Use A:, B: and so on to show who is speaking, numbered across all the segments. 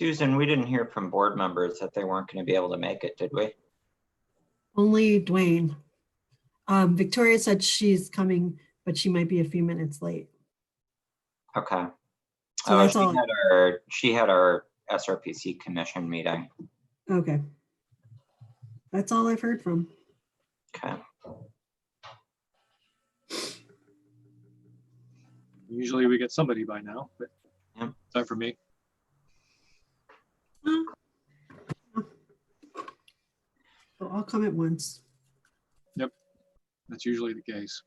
A: Susan, we didn't hear from board members that they weren't going to be able to make it, did we?
B: Only Dwayne. Victoria said she's coming, but she might be a few minutes late.
A: Okay.
B: So that's all.
A: She had our SRPC commission meeting.
B: Okay. That's all I've heard from.
A: Okay.
C: Usually we get somebody by now, but
A: Yep.
C: time for me.
B: They'll all come at once.
C: That's usually the case.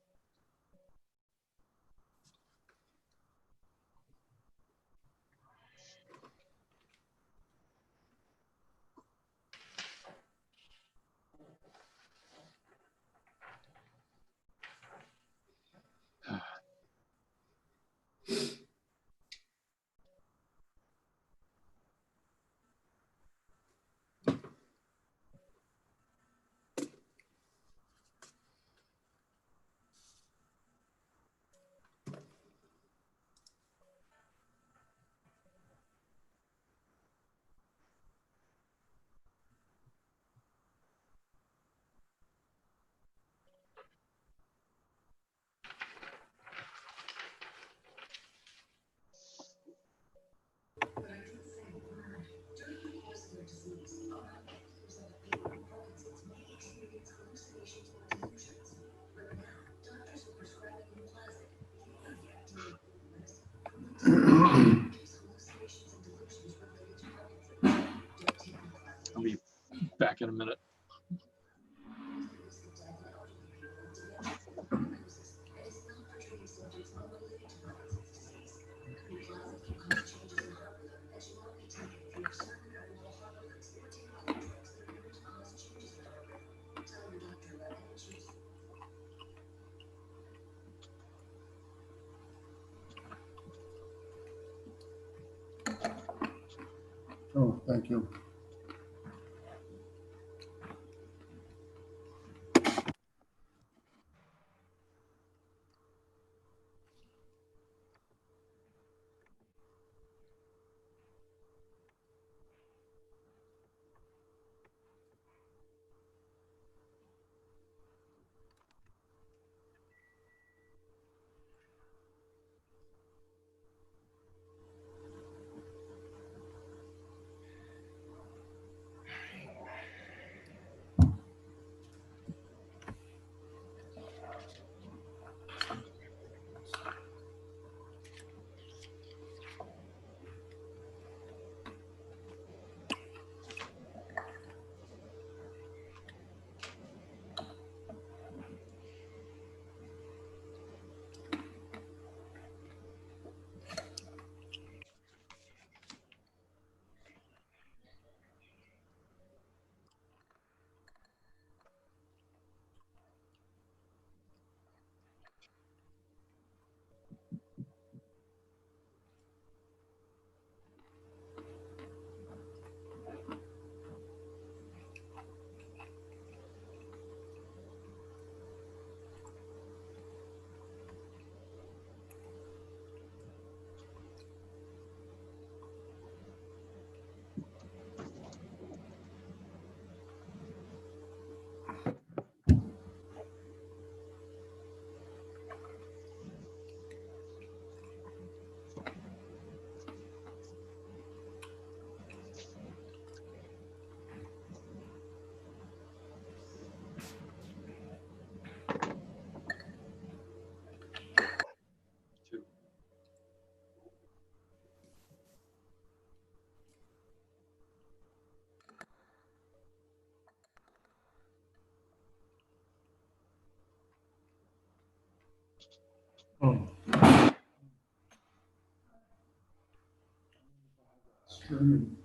C: I'll be back in a minute.
D: Oh, thank you.
C: Two.
D: Oh. Streaming.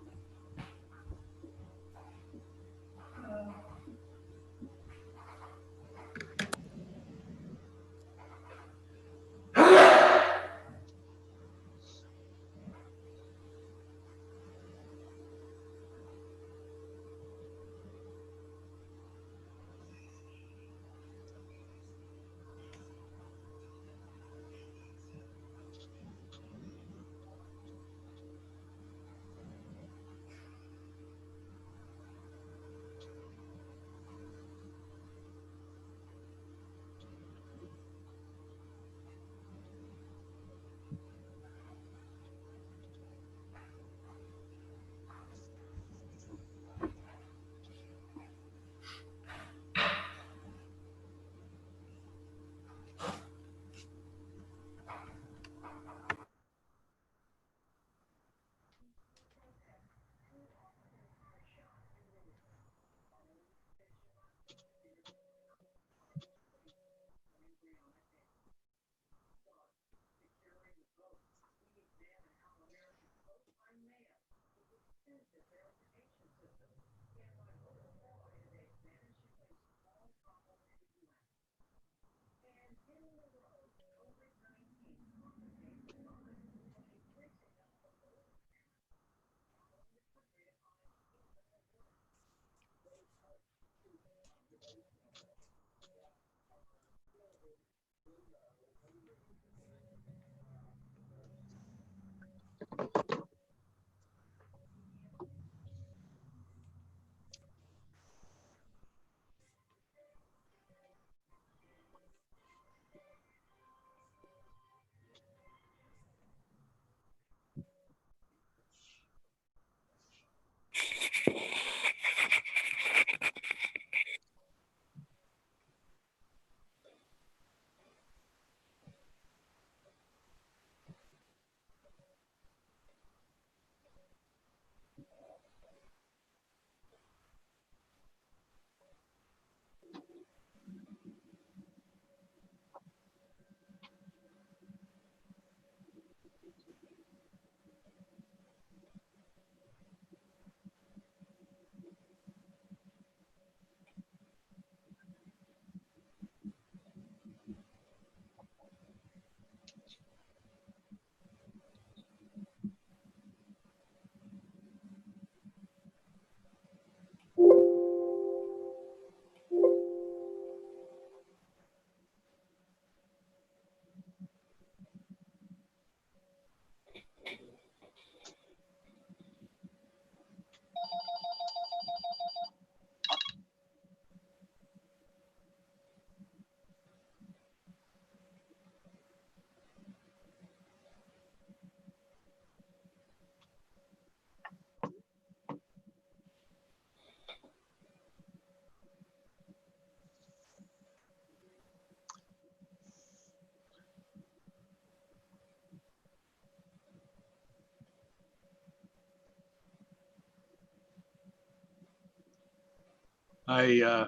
C: I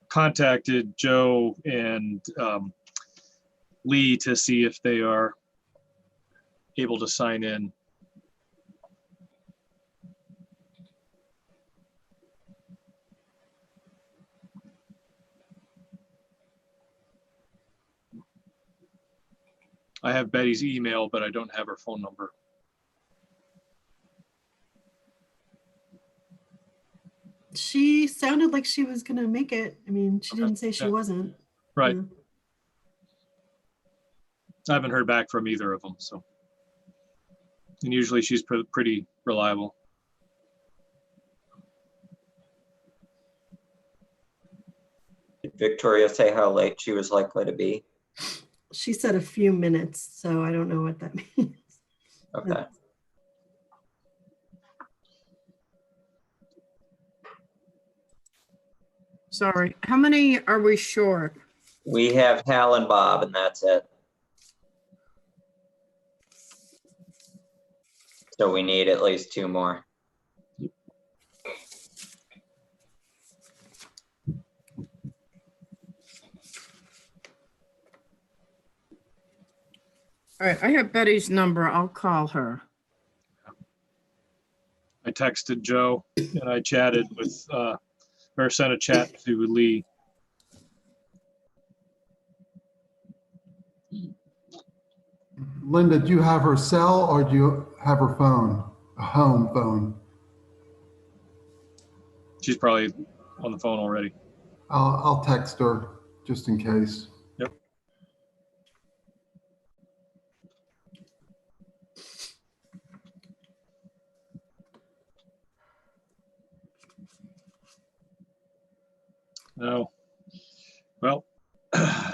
C: contacted Joe and Lee to see if they are able to sign in. I have Betty's email, but I don't have her phone number.
B: She sounded like she was gonna make it. I mean, she
C: Okay,
B: didn't say she
C: yeah.
B: wasn't.
C: Right.
B: Yeah.
C: I haven't heard back from either of them, so. And usually she's pretty reliable.
A: Did Victoria say how late she was likely to be?
B: She said a few minutes, so I don't know what that means.
A: Okay.
E: Sorry, how many are we short?
A: We have Hal and Bob, and that's it. So we need at least 2 more.
E: All right, I have Betty's number. I'll call her.
C: I texted Joe and I chatted with, or sent a chat to Lee.
D: Linda, do you have her cell or do you have her phone, a home phone?
C: She's probably on the phone already.
D: I'll text her just in case.
C: Yep. No. Well. Hang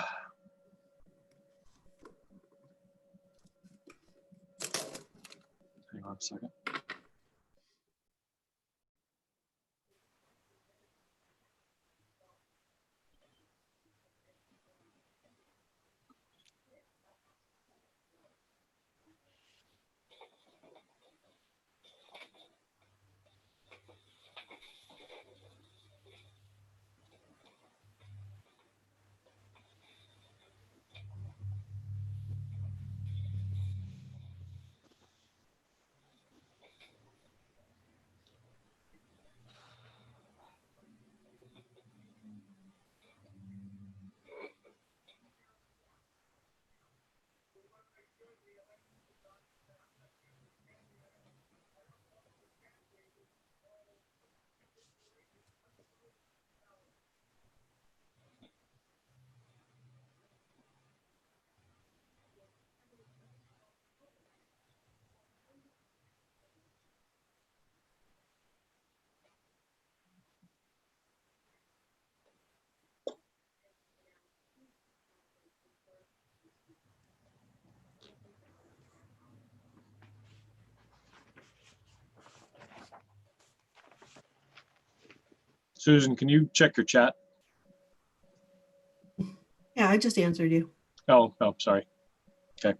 C: on a second. Susan, can you check your chat?
B: Yeah, I just answered you.
C: Oh, sorry. Okay.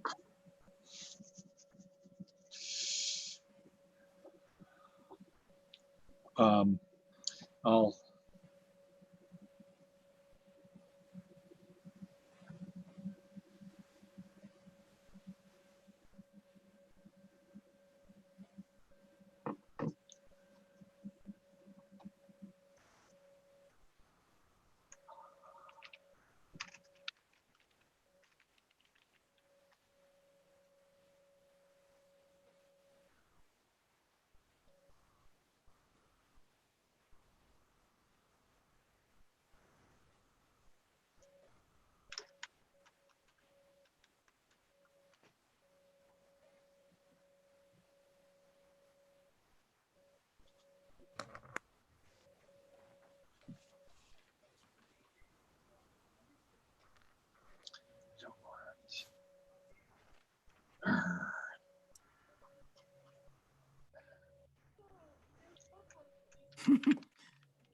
C: I'll.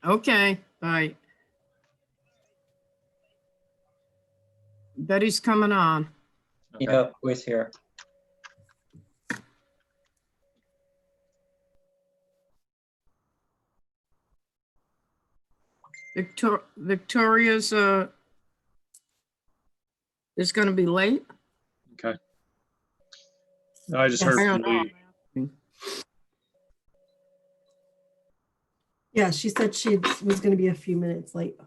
E: Okay, bye. Betty's coming on.
C: Okay.
A: Yep, we're here.
E: Victoria's, is gonna be late?
C: Okay. I just
B: Yes.
C: heard
E: I
C: from
E: don't know.
C: Lee.
B: Yeah, she said she was going to be a few minutes late.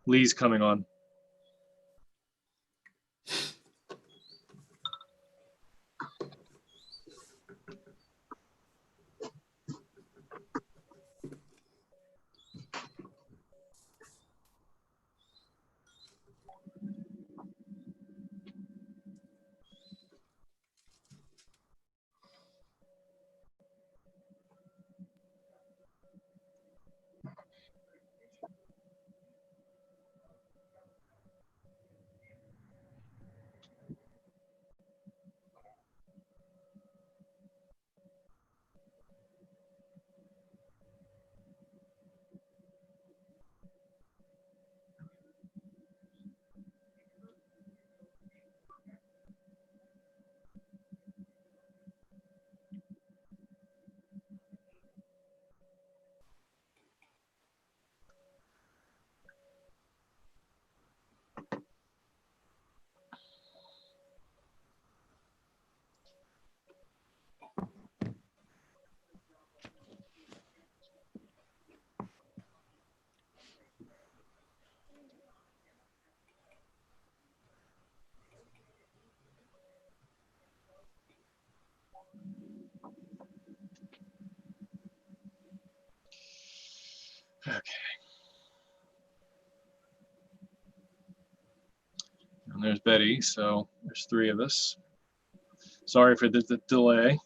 C: Lee's coming on. Okay. And there's Betty, so there's 3 of us. Sorry for the delay.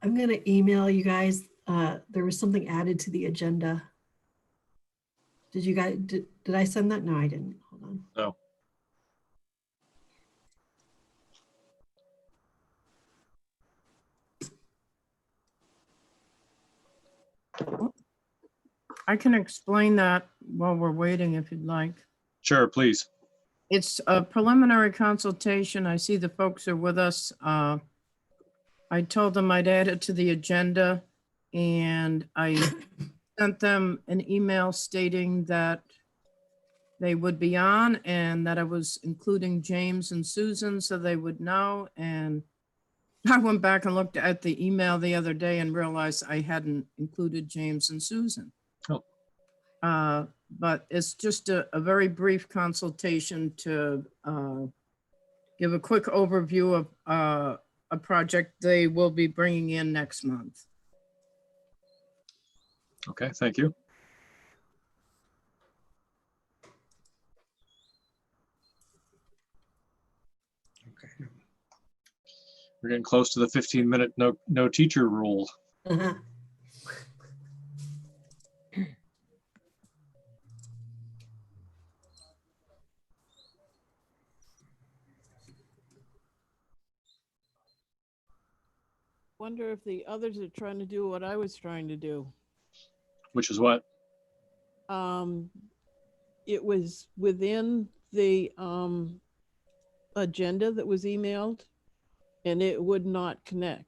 B: I'm going to email you guys. There was something added to the agenda. Did you guys, did I send that? No, I didn't. Hold on.
C: No.
E: I can explain that while we're waiting if you'd like.
C: Sure, please.
E: It's a preliminary consultation. I see the folks are with us. I told them I'd add it to the agenda, and I sent them an email stating that they would be on and that I was including James and Susan so they would know. And I went back and looked at the email the other day and realized I hadn't included James and Susan.
C: Oh.
E: But it's just a very brief consultation to give a quick overview of a project they will be bringing in next month.
C: Okay, thank you.
A: Okay.
C: We're getting close to the 15-minute no teacher rule.
B: Uh-huh.
F: Wonder if the others are trying to do what I was trying to do.
C: Which is what?
F: It was within the agenda that was emailed, and it would not connect.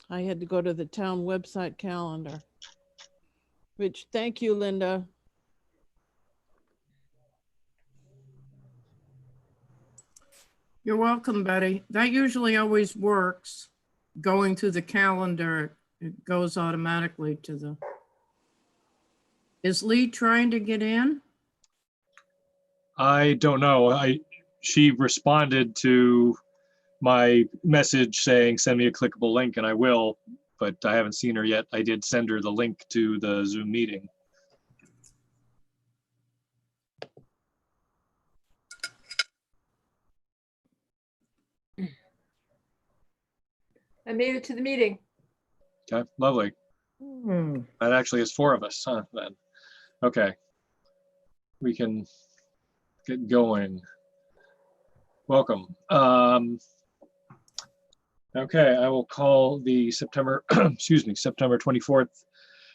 F: I had to go to the town website calendar. Which, thank you, Linda.
E: You're welcome, Betty. That usually always works. Going through the calendar, it goes automatically to the. Is Lee trying to get in?
C: I don't know. She responded to my message saying, send me a clickable link, and I will, but I haven't seen her yet. I did send her the link to the Zoom meeting.
G: I made it to the meeting.
C: Okay, lovely. That actually is 4 of us, huh, then? Okay. We can get going. Welcome. Okay, I will call the September, excuse me, September 24th,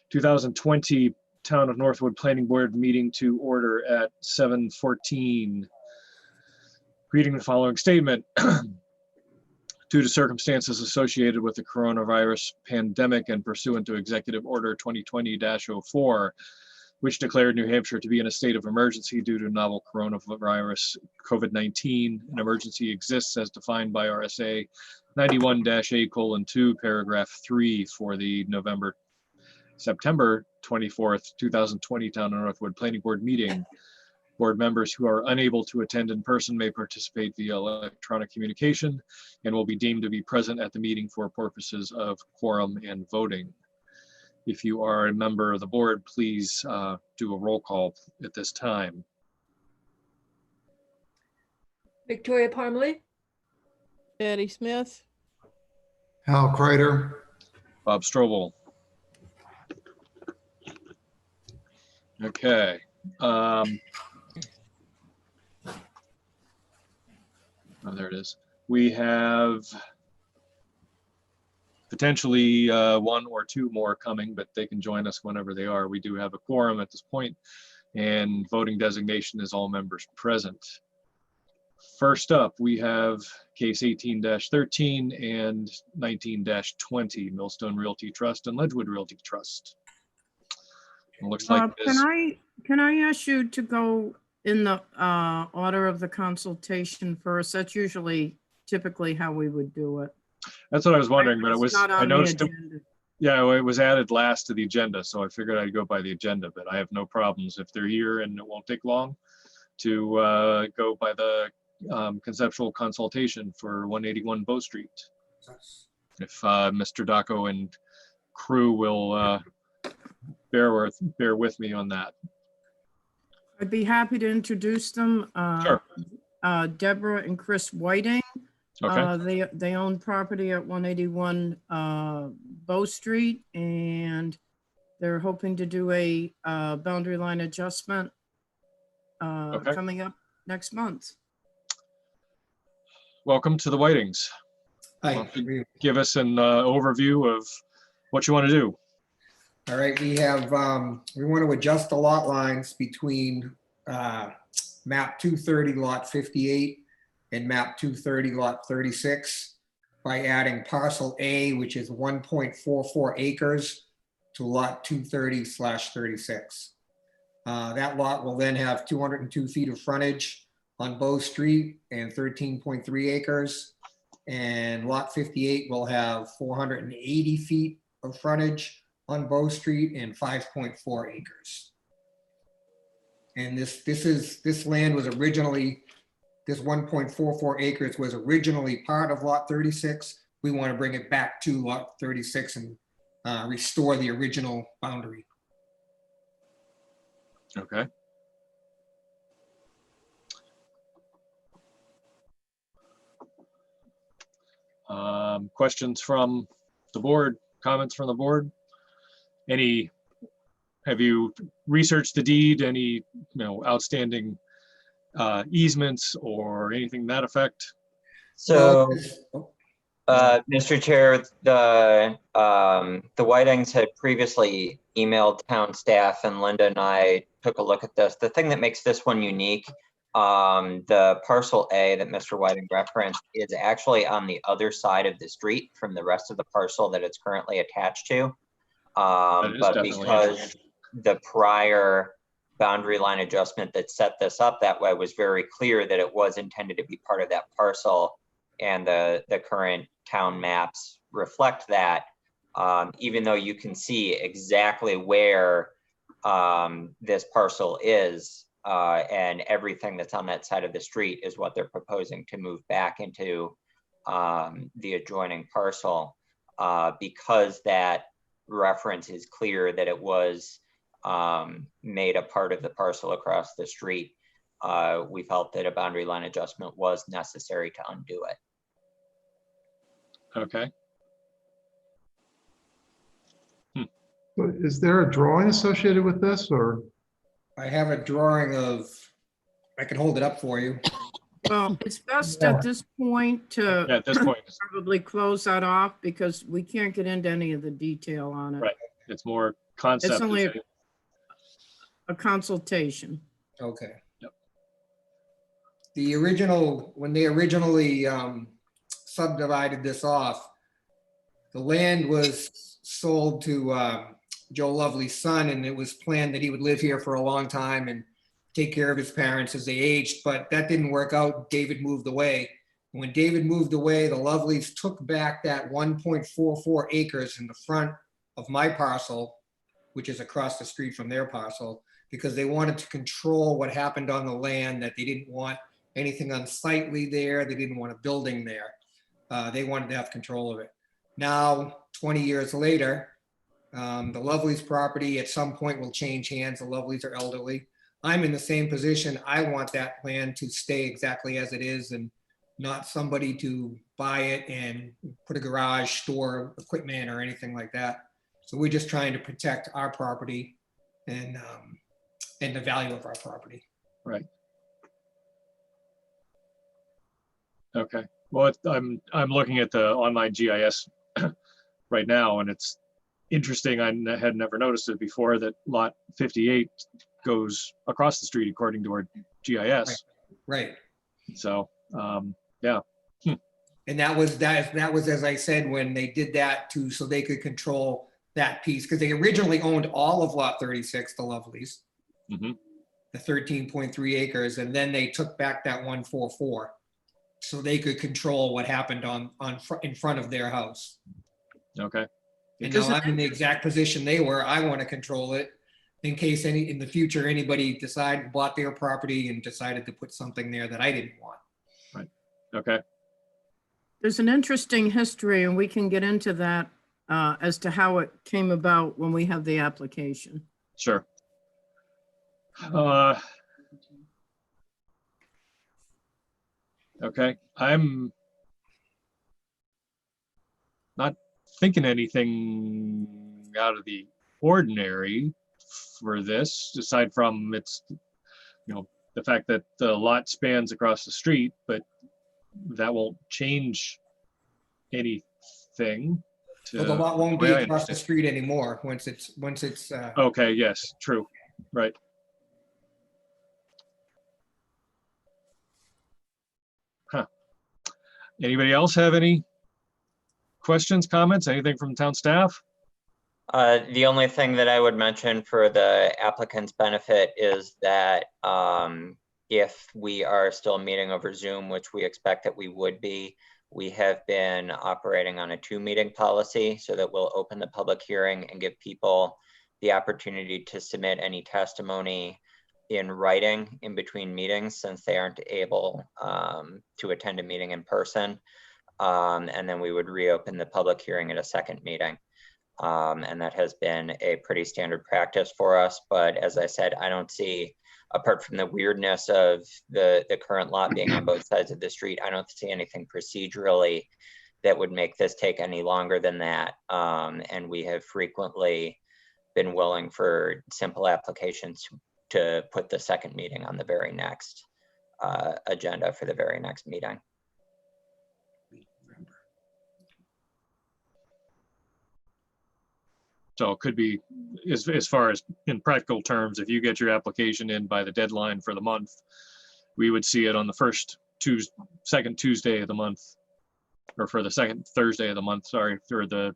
C: 2020 Town of Northwood Planning Board meeting to order at 7:14. Reading the following statement. Due to circumstances associated with the coronavirus pandemic and pursuant to Executive Order 2020-04, which declared New Hampshire to be in a state of emergency due to novel coronavirus COVID-19. An emergency exists as defined by RSA 91-A:2, paragraph 3 for the September 24th, 2020 Town of Northwood Planning Board meeting. Board members who are unable to attend in person may participate via electronic communication and will be deemed to be present at the meeting for purposes of quorum and voting. If you are a member of the board, please do a roll call at this time.
G: Victoria Parmalee,
F: Patty Smith,
D: Hal Kreider,
C: Bob Strobel. Okay. Oh, there it is. We have potentially 1 or 2 more coming, but they can join us whenever they are. We do have a quorum at this point, and voting designation is all members present. First up, we have case 18-13 and 19-20, Millstone Realty Trust and Ledgewood Realty Trust. It looks like this.
E: Can I ask you to go in the order of the consultation first? That's usually typically how we would do it.
C: That's what I was wondering, but it
E: It's
C: was,
E: not
C: I
E: on the
C: noticed,
E: agenda.
C: yeah, it was added last to the agenda, so I figured I'd go by the agenda, but I have no problems if they're here, and it won't take long to go by the conceptual consultation for 181 Bow Street. If Mr. Daco and crew will bear with me on that.
E: I'd be happy to introduce them.
C: Sure.
E: Deborah and Chris Whiting.
C: Okay.
E: They own property at 181 Bow Street, and they're hoping to do a boundary line adjustment
C: Okay.
E: coming up next month.
C: Welcome to the Whitings.
H: Hi.
C: Why don't you give us an overview of what you want to do.
H: All right, we have, we want to adjust the lot lines between map 230 lot 58 and map 230 lot 36 by adding parcel A, which is 1.44 acres, to lot 230/36. That lot will then have 202 feet of frontage on Bow Street and 13.3 acres. And lot 58 will have 480 feet of frontage on Bow Street and 5.4 acres. And this land was originally, this 1.44 acres was originally part of lot 36. We want to bring it back to lot 36 and restore the original boundary.
C: Okay. Questions from the board, comments from the board? have you researched the deed? Any, outstanding easements or anything to that effect?
A: So,
H: Oh,
A: Mr. Chair, the Whitings had previously emailed town staff, and Linda and I took a look at this. The thing that makes this one unique, the parcel A that Mr. Whiting referenced is actually on the other side of the street from the rest of the parcel that it's currently attached to.
C: That is
A: But
C: definitely
A: because the prior boundary line adjustment that set this up that way was very clear that it was intended to be part of that parcel, and the current town maps reflect that, even though you can see exactly where this parcel is, and everything that's on that side of the street is what they're proposing to move back into the adjoining parcel, because that reference is clear that it was made a part of the parcel across the street. We felt that a boundary line adjustment was necessary to undo it.
C: Okay.
D: But is there a drawing associated with this, or?
H: I have a drawing of, I can hold it up for you.
E: Well, it's best
D: Yeah.
E: at this point to
C: Yeah, at this point,
E: probably close that off because we can't get into any of the detail on it.
C: Right. it's more concept.
E: It's only
C: than anything.
E: a consultation.
H: Okay.
C: Yep.
H: The original, when they originally subdivided this off, the land was sold to Joe Lovely's son, and it was planned that he would live here for a long time and take care of his parents as they aged, but that didn't work out. David moved away. When David moved away, the Loveleys took back that 1.44 acres in the front of my parcel, which is across the street from their parcel, because they wanted to control what happened on the land, that they didn't want anything unsightly there. They didn't want a building there. They wanted to have control of it. Now, 20 years later, the Lovely's property at some point will change hands. The Loveleys are elderly. I'm in the same position. I want that land to stay exactly as it is and not somebody to buy it and put a garage, store equipment or anything like that. So we're just trying to protect our property and the value of our property.
C: Right. Okay. Well, I'm looking at the online GIS right now, and it's interesting. I had never noticed it before that lot 58 goes across the street according to our GIS.
H: Right.
C: So, yeah.
H: And that was, as I said, when they did that so they could control that piece, because they originally owned all of lot 36, the Loveleys,
C: Mhm.
H: the 13.3 acres, and then they took back that 144 so they could control what happened in front of their house.
C: Okay.
H: And now I'm in the exact position they were. I want to control it in case in the future, anybody bought their property and decided to put something there that I didn't want.
C: Okay.
E: There's an interesting history, and we can get into that as to how it came about when we have the application.
C: Sure. Okay. I'm not thinking anything out of the ordinary for this, aside from the fact that the lot spans across the street, but that won't change anything.
H: So the lot won't be
C: way I
H: across the
C: understand.
H: street anymore once it's.
C: Okay, yes, true, right. Huh. Anybody else have any questions, comments, anything from town staff?
A: The only thing that I would mention for the applicant's benefit is that if we are still meeting over Zoom, which we expect that we would be, we have been operating on a 2-meeting policy so that we'll open the public hearing and give people the opportunity to submit any testimony in writing in between meetings, since they aren't able to attend a meeting in person. And then we would reopen the public hearing at a second meeting. And that has been a pretty standard practice for us. But as I said, I don't see, apart from the weirdness of the current lot being on both sides of the street, I don't see anything procedurally that would make this take any longer than that. And we have frequently been willing for simple applications to put the second meeting on the very next agenda for the very next meeting.
C: So it could be, as far as in practical terms, if you get your application in by the deadline for the month, we would see it on the second Tuesday of the month, or for the second Thursday of the month, sorry, for the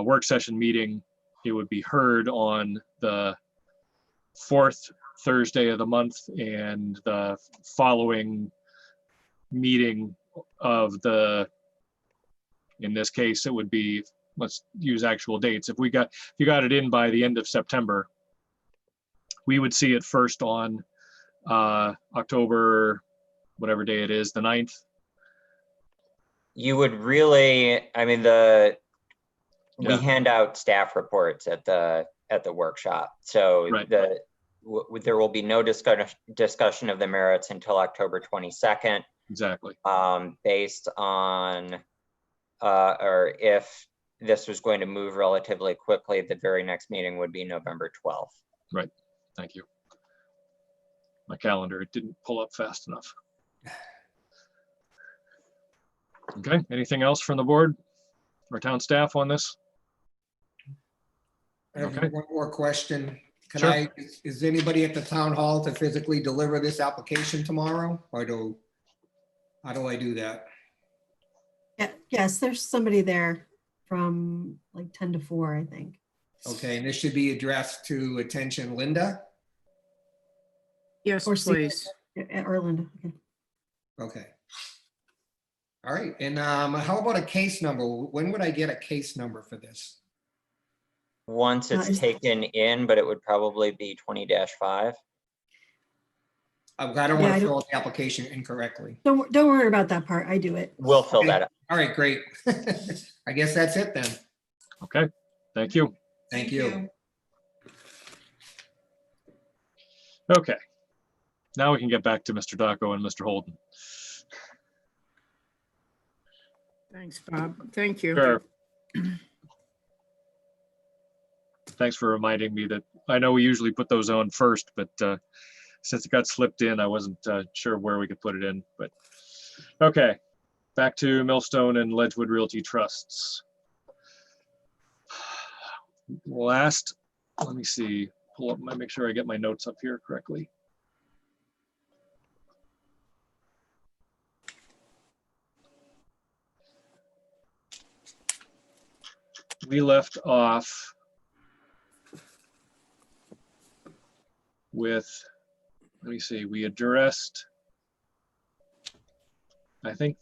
C: work session meeting. It would be heard on the fourth Thursday of the month, and the following meeting of the, in this case, it would be, let's use actual dates. If you got it in by the end of September, we would see it first on October, whatever day it is, the 9th.
A: You would really, I mean, we
C: Yeah.
A: hand out staff reports at the workshop. So
C: Right.
A: There will be no discussion of the merits until October 22nd.
C: Exactly.
A: Based on, or if this was going to move relatively quickly, the very next meeting would be November 12th.
C: Right. Thank you. My calendar, it didn't pull up fast enough. Okay, anything else from the board or town staff on this?
H: I have
C: Okay.
H: one more question. Can
C: Sure.
H: is anybody at the town hall to physically deliver this application tomorrow? Or how do I do that?
B: Yeah, yes, there's somebody there from like 10 to 4, I think.
H: Okay, and this should be addressed to attention Linda?
E: Yes,
B: Or see-
E: please.
B: Or Linda, okay.
H: Okay. All right, and how about a case number? When would I get a case number for this?
A: Once it's
B: is-
A: taken in, but it would probably be 20-5.
H: I don't
B: Yeah,
H: want
B: I
H: to
B: don't-
H: fill out the application incorrectly.
B: Don't worry about that part. I do it.
A: We'll fill
H: Okay.
A: that up.
H: All right, great. I guess that's it then.
C: Okay, thank you.
H: Thank you.
C: Okay. Now we can get back to Mr. Dacco and Mr. Holden.
E: Thanks, Bob. Thank you.
C: Sure. Thanks for reminding me that, I know we usually put those on first, but since it got slipped in, I wasn't sure where we could put it in, but okay. Back to Millstone and Ledgewood Realty Trusts. Let me see, pull up, make sure I get my notes up here correctly. We left off with, let me see, we addressed, I think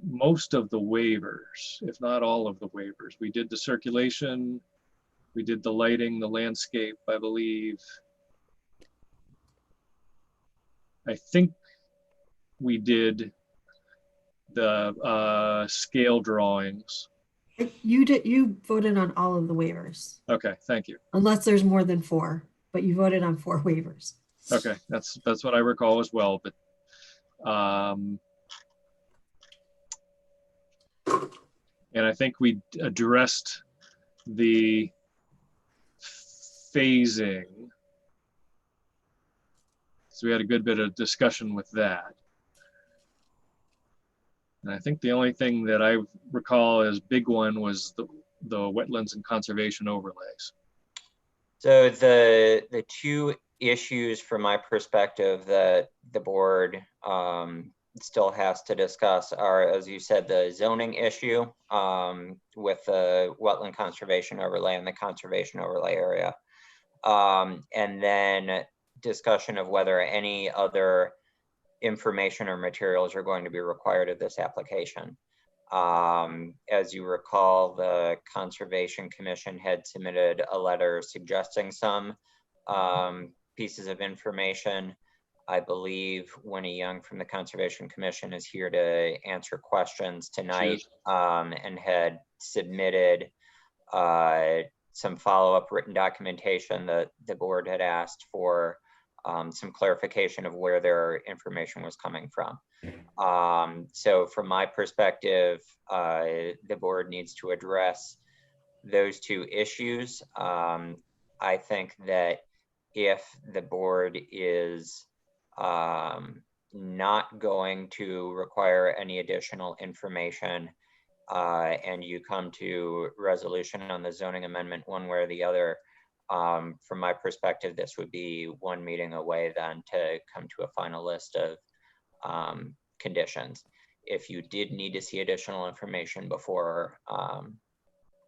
C: most of the waivers, if not all of the waivers. We did the circulation, we did the lighting, the landscape, I believe. I think we did the scale drawings.
B: You voted on all of the waivers,
C: Okay, thank you.
B: unless there's more than 4, but you voted on 4 waivers.
C: Okay, that's what I recall as well, but and I think we addressed the phasing. So we had a good bit of discussion with that. And I think the only thing that I recall as big one was the wetlands and conservation overlays.
A: So the two issues from my perspective that the board still has to discuss are, as you said, the zoning issue with the wetland conservation overlay and the conservation overlay area. And then discussion of whether any other information or materials are going to be required of this application. As you recall, the Conservation Commission had submitted a letter suggesting some pieces of information. I believe Winnie Young from the Conservation Commission is here to answer questions tonight, and had submitted some follow-up written documentation that the board had asked for some clarification of where their information was coming from. So from my perspective, the board needs to address those two issues. I think that if the board is not going to require any additional information, and you come to resolution on the zoning amendment one way or the other, from my perspective, this would be one meeting away then to come to a final list of conditions. If you did need to see additional information before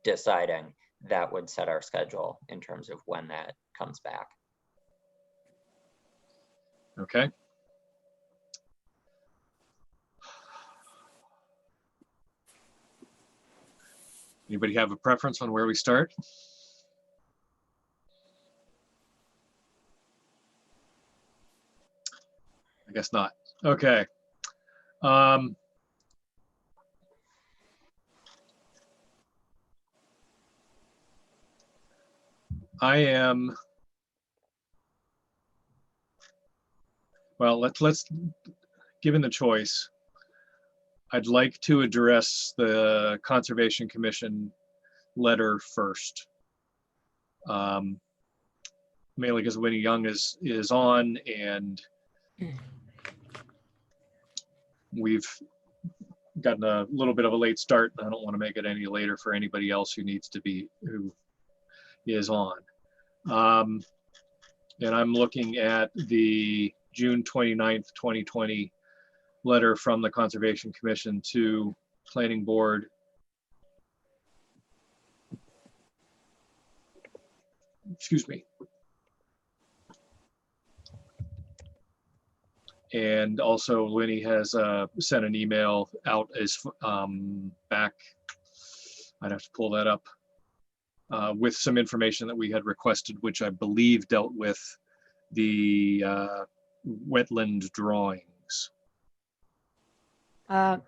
A: deciding, that would set our schedule in terms of when that comes back.
C: Okay. Anybody have a preference on where we start? I guess not. Okay. I am, well, let's, given the choice, I'd like to address the Conservation Commission letter first. Mainly because Winnie Young is on, and we've gotten a little bit of a late start. I don't want to make it any later for anybody else who needs to be, who is on. And I'm looking at the June 29th, 2020 letter from the Conservation Commission to Planning Board. Excuse me. And also Winnie has sent an email out as back, I'd have to pull that up, with some information that we had requested, which I believe dealt with the wetland drawings. Go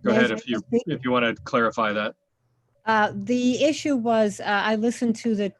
C: ahead if you want to clarify that.
I: The issue was, I listened to the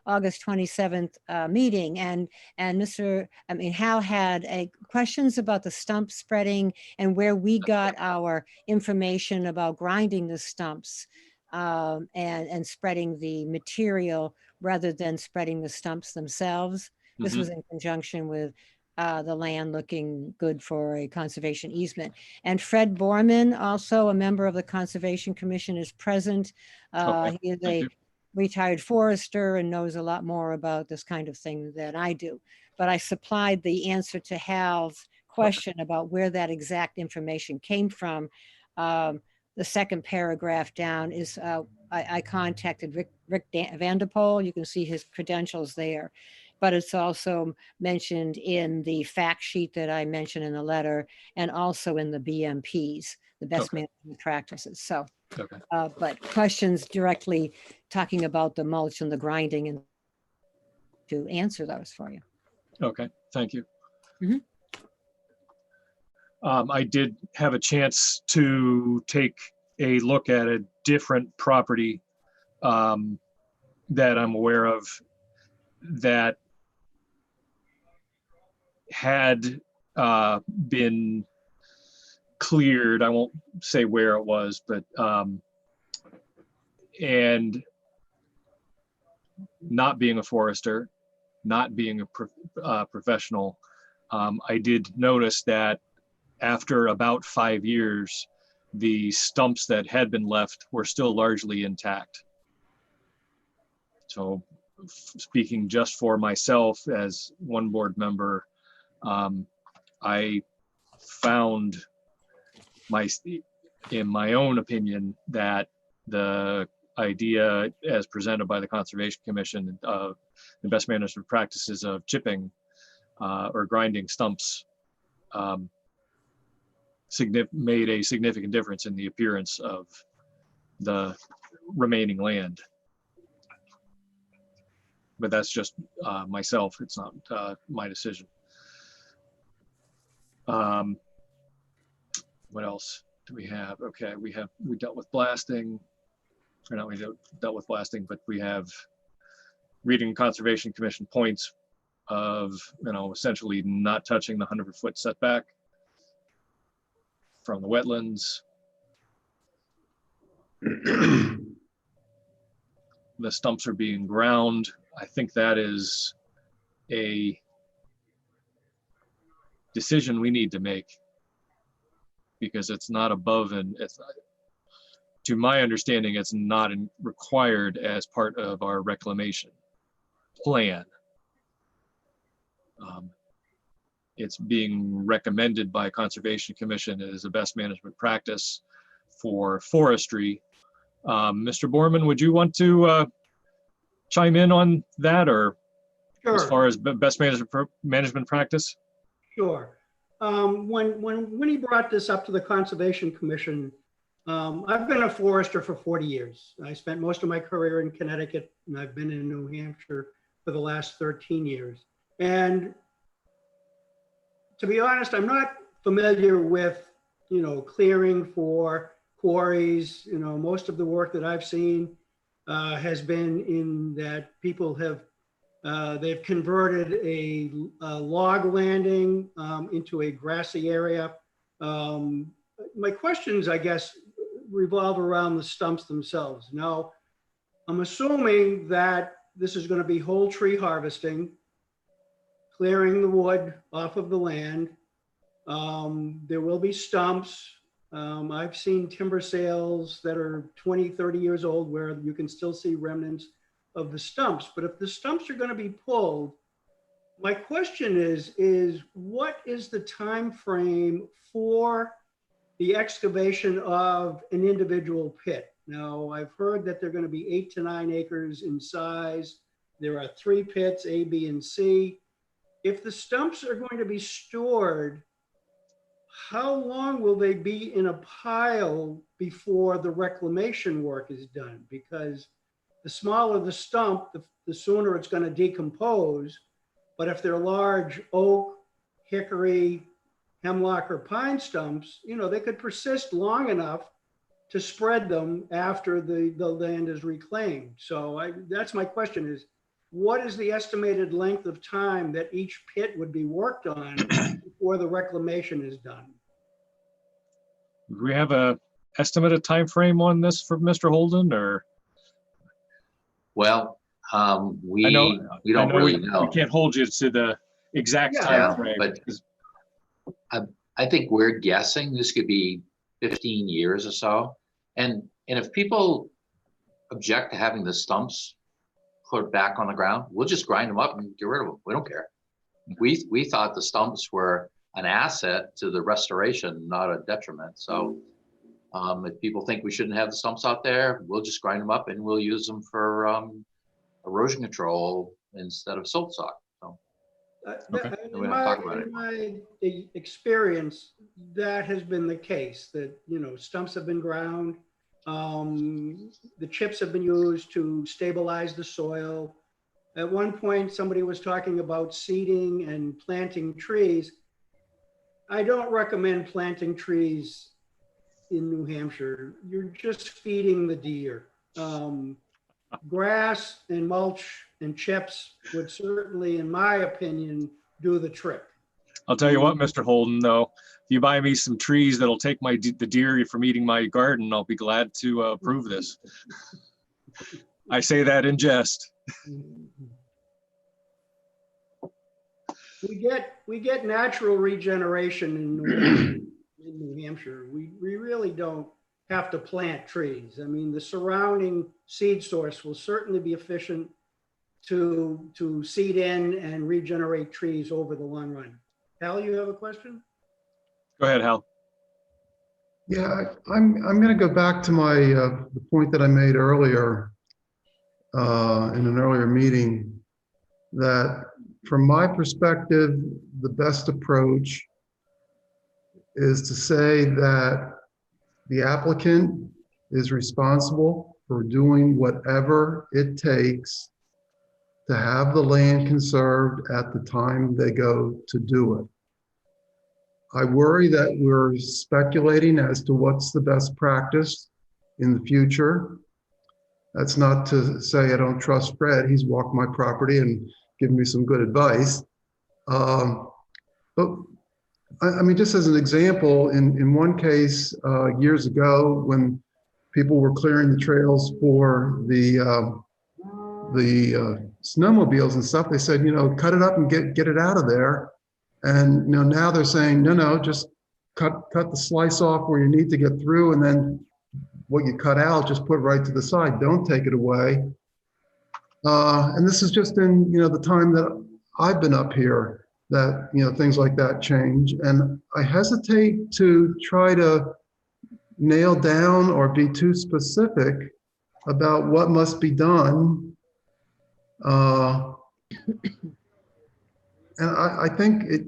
I: August 27th meeting, and Hal had questions about the stump spreading and where we got our information about grinding the stumps and spreading the material rather than spreading the stumps themselves. This was in conjunction with the land looking good for a conservation easement. And Fred Borman, also a member of the Conservation Commission, is present.
C: Okay,
I: He is a retired forester and knows a lot more about this kind of thing than I do. But I supplied the answer to Hal's question about where that exact information came from. The second paragraph down is, I contacted Rick Vanderpool. You can see his credentials there. But it's also mentioned in the fact sheet that I mentioned in the letter, and also in the BMPs, the best management practices. So, but questions directly talking about the mulch and the grinding, and to answer those for you.
C: Okay, thank you. I did have a chance to take a look at a different property that I'm aware of that had been cleared. I won't say where it was, but and not being a forester, not being a professional, I did notice that after about 5 years, the stumps that had been left were still largely intact. So speaking just for myself as one board member, I found in my own opinion, that the idea as presented by the Conservation Commission of the best management practices of chipping or grinding stumps made a significant difference in the appearance of the remaining land. But that's just myself. It's not my decision. What else do we have? Okay, we dealt with blasting. Or not, we dealt with blasting, but we have reading Conservation Commission points of, essentially not touching the 100-foot setback from the wetlands. the stumps are being ground. I think that is a decision we need to make, because it's not above, and it's, to my understanding, it's not required as part of our reclamation plan. It's being recommended by Conservation Commission as the best management practice for forestry. Mr. Borman, would you want to chime in on that, or as
J: Sure,
C: far as best management practice?
J: sure. When he brought this up to the Conservation Commission, I've been a forester for 40 years. I spent most of my career in Connecticut, and I've been in New Hampshire for the last 13 years. And to be honest, I'm not familiar with, clearing for quarries. Most of the work that I've seen has been in that people have, they've converted a log landing into a grassy area. My questions, I guess, revolve around the stumps themselves. Now, I'm assuming that this is going to be whole tree harvesting, clearing the wood off of the land. There will be stumps. I've seen timber sales that are 20, 30 years old where you can still see remnants of the stumps. But if the stumps are going to be pulled, my question is what is the time frame for the excavation of an individual pit? Now, I've heard that they're going to be 8 to 9 acres in size. There are 3 pits, A, B, and C. If the stumps are going to be stored, how long will they be in a pile before the reclamation work is done? Because the smaller the stump, the sooner it's going to decompose. But if they're large oak, hickory, hemlock, or pine stumps, they could persist long enough to spread them after the land is reclaimed. So that's my question is, what is the estimated length of time that each pit would be worked on before the reclamation is done?
C: Do we have a estimated time frame on this for Mr. Holden, or?
K: Well, we don't really know.
C: We can't hold you to the exact time frame.
K: But I think we're guessing this could be 15 years or so. And if people object to having the stumps put back on the ground, we'll just grind them up and get rid of them. We don't care. We thought the stumps were an asset to the restoration, not a detriment. So if people think we shouldn't have the stumps out there, we'll just grind them up and we'll use them for erosion control instead of silt sock. So
J: in my experience, that has been the case, that stumps have been ground. The chips have been used to stabilize the soil. At one point, somebody was talking about seeding and planting trees. I don't recommend planting trees in New Hampshire. You're just feeding the deer. Grass and mulch and chips would certainly, in my opinion, do the trick.
C: I'll tell you what, Mr. Holden, though, if you buy me some trees that'll take the deer from eating my garden, I'll be glad to approve this. I say that in jest.
J: We get natural regeneration in New Hampshire. We really don't have to plant trees. I mean, the surrounding seed source will certainly be efficient to seed in and regenerate trees over the long run. Hal, you have a question?
C: Go ahead, Hal.
D: Yeah, I'm going to go back to my the point that I made earlier in an earlier meeting, that from my perspective, the best approach is to say that the applicant is responsible for doing whatever it takes to have the land conserved at the time they go to do it. I worry that we're speculating as to what's the best practice in the future. That's not to say I don't trust Fred. He's walked my property and given me some good advice. But I mean, just as an example, in one case years ago, when people were clearing the trails for the the snowmobiles and stuff, they said, cut it up and get it out of there. And, now they're saying, no, just cut the slice off where you need to get through. And then what you cut out, just put right to the side. Don't take it away. And this is just in, the time that I've been up here that, things like that change. And I hesitate to try to nail down or be too specific about what must be done. And I think it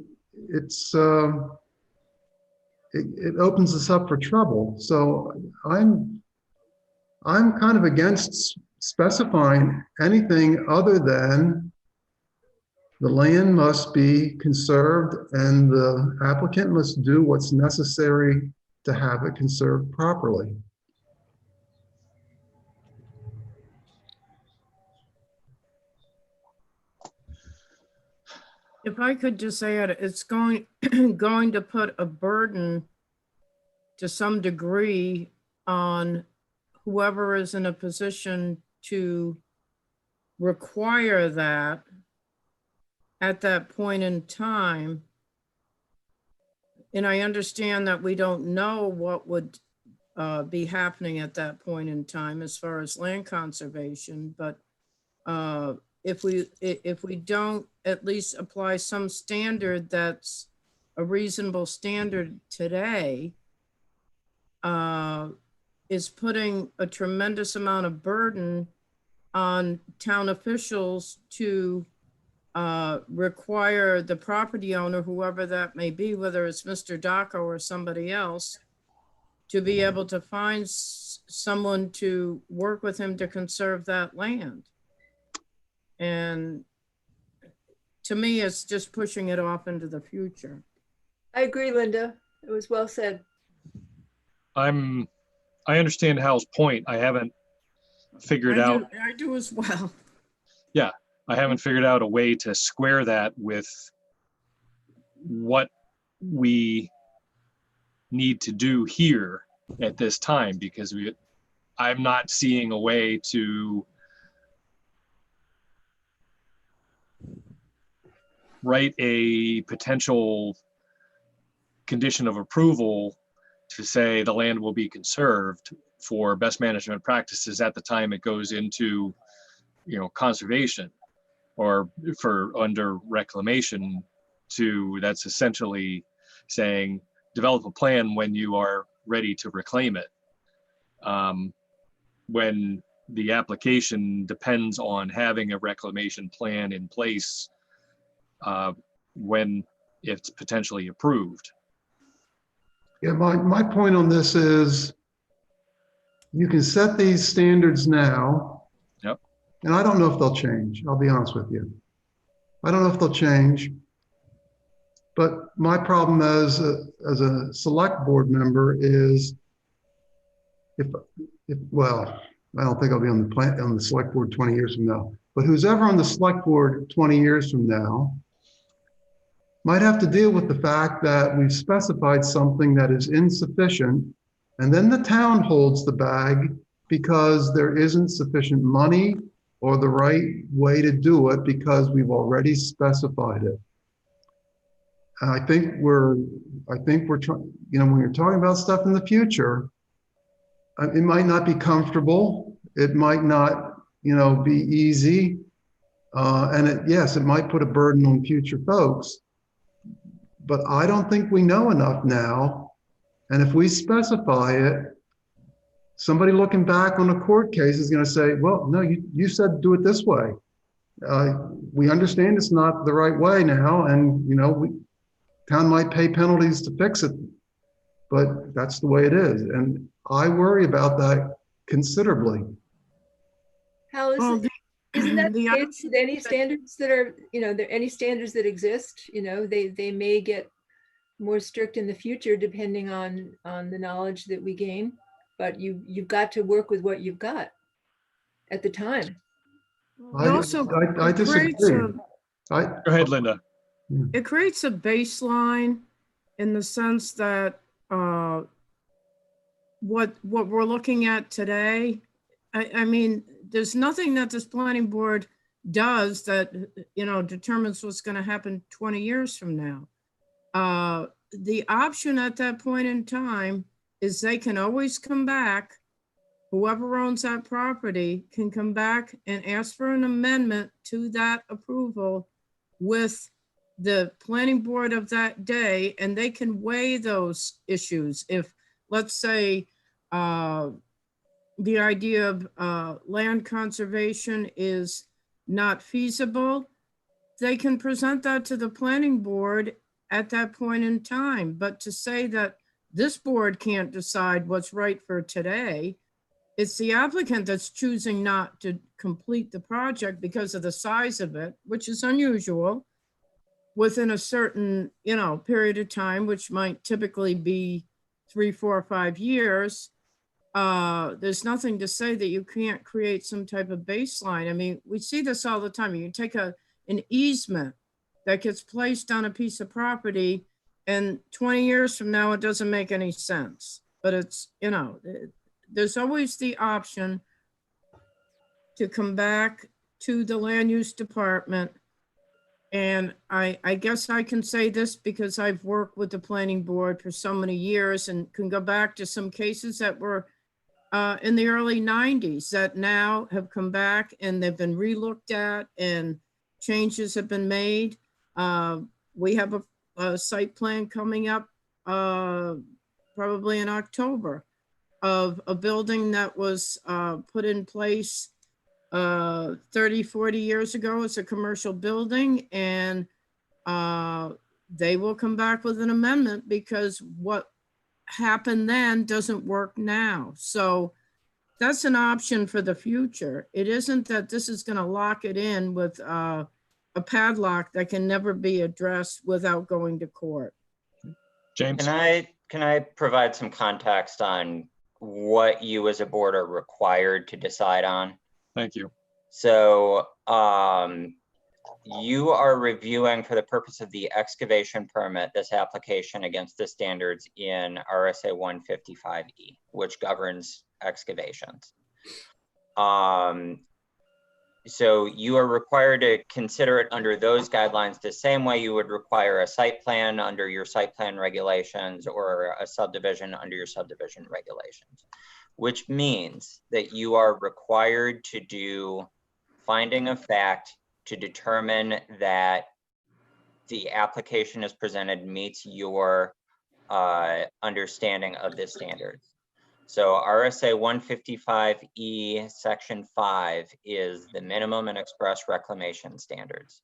D: opens us up for trouble. So I'm kind of against specifying anything other than the land must be conserved and the applicant must do what's necessary to have it conserved properly.
E: If I could just add, it's going to put a burden to some degree on whoever is in a position to require that at that point in time. And I understand that we don't know what would be happening at that point in time as far as land conservation, but if we don't at least apply some standard that's a reasonable standard today, is putting a tremendous amount of burden on town officials to require the property owner, whoever that may be, whether it's Mr. Daco or somebody else, to be able to find someone to work with him to conserve that land. And to me, it's just pushing it off into the future.
G: I agree, Linda. It was well said.
C: I understand Hal's point. I haven't figured out.
E: I do as well.
C: Yeah, I haven't figured out a way to square that with what we need to do here at this time, because I'm not seeing a way to write a potential condition of approval to say the land will be conserved for best management practices at the time it goes into, conservation, or for under reclamation that's essentially saying develop a plan when you are ready to reclaim it. When the application depends on having a reclamation plan in place when it's potentially approved.
D: Yeah, my point on this is you can set these standards now.
C: Yep.
D: And I don't know if they'll change. I'll be honest with you. I don't know if they'll change. But my problem as a select board member is well, I don't think I'll be on the select board 20 years from now, but who's ever on the select board 20 years from now might have to deal with the fact that we've specified something that is insufficient, and then the town holds the bag because there isn't sufficient money or the right way to do it because we've already specified it. And I think we're trying, when you're talking about stuff in the future, it might not be comfortable. It might not, be easy. And yes, it might put a burden on future folks. But I don't think we know enough now. And if we specify it, somebody looking back on a court case is going to say, well, no, you said do it this way. We understand it's not the right way now. And, town might pay penalties to fix it, but that's the way it is. And I worry about that considerably.
G: How is
E: Well,
G: it? Isn't that the
E: the
G: case with any standards that are, there any standards that exist, they may get more strict in the future depending on the knowledge that we gain, but you've got to work with what you've got at the time.
D: I disagree.
C: Go ahead, Linda.
E: It creates a baseline in the sense that what we're looking at today, I mean, there's nothing that this planning board does that, determines what's going to happen 20 years from now. The option at that point in time is they can always come back. Whoever owns that property can come back and ask for an amendment to that approval with the planning board of that day, and they can weigh those issues. If, let's say, the idea of land conservation is not feasible, they can present that to the planning board at that point in time. But to say that this board can't decide what's right for today, it's the applicant that's choosing not to complete the project because of the size of it, which is unusual, within a certain, period of time, which might typically be 3, 4, 5 years. There's nothing to say that you can't create some type of baseline. I mean, we see this all the time. You can take an easement that gets placed on a piece of property, and 20 years from now, it doesn't make any sense. But it's, there's always the option to come back to the land use department. And I guess I can say this because I've worked with the planning board for so many years and can go back to some cases that were in the early 90s that now have come back and they've been relooked at and changes have been made. We have a site plan coming up probably in October of a building that was put in place 30, 40 years ago as a commercial building, and they will come back with an amendment because what happened then doesn't work now. So that's an option for the future. It isn't that this is going to lock it in with a padlock that can never be addressed without going to court.
C: James?
A: Can I provide some context on what you as a board are required to decide on?
C: Thank you.
A: So you are reviewing for the purpose of the excavation permit, this application against the standards in RSA 155E, which governs excavations. So you are required to consider it under those guidelines the same way you would require a site plan under your site plan regulations or a subdivision under your subdivision regulations, which means that you are required to do finding of fact to determine that the application as presented meets your understanding of the standards. So RSA 155E section 5 is the minimum and express reclamation standards.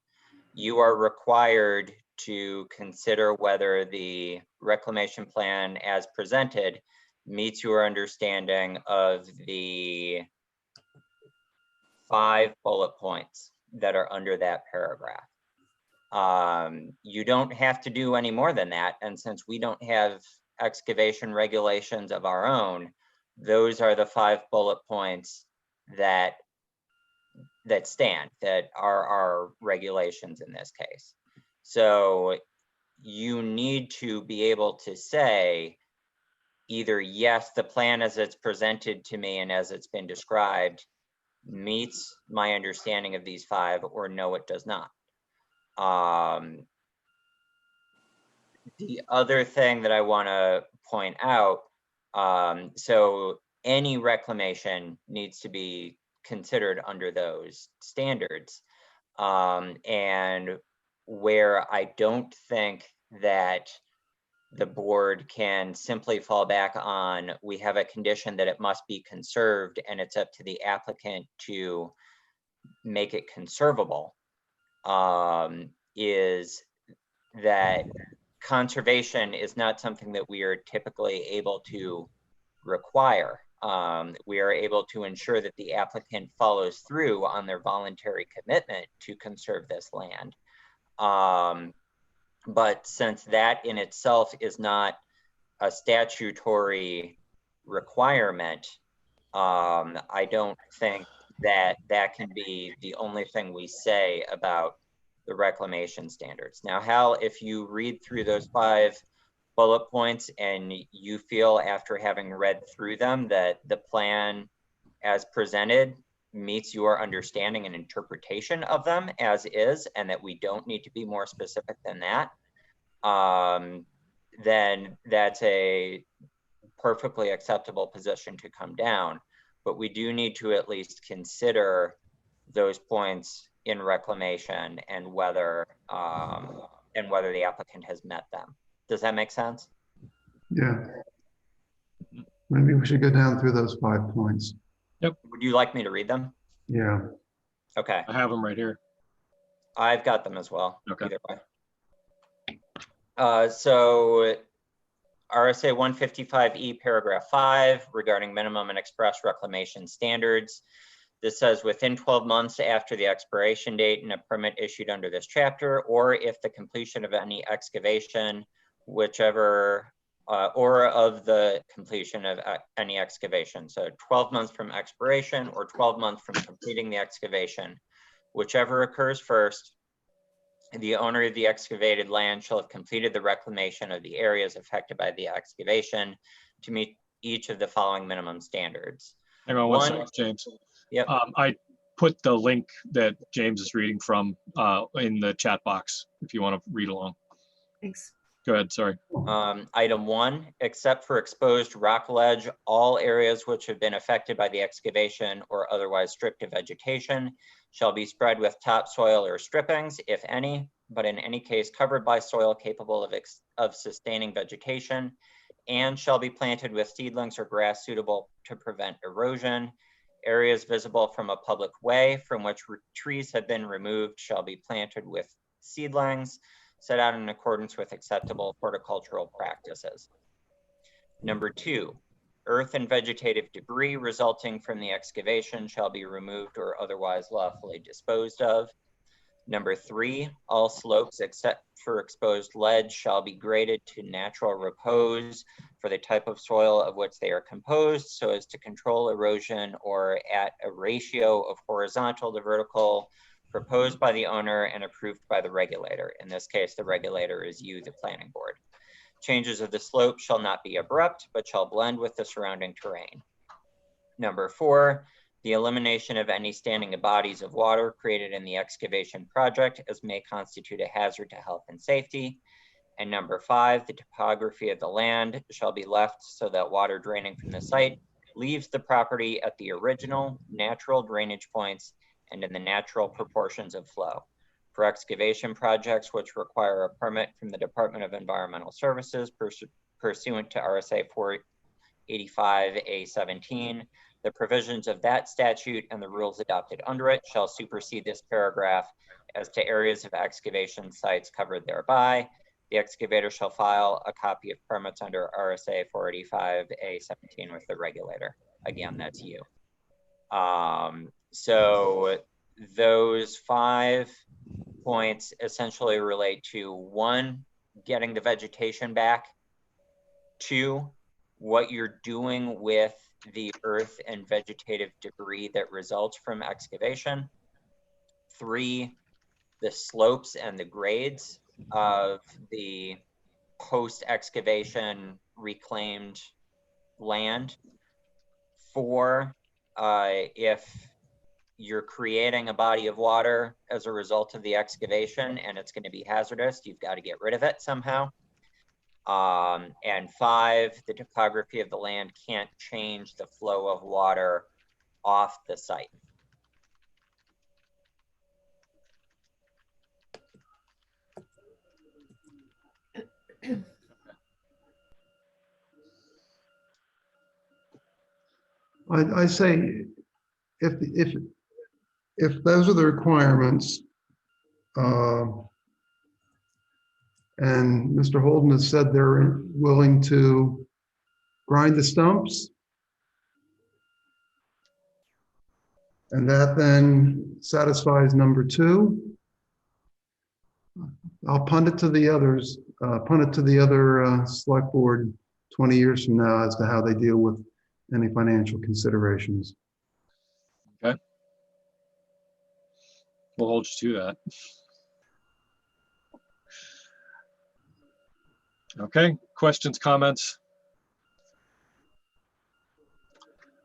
A: You are required to consider whether the reclamation plan as presented meets your understanding of the 5 bullet points that are under that paragraph. You don't have to do any more than that. And since we don't have excavation regulations of our own, those are the 5 bullet points that stand, that are our regulations in this case. So you need to be able to say either yes, the plan as it's presented to me and as it's been described meets my understanding of these 5, or no, it does not. The other thing that I want to point out, so any reclamation needs to be considered under those standards. And where I don't think that the board can simply fall back on, we have a condition that it must be conserved and it's up to the applicant to make it conservable, is that conservation is not something that we are typically able to require. We are able to ensure that the applicant follows through on their voluntary commitment to conserve this land. But since that in itself is not a statutory requirement, I don't think that that can be the only thing we say about the reclamation standards. Now, Hal, if you read through those 5 bullet points and you feel after having read through them that the plan as presented meets your understanding and interpretation of them as is, and that we don't need to be more specific than that, then that's a perfectly acceptable position to come down. But we do need to at least consider those points in reclamation and whether the applicant has met them. Does that make sense?
D: Yeah. Maybe we should go down through those 5 points.
A: Would you like me to read them?
D: Yeah.
A: Okay,
C: I have them right here.
A: I've got them as well.
C: Okay.
A: Either way. So RSA 155E paragraph 5 regarding minimum and express reclamation standards. This says within 12 months after the expiration date and a permit issued under this chapter, or if the completion of any excavation, whichever, or of the completion of any excavation. So 12 months from expiration or 12 months from completing the excavation, whichever occurs first, the owner of the excavated land shall have completed the reclamation of the areas affected by the excavation to meet each of the following minimum standards.
C: Hang on one second, James.
A: Yep.
C: I put the link that James is reading from in the chat box if you want to read along.
G: Thanks.
C: Go ahead, sorry.
A: Item 1, except for exposed rock ledge, all areas which have been affected by the excavation or otherwise stripped of vegetation shall be spread with topsoil or strippings, if any, but in any case covered by soil capable of sustaining vegetation, and shall be planted with seedlings or grass suitable to prevent erosion. Areas visible from a public way from which trees have been removed shall be planted with seedlings set out in accordance with acceptable horticultural practices. Number 2, earth and vegetative debris resulting from the excavation shall be removed or otherwise lawfully disposed of. Number 3, all slopes except for exposed ledge shall be graded to natural repose for the type of soil of which they are composed so as to control erosion or at a ratio of horizontal to vertical proposed by the owner and approved by the regulator. In this case, the regulator is you, the planning board. Changes of the slope shall not be abrupt, but shall blend with the surrounding terrain. Number 4, the elimination of any standing bodies of water created in the excavation project as may constitute a hazard to health and safety. And number 5, the topography of the land shall be left so that water draining from the site leaves the property at the original natural drainage points and in the natural proportions of flow. For excavation projects which require a permit from the Department of Environmental Services pursuant to RSA 485A17, the provisions of that statute and the rules adopted under it shall supersede this paragraph as to areas of excavation sites covered thereby. The excavator shall file a copy of permits under RSA 485A17 with the regulator. Again, that's you. So those 5 points essentially relate to 1, getting the vegetation back, 2, what you're doing with the earth and vegetative debris that results from excavation, 3, the slopes and the grades of the post-excavation reclaimed land, 4, if you're creating a body of water as a result of the excavation and it's going to be hazardous, you've got to get rid of it somehow. And 5, the topography of the land can't change the flow of water off the site.
D: I say if those are the requirements, and Mr. Holden has said they're willing to grind the stumps, and that then satisfies number 2, I'll punt it to the others, select board 20 years from now as to how they deal with any financial considerations.
C: Okay. We'll hold you to that. Okay, questions, comments?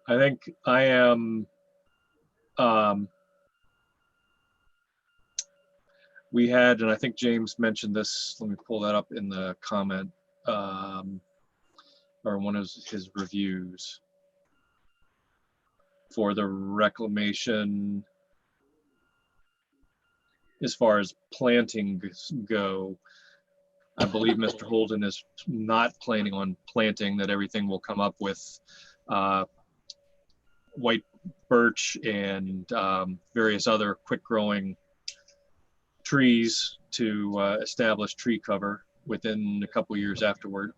C: I think I am We had, and I think James mentioned this, let me pull that up in the comment, or one of his reviews for the reclamation as far as planting go. I believe Mr. Holden is not planning on planting, that everything will come up with white birch and various other quick growing trees to establish tree cover within a couple years afterward.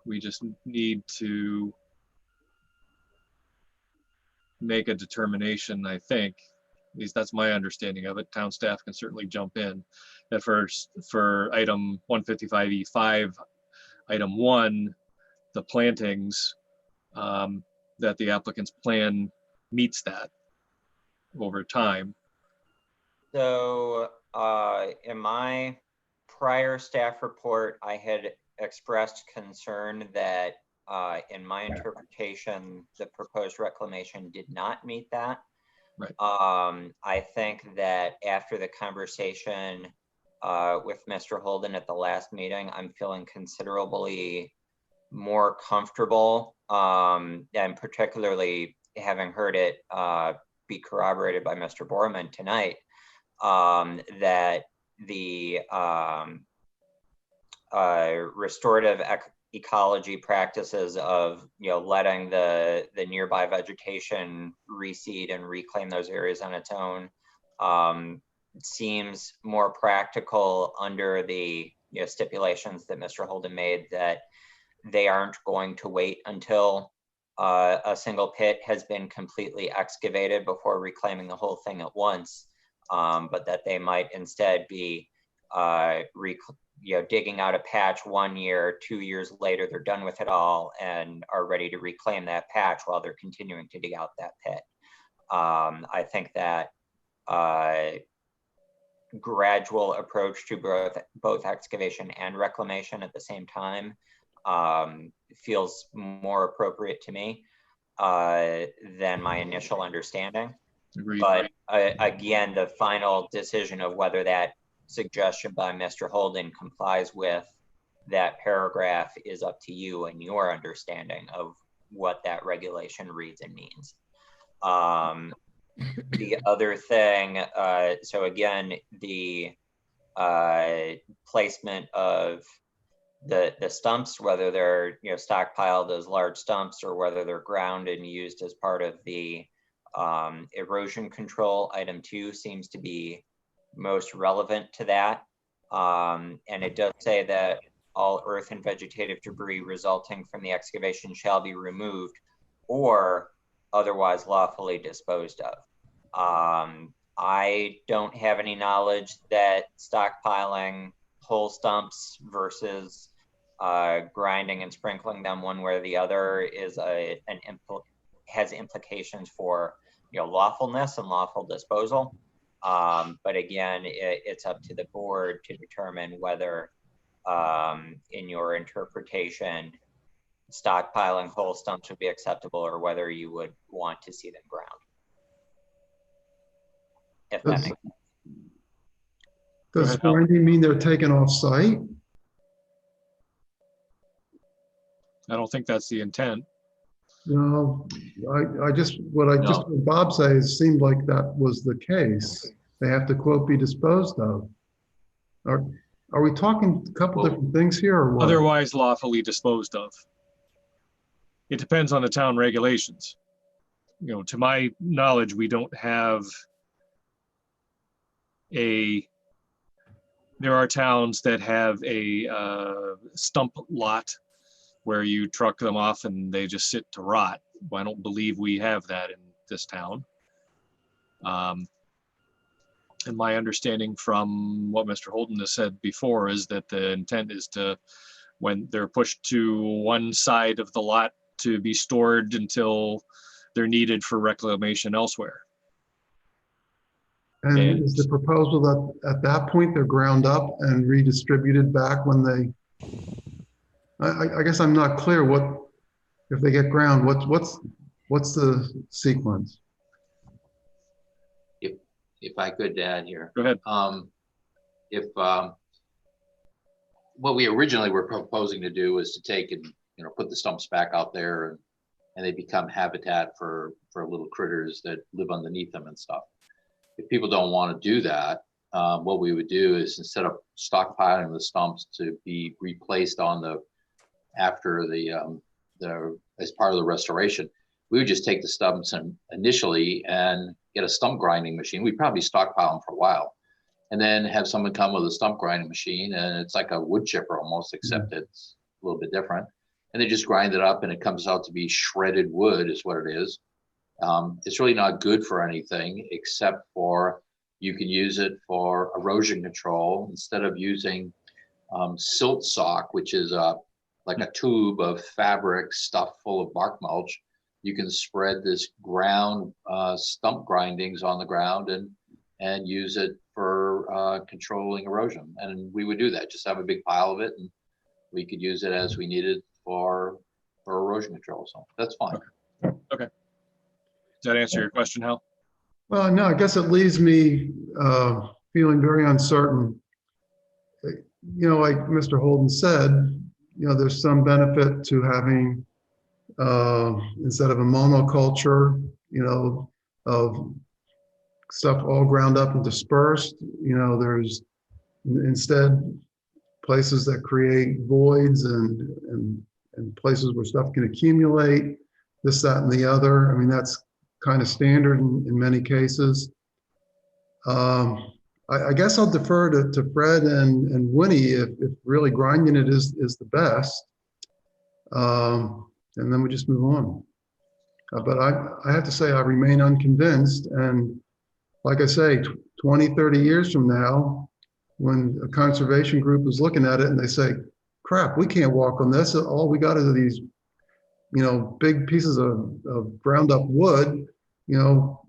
C: We just need to make a determination, I think, at least that's my understanding of it. Town staff can certainly jump in. That for item 155E5, item 1, the plantings, that the applicant's plan meets that over time.
A: So in my prior staff report, I had expressed concern that in my interpretation, the proposed reclamation did not meet that.
C: Right.
A: I think that after the conversation with Mr. Holden at the last meeting, I'm feeling considerably more comfortable, and particularly having heard it be corroborated by Mr. Borman tonight, that the restorative ecology practices of, you know, letting the nearby vegetation reseed and reclaim those areas on its own seems more practical under the, you know, stipulations that Mr. Holden made, that they aren't going to wait until a single pit has been completely excavated before reclaiming the whole thing at once, but that they might instead be digging out a patch 1 year, 2 years later, they're done with it all and are ready to reclaim that patch while they're continuing to dig out that pit. I think that gradual approach to both excavation and reclamation at the same time feels more appropriate to me than my initial understanding.
C: Agreed.
A: But again, the final decision of whether that suggestion by Mr. Holden complies with that paragraph is up to you and your understanding of what that regulation reads and means. The other thing, so again, the placement of the stumps, whether they're, you know, stockpiled as large stumps or whether they're ground and used as part of the erosion control, item 2 seems to be most relevant to that. And it does say that all earth and vegetative debris resulting from the excavation shall be removed or otherwise lawfully disposed of. I don't have any knowledge that stockpiling whole stumps versus grinding and sprinkling them one way or the other is has implications for, you know, lawfulness and lawful disposal. But again, it's up to the board to determine whether, in your interpretation, stockpiling whole stumps would be acceptable or whether you would want to see them ground. If that makes sense.
D: Does grinding mean they're taken off site?
C: I don't think that's the intent.
D: No, I just heard Bob say, it seemed like that was the case. They have to, quote, be disposed of. Are we talking a couple different things here or what?
C: Otherwise lawfully disposed of. It depends on the town regulations. You know, to my knowledge, we don't have there are towns that have a stump lot where you truck them off and they just sit to rot. I don't believe we have that in this town. And my understanding from what Mr. Holden has said before is that the intent is to, when they're pushed to one side of the lot, to be stored until they're needed for reclamation elsewhere.
D: And is the proposal that at that point they're ground up and redistributed back when they, I guess I'm not clear what if they get ground, what's the sequence?
K: If I could add here.
C: Go ahead.
K: If what we originally were proposing to do is to take and, you know, put the stumps back out there and they become habitat for little critters that live underneath them and stuff. If people don't want to do that, what we would do is, instead of stockpiling the stumps to be replaced on after as part of the restoration, we would just take the stumps initially and get a stump grinding machine. We'd probably stockpile them for a while, and then have someone come with a stump grinding machine, and it's like a wood chipper almost, except it's a little bit different. And they just grind it up, and it comes out to be shredded wood, is what it is. It's really not good for anything, except for you can use it for erosion control instead of using silt sock, which is like a tube of fabric stuffed full of bark mulch. You can spread this ground stump grindings on the ground and use it for controlling erosion. And we would do that, just have a big pile of it, and we could use it as we needed for erosion control. So that's fine.
C: Okay. Does that answer your question, Hal?
D: Well, no, I guess it leaves me feeling very uncertain. You know, like Mr. Holden said, you know, there's some benefit to having, instead of a monoculture, you know, of stuff all ground up and dispersed, you know, there's instead places that create voids and places where stuff can accumulate, this, that, and the other. I mean, that's kind of standard in many cases. I guess I'll defer to Fred and Winnie if really grinding it is the best. And then we just move on. But I have to say, I remain unconvinced. And like I say, 20, 30 years from now, when a conservation group is looking at it and they say, crap, we can't walk on this. All we got is these, you know, big pieces of ground up wood, you know,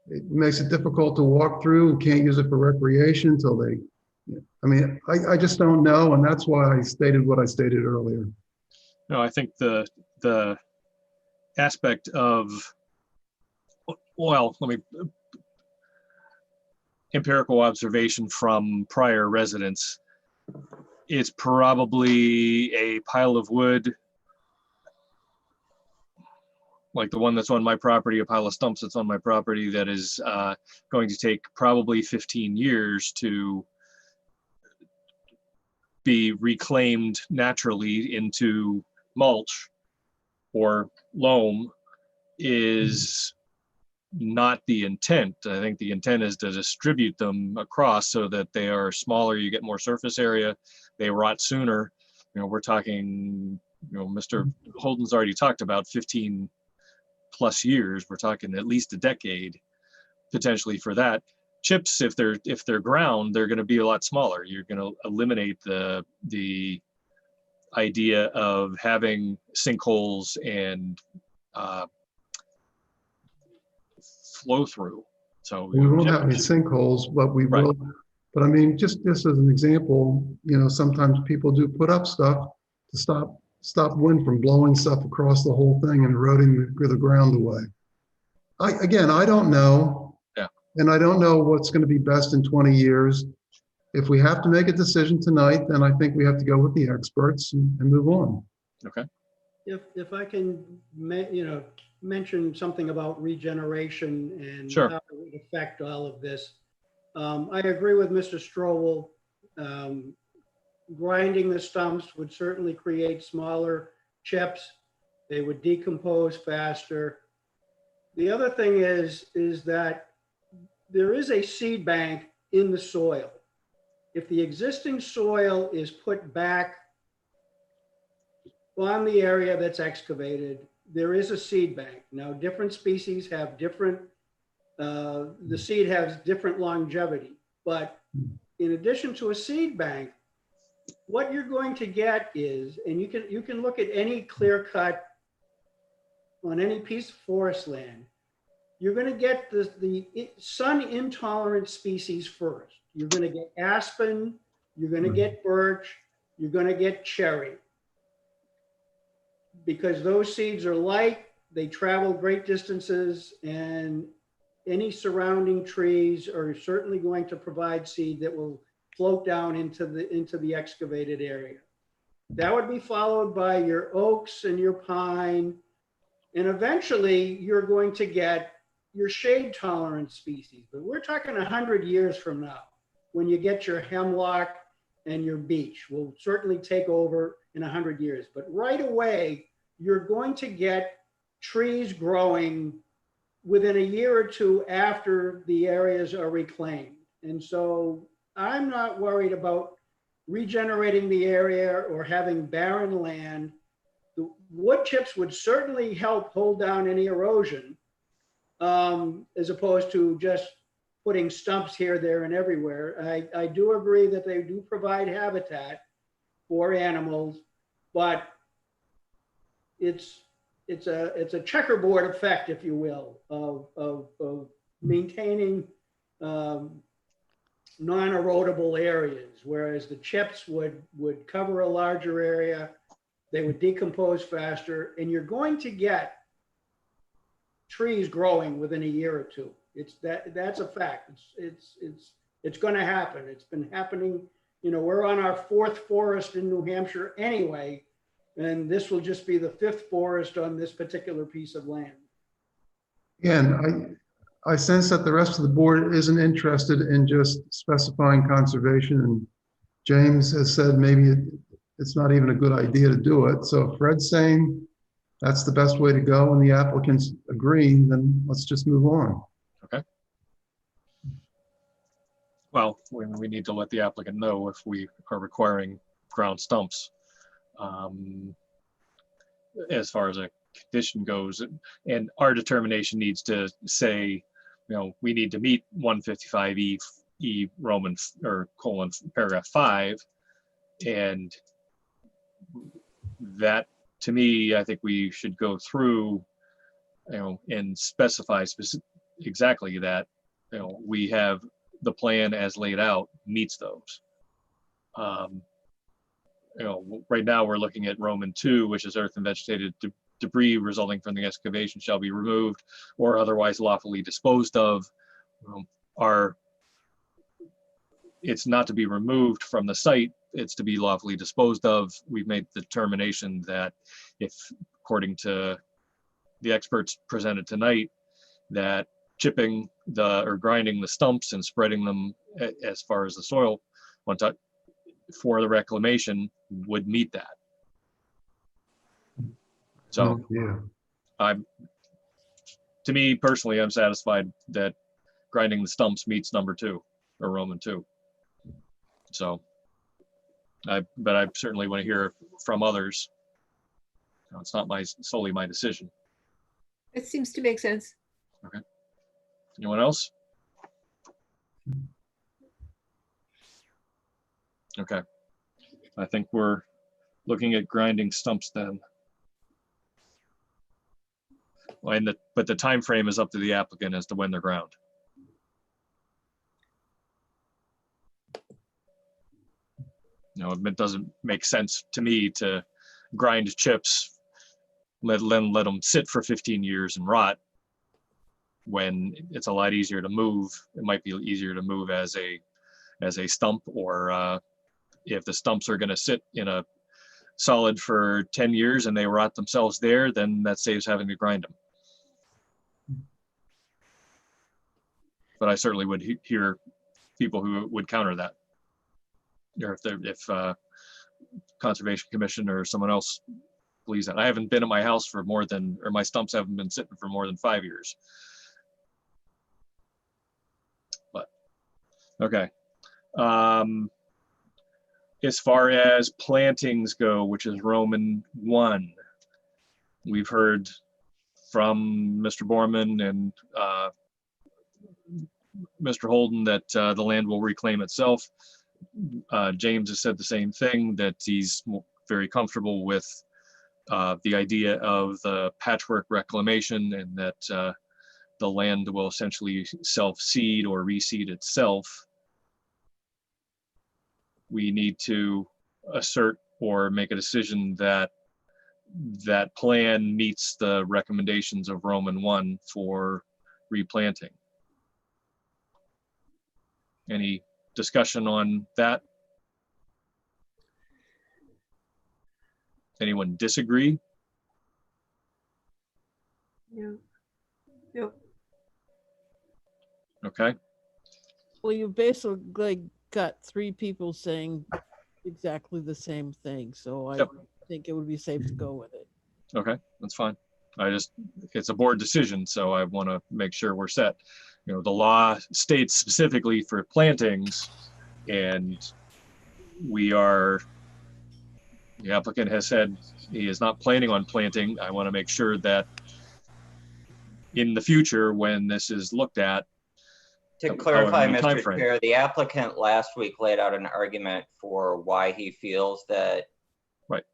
D: it makes it difficult to walk through and can't use it for recreation until they, I mean, I just don't know. And that's why I stated what I stated earlier.
C: No, I think the aspect of, well, let me, empirical observation from prior residents, it's probably a pile of wood like the one that's on my property, a pile of stumps that's on my property, that is going to take probably 15 years to be reclaimed naturally into mulch or loam, is not the intent. I think the intent is to distribute them across so that they are smaller, you get more surface area, they rot sooner. You know, we're talking, you know, Mr. Holden's already talked about 15 plus years. We're talking at least a decade potentially for that. Chips, if they're ground, they're going to be a lot smaller. You're going to eliminate the idea of having sinkholes and flow through. So
D: we won't have any sinkholes, but we will. But I mean, just as an example, you know, sometimes people do put up stuff to stop wind from blowing stuff across the whole thing and eroding the ground away. I don't know.
C: Yeah.
D: And I don't know what's going to be best in 20 years. If we have to make a decision tonight, then I think we have to go with the experts and move on.
C: Okay.
J: If I can, mention something about regeneration and
C: Sure.
J: how it would affect all of this. I agree with Mr. Strobel. Grinding the stumps would certainly create smaller chips. They would decompose faster. The other thing is that there is a seed bank in the soil. If the existing soil is put back on the area that's excavated, there is a seed bank. Now, different species have different, the seed has different longevity, but in addition to a seed bank, what you're going to get is, and you can look at any clear cut on any piece of forest land, you're going to get the sun intolerant species first. You're going to get aspen, you're going to get birch, you're going to get cherry. because those seeds are light, they travel great distances, and any surrounding trees are certainly going to provide seed that will float down into the excavated area. That would be followed by your oaks and your pine. And eventually you're going to get your shade tolerant species, but we're talking 100 years from now when you get your hemlock and your beech will certainly take over in 100 years. But right away, you're going to get trees growing within a year or two after the areas are reclaimed. And so I'm not worried about regenerating the area or having barren land. The wood chips would certainly help hold down any erosion, as opposed to just putting stumps here, there, and everywhere. I do agree that they do provide habitat for animals, but it's a checkerboard effect, if you will, of maintaining non-erodible areas, whereas the chips would cover a larger area, they would decompose faster, and you're going to get trees growing within a year or two. That's a fact. It's going to happen. It's been happening. You know, we're on our 4th forest in New Hampshire anyway, and this will just be the 5th forest on this particular piece of land.
D: Again, I sense that the rest of the board isn't interested in just specifying conservation, and James has said maybe it's not even a good idea to do it. So if Fred's saying that's the best way to go and the applicants agree, then let's just move on.
C: Okay. Well, we need to let the applicant know if we are requiring ground stumps. As far as a condition goes, and our determination needs to say, you know, we need to meet 155E Roman or colon paragraph 5, and that, to me, I think we should go through, you know, and specify exactly that, you know, we have the plan as laid out meets those. You know, right now we're looking at Roman 2, which is earth and vegetated debris resulting from the excavation shall be removed or otherwise lawfully disposed of. It's not to be removed from the site, it's to be lawfully disposed of. We've made the determination that if, according to the experts presented tonight, that chipping or grinding the stumps and spreading them as far as the soil for the reclamation would meet that. So
D: yeah,
C: to me personally, I'm satisfied that grinding the stumps meets number 2 or Roman 2. So, but I certainly want to hear from others. You know, it's not solely my decision.
G: It seems to make sense.
C: Okay. Anyone else? Okay. I think we're looking at grinding stumps then. Well, but the time frame is up to the applicant as to when they're ground. You know, it doesn't make sense to me to grind chips, let them sit for 15 years and rot when it's a lot easier to move. It might be easier to move as a stump, or if the stumps are going to sit in a solid for 10 years and they rot themselves there, then that saves having to grind them. But I certainly would hear people who would counter that, or if Conservation Commission or someone else believes that. I haven't been at my house for more than, or my stumps haven't been sitting for more than 5 years. But okay. As far as plantings go, which is Roman 1, we've heard from Mr. Borman and Mr. Holden that the land will reclaim itself. James has said the same thing, that he's very comfortable with the idea of the patchwork reclamation, and that the land will essentially self-seed or reseed itself. We need to assert or make a decision that that plan meets the recommendations of Roman 1 for replanting. Any discussion on that? Anyone disagree?
G: Yeah. Yep.
C: Okay,
F: Well, you basically got three people saying exactly the same thing, so I
C: Yep.
F: think it would be safe to go with it.
C: okay, that's fine. It's a board decision, so I want to make sure we're set. You know, the law states specifically for plantings, and the applicant has said he is not planning on planting. I want to make sure that in the future, when this is looked at,
A: To clarify,
C: many
A: Mr.
C: timeframe.
A: Chair, the applicant last week laid out an argument for why he feels that
C: Right.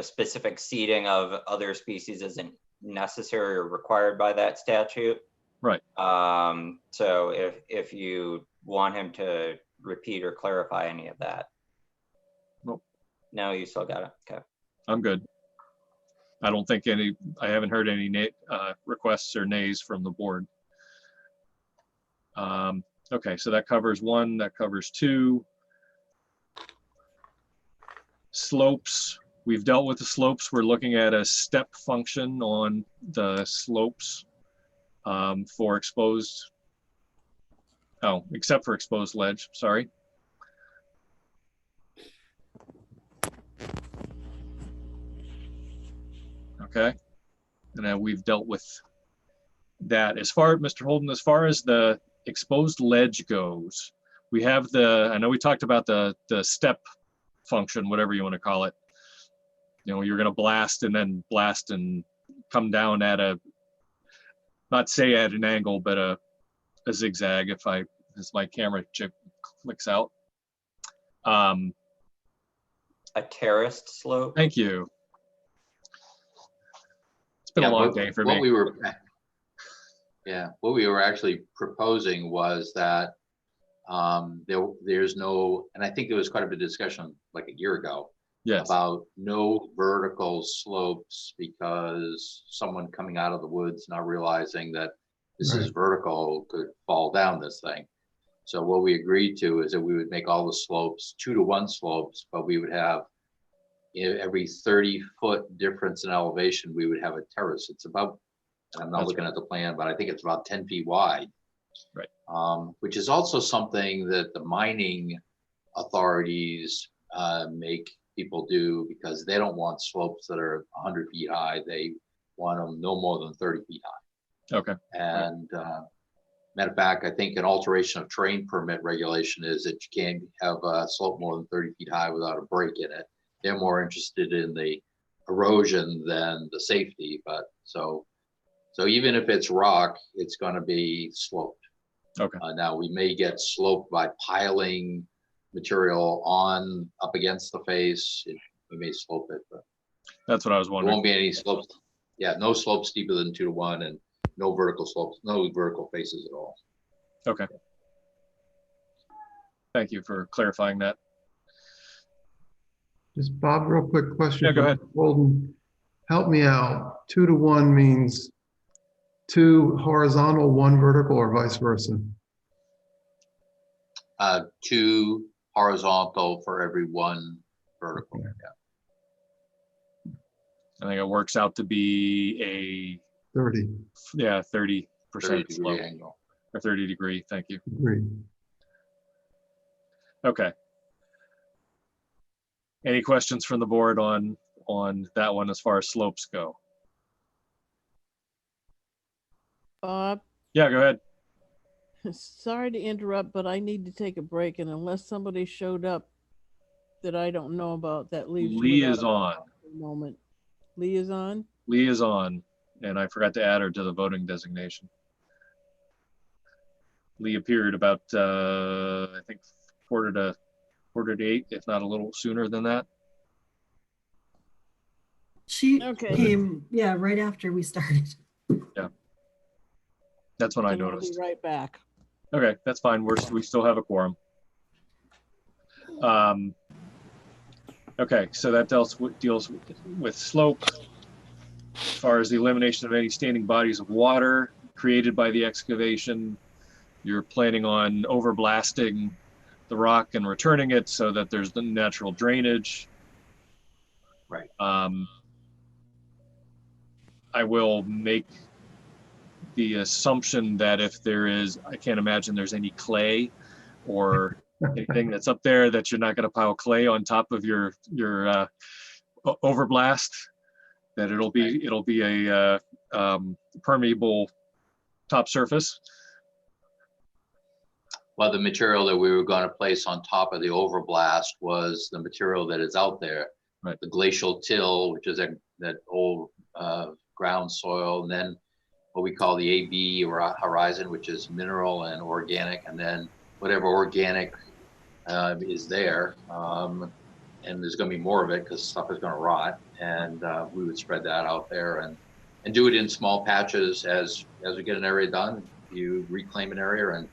A: Specific seeding of other species isn't necessary or required by that statute.
C: Right.
A: So if you want him to repeat or clarify any of that.
C: Nope.
A: No, you still got it. Okay.
C: I'm good. I haven't heard any requests or nays from the board. Okay, so that covers 1, that covers 2. Slopes, we've dealt with the slopes. We're looking at a step function on the slopes for exposed, except for exposed ledge, sorry. Okay, and then we've dealt with that. Mr. Holden, as far as the exposed ledge goes, we have I know we talked about the step function, whatever you want to call it. You know, you're going to blast and come down at not say at an angle, but a zigzag as my camera chip clicks out.
A: A terraced slope.
C: Thank you. It's been a long day for me.
K: What we were actually proposing was that there's no, and I think there was quite a bit of discussion like a year ago.
C: Yes.
K: About no vertical slopes, because someone coming out of the woods not realizing that this is vertical could fall down this thing. So what we agreed to is that we would make all the slopes 2-to-1 slopes, but we would have every 30-foot difference in elevation, we would have a terrace. It's about, I'm not looking at the plan, but I think it's about 10 feet wide.
C: Right.
K: Which is also something that the mining authorities make people do, because they don't want slopes that are 100 feet high. They want them no more than 30 feet high.
C: Okay.
K: And matter of fact, I think an alteration of terrain permit regulation is that you can't have a slope more than 30 feet high without a break in it. They're more interested in the erosion than the safety, but so even if it's rock, it's going to be sloped.
C: Okay.
K: Now we may get sloped by piling material up against the face. We may slope it, but
C: that's what I was
K: there
C: wondering.
K: won't be any slopes. Yeah, no slopes steeper than 2-to-1, and no vertical slopes, no vertical faces at all.
C: Okay. Thank you for clarifying that.
D: Just Bob, real quick question.
C: Yeah, go
D: for
C: ahead.
D: Holden, help me out. 2-to-1 means 2 horizontal, 1 vertical, or vice versa?
K: 2 horizontal for every 1 vertical.
D: Okay.
K: Yeah.
C: I think it works out to be
D: 30.
C: 30%
K: 30-degree
C: slope,
K: angle.
C: or 30 degree. Thank you.
D: Agreed.
C: Okay. Any questions from the board on that one as far as slopes go?
F: Bob,
C: Yeah, go ahead.
F: sorry to interrupt, but I need to take a break, and unless somebody showed up that I don't know about, that leaves you
C: Lee
F: without
C: is
F: a
C: on.
F: moment. Lee is on?
C: Lee is on, and I forgot to add her to the voting designation. Lee appeared about, I think, quarter to 8, if not a little sooner than that.
B: She
F: Okay.
B: came, yeah, right after we started.
C: That's when I
F: Then I'll
C: noticed.
F: be right back.
C: Okay, that's fine. We still have a quorum. Okay, so that deals with slope. As far as the elimination of any standing bodies of water created by the excavation, you're planning on overblasting the rock and returning it so that there's the natural drainage.
K: Right.
C: I will make the assumption that if there is, I can't imagine there's any clay or anything that's up there, that you're not going to pile clay on top of your overblast, that it'll be a permeable top surface.
K: Well, the material that we were going to place on top of the overblast was the material that is out there.
C: Right.
K: The glacial till, which is that old ground soil, and then what we call the AB or horizon, which is mineral and organic, and then whatever organic is there. And there's going to be more of it because stuff is going to rot, and we would spread that out there and do it in small patches as we get an area done. You reclaim an area, and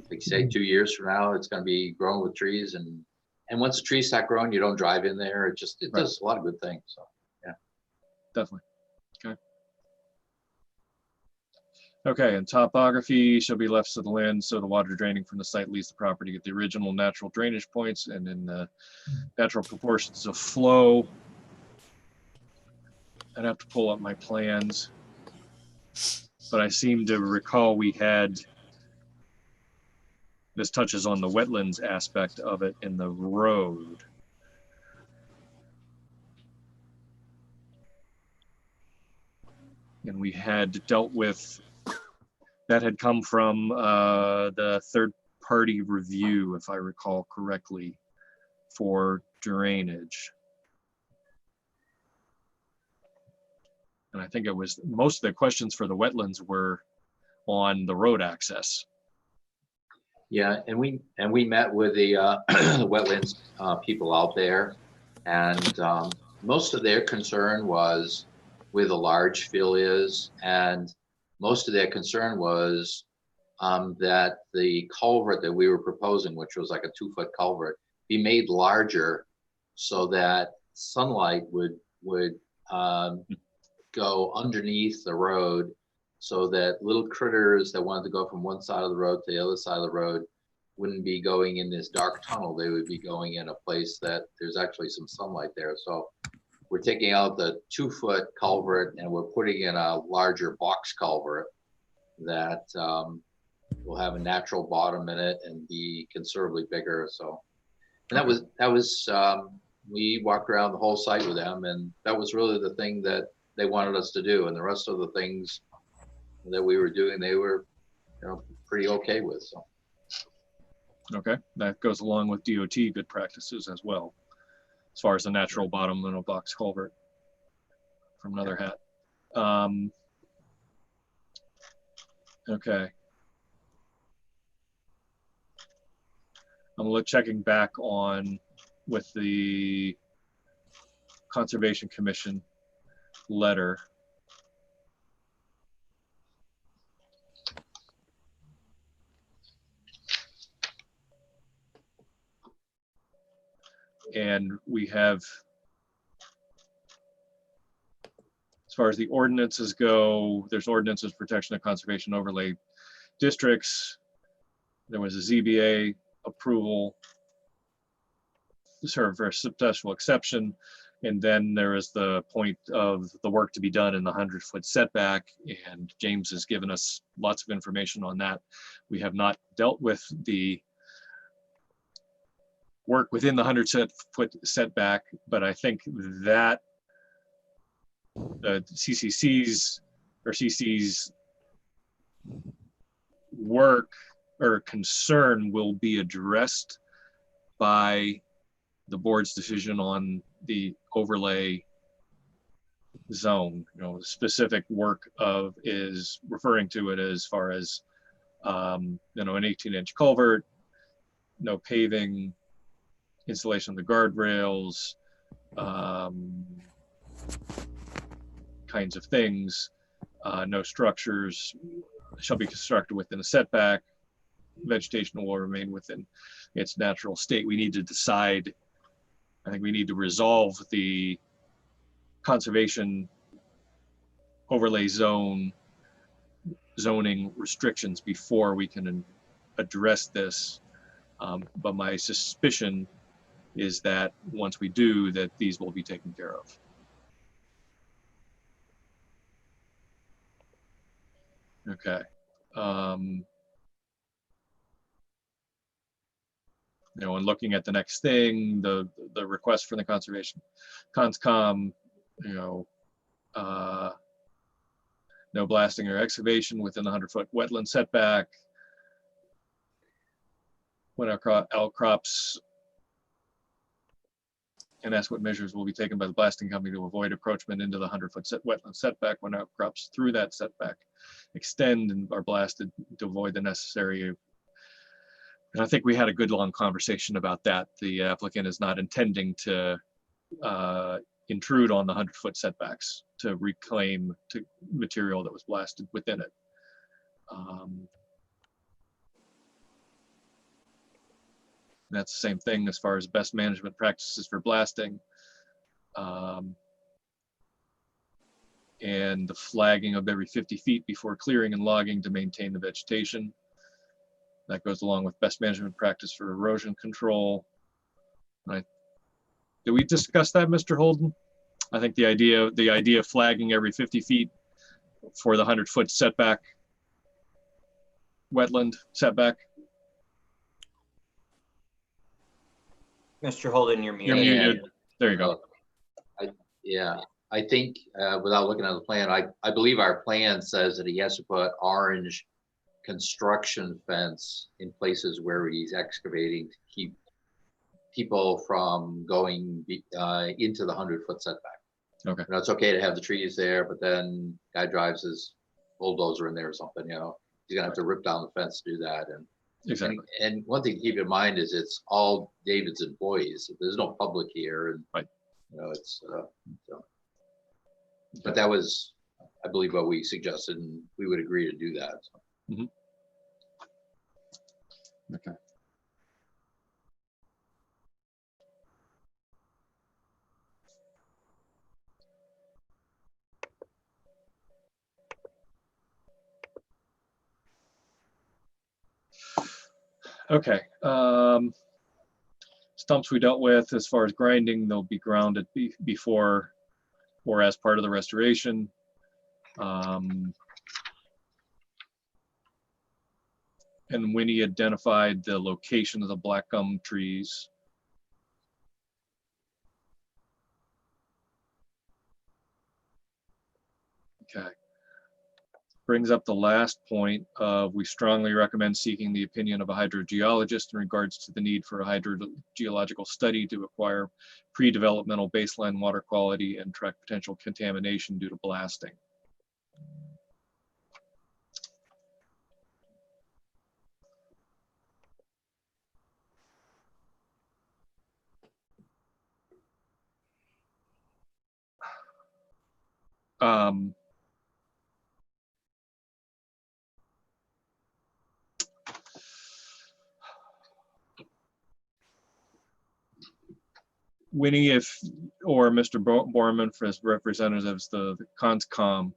K: like say 2 years from now, it's going to be grown with trees, and once the trees start growing, you don't drive in there. It
C: Right.
K: does a lot of good things. So yeah,
C: Definitely. Okay, and topography shall be left to the land so the water draining from the site leaves the property at the original natural drainage points and in the natural proportions of flow. I'd have to pull up my plans, but I seem to recall we had, this touches on the wetlands aspect of it in the road. And we had dealt with, that had come from the third-party review, if I recall correctly, for drainage. And I think it was, most of the questions for the wetlands were on the road access.
K: yeah, and we met with the wetlands people out there, and most of their concern was where the large fill is, and most of their concern was that the culvert that we were proposing, which was like a 2-foot culvert, be made larger so that sunlight would go underneath the road, so that little critters that wanted to go from one side of the road to the other side of the road wouldn't be going in this dark tunnel. They would be going in a place that there's actually some sunlight there. So we're taking out the 2-foot culvert and we're putting in a larger box culvert that will have a natural bottom in it and be considerably bigger. So, and that was we walked around the whole site with them, and that was really the thing that they wanted us to do. And the rest of the things that we were doing, they were, pretty okay with. So.
C: Okay, that goes along with DOT good practices as well, as far as the natural bottom in a box culvert from another hat. Okay. I'm checking back on with the Conservation Commission letter. And we have, as far as the ordinances go, there's ordinances, protection and conservation overlay districts. There was a ZBA approval sort of for a special exception. And then there is the point of the work to be done in the 100-foot setback. And James has given us lots of information on that. We have not dealt with the work within the 100-foot setback, but I think that the CCC's or CC's work or concern will be addressed by the board's decision on the overlay zone. The specific work of is referring to it as far as an 18-inch culvert, no paving, installation of the guardrails, kinds of things. No structures shall be constructed within a setback. Vegetation will remain within its natural state. We need to decide I think we need to resolve the conservation overlay zoning restrictions before we can address this. But my suspicion is that once we do, that these will be taken care of. Okay. And looking at the next thing, the request from the conservation conscom, no blasting or excavation within the 100-foot wetland setback. When outcrops, and ask what measures will be taken by the blasting company to avoid approachment into the 100-foot wetland setback when outcrops through that setback extend and are blasted to avoid the necessary. And I think we had a good long conversation about that. The applicant is not intending to intrude on the 100-foot setbacks to reclaim material that was blasted within it. That's the same thing as far as best management practices for blasting. And the flagging of every 50 feet before clearing and logging to maintain the vegetation. That goes along with best management practice for erosion control. Did we discuss that, Mr. Holden? I think the idea of flagging every 50 feet for the 100-foot setback, wetland setback.
A: Mr. Holden, you're
C: You're
A: muted.
C: muted. There you go.
K: Yeah, I think without looking at the plan, I believe our plan says that he has to put orange construction fence in places where he's excavating to keep people from going into the 100-foot setback.
C: Okay.
K: It's okay to have the trees there, but then guy drives his bulldozer in there or something, he's gonna have to rip down the fence to do that. And
C: Exactly.
K: and one thing to keep in mind is it's all David's employees. There's no public here, and
C: right.
K: It's but that was, I believe, what we suggested, and we would agree to do that. So.
C: Mm-hmm. Okay. Okay. Stumps we dealt with as far as grinding, they'll be grounded before or as part of the restoration. And Winnie identified the location of the black gum trees. Okay. Brings up the last point of we strongly recommend seeking the opinion of a hydrogeologist in regards to the need for a hydrogeological study to acquire pre-developmental baseline water quality and track potential contamination due to blasting. Winnie, or Mr. Borman as representatives, the CONSCOM,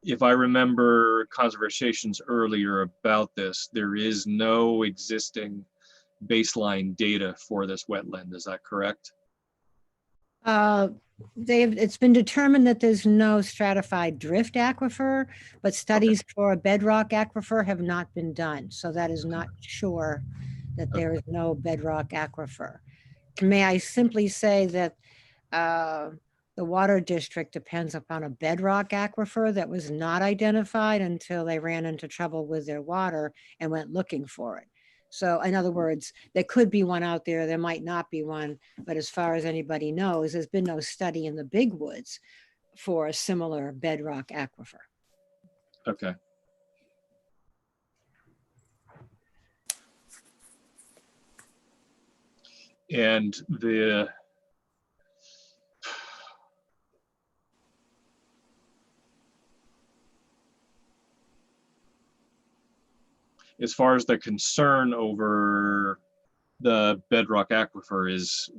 C: if I remember conversations earlier about this, there is no existing baseline data for this wetland. Is that correct?
I: It's been determined that there's no stratified drift aquifer, but studies for a bedrock aquifer have not been done. So that is not sure that there is no bedrock aquifer. May I simply say that the water district depends upon a bedrock aquifer that was not identified until they ran into trouble with their water and went looking for it. So in other words, there could be one out there, there might not be one, but as far as anybody knows, there's been no study in the big woods for a similar bedrock aquifer.
C: Okay. And as far as the concern over the bedrock aquifer is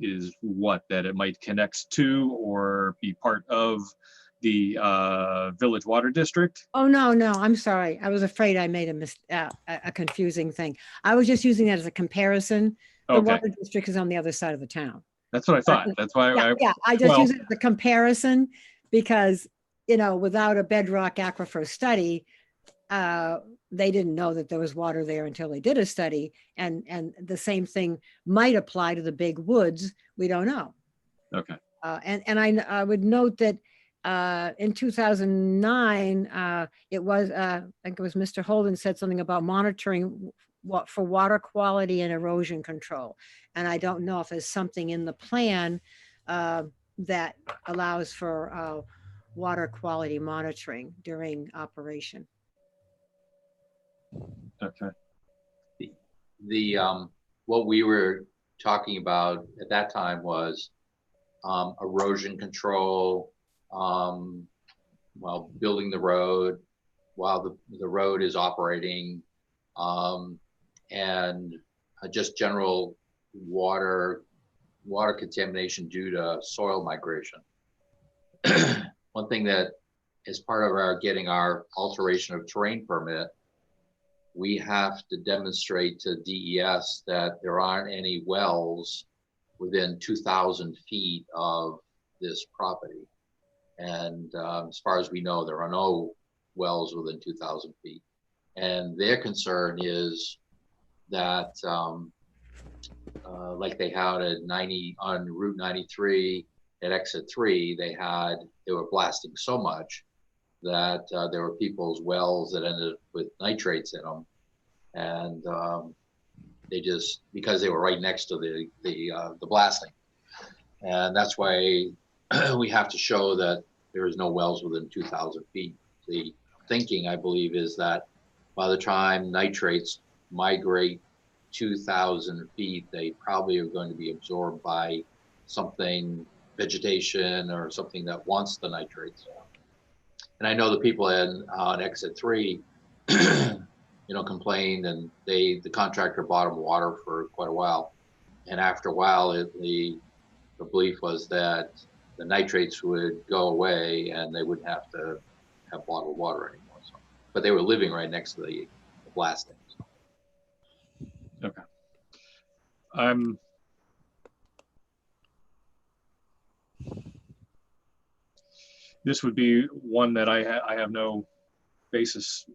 C: what, that it might connect to or be part of the village water district?
I: Oh, no, I'm sorry. I was afraid I made a confusing thing. I was just using that as a comparison. The
C: Okay,
I: water district is on the other side of the town.
C: that's what I thought. That's why
I: Yeah, I just
C: well-
I: use it as a comparison because, without a bedrock aquifer study, they didn't know that there was water there until they did a study. And the same thing might apply to the big woods. We don't know.
C: Okay,
I: And I would note that in 2009, it was, I think it was Mr. Holden said something about monitoring for water quality and erosion control. And I don't know if there's something in the plan that allows for water quality monitoring during operation.
C: okay.
K: The, what we were talking about at that time was erosion control, while building the road, while the road is operating, and just general water contamination due to soil migration. One thing that is part of our getting our alteration of terrain permit, we have to demonstrate to DES that there aren't any wells within 2,000 feet of this property. And as far as we know, there are no wells within 2,000 feet. And their concern is that, like they had at on Route 93 at exit 3, they were blasting so much that there were people's wells that ended with nitrates in them, and they just, because they were right next to the blasting, and that's why we have to show that there is no wells within 2,000 feet. The thinking, I believe, is that by the time nitrates migrate 2,000 feet, they probably are going to be absorbed by something, vegetation or something that wants the nitrates. And I know the people on exit 3, complained, and the contractor bought them water for quite a while. And after a while, the belief was that the nitrates would go away and they wouldn't have to have bottled water anymore. So, but they were living right next to the blasting. So.
C: Okay. This would be one that I have no basis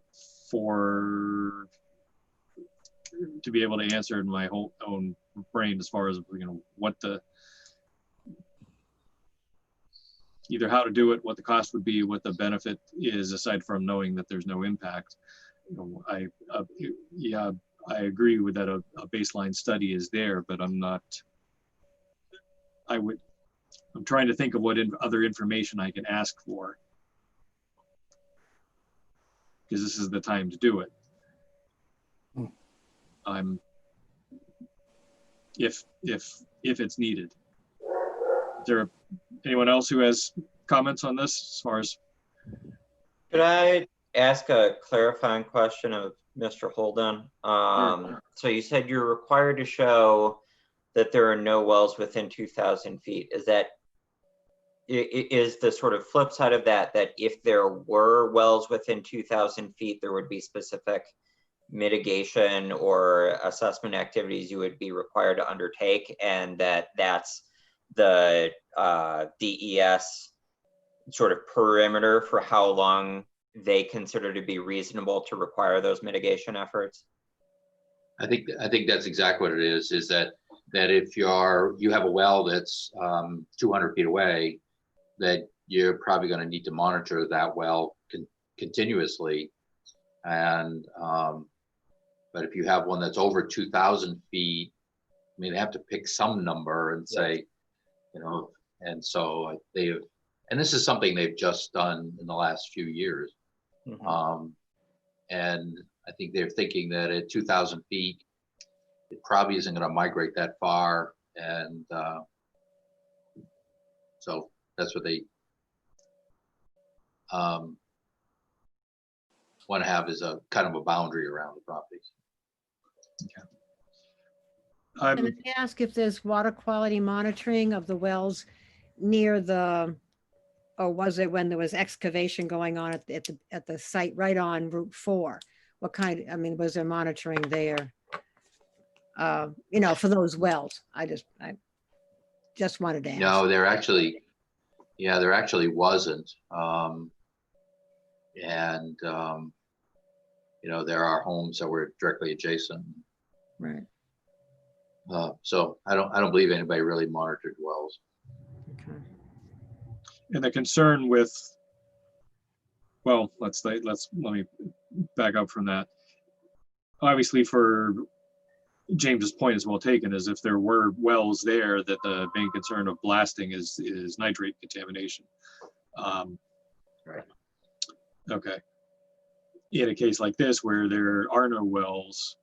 C: for to be able to answer in my whole own brain as far as what the either how to do it, what the cost would be, what the benefit is, aside from knowing that there's no impact. I agree with that a baseline study is there, but I'm trying to think of what other information I can ask for, because this is the time to do it. If it's needed. Is there anyone else who has comments on this as far as?
A: Could I ask a clarifying question of Mr. Holden? So you said you're required to show that there are no wells within 2,000 feet. Is the sort of flip side of that if there were wells within 2,000 feet, there would be specific mitigation or assessment activities you would be required to undertake, and that's the DES sort of perimeter for how long they consider to be reasonable to require those mitigation efforts?
K: I think that's exactly what it is that if you have a well that's 200 feet away, that you're probably going to need to monitor that well continuously. And but if you have one that's over 2,000 feet, I mean, they have to pick some number and say, and so and this is something they've just done in the last few years. Mm-hmm. And I think they're thinking that at 2,000 feet, it probably isn't going to migrate that far. And so that's what they want to have, is a kind of a boundary around the properties.
C: I'm,
I: Can I ask if there's water quality monitoring of the wells near the, or was it when there was excavation going on at the site right on Route 4? What kind, I mean, was there monitoring there? You know, for those wells? I just wanted to ask.
K: No, there actually, yeah, there actually wasn't. You know, there are homes that were directly adjacent.
I: Right.
K: So I don't believe anybody really monitored wells.
I: Okay.
C: and the concern with, well, let me back up from that. Obviously, for James's point is well taken, is if there were wells there, that the main concern of blasting is nitrate contamination.
K: Right.
C: Okay. In a case like this where there are no wells,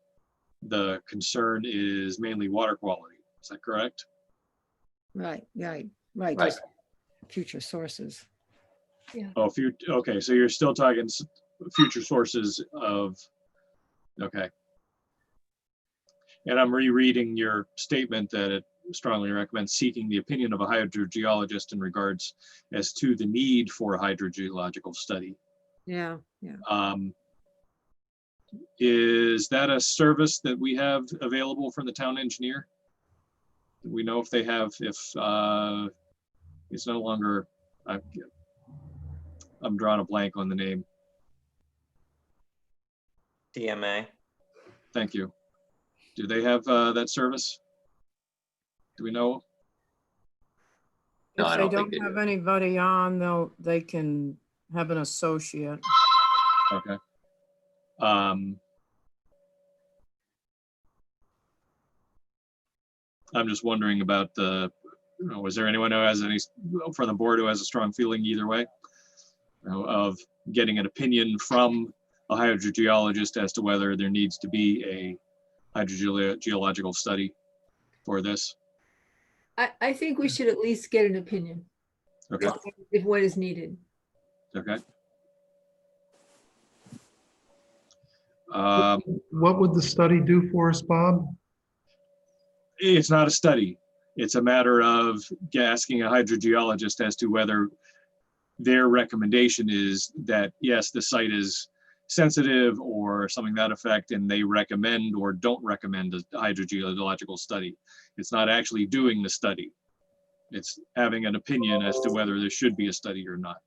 C: the concern is mainly water quality. Is that correct?
I: Right.
K: Right.
I: Just future sources.
C: Oh, okay, so you're still talking future sources of, okay. And I'm rereading your statement that it strongly recommends seeking the opinion of a hydrogeologist in regards as to the need for a hydrogeological study.
I: Yeah.
C: Is that a service that we have available from the town engineer? Do we know if they have, if it's no longer, I'm drawing a blank on the name.
A: DMA.
C: Thank you. Do they have that service? Do we know?
K: No,
E: If
K: I
E: they
K: don't think
E: don't
K: they
E: have
K: do.
E: anybody on, they can have an associate.
C: Okay. I'm just wondering about the, you know, is there anyone who has any, from the board who has a strong feeling either way, you know, of getting an opinion from a hydrogeologist as to whether there needs to be a hydrogeological study for this?
G: I think we should at least get an opinion
C: Okay,
G: if what is needed.
C: okay.
D: What would the study do for us, Bob?
C: It's not a study. It's a matter of asking a hydrogeologist as to whether their recommendation is that, yes, the site is sensitive or something to that effect, and they recommend or don't recommend a hydrogeological study. It's not actually doing the study. It's having an opinion as to whether there should be a study or not.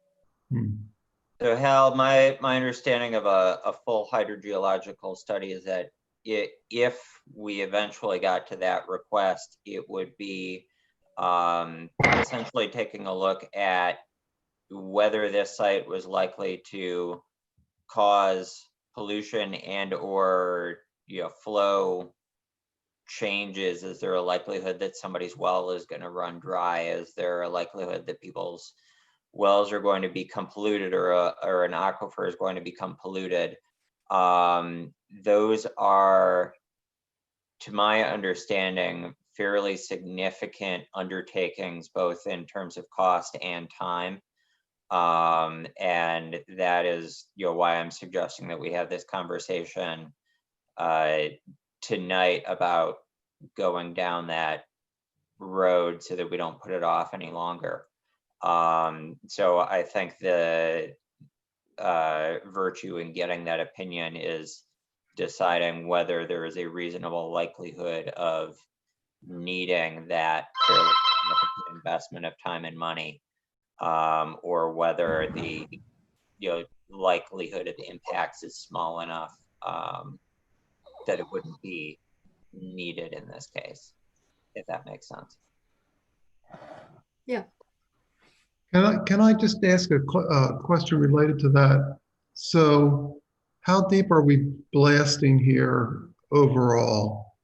A: So Hal, my understanding of a full hydrogeological study is that if we eventually got to that request, it would be essentially taking a look at whether this site was likely to cause pollution and or flow changes. Is there a likelihood that somebody's well is going to run dry? Is there a likelihood that people's wells are going to become polluted, or an aquifer is going to become polluted? Those are, to my understanding, fairly significant undertakings, both in terms of cost and time. And that is, why I'm suggesting that we have this conversation tonight about going down that road so that we don't put it off any longer. So I think the virtue in getting that opinion is deciding whether there is a reasonable likelihood of needing that fairly significant investment of time and money, or whether the likelihood of the impacts is small enough that it wouldn't be needed in this case, if that makes sense.
G: Yeah.
D: Can I just ask a question related to that? So how deep are we blasting here overall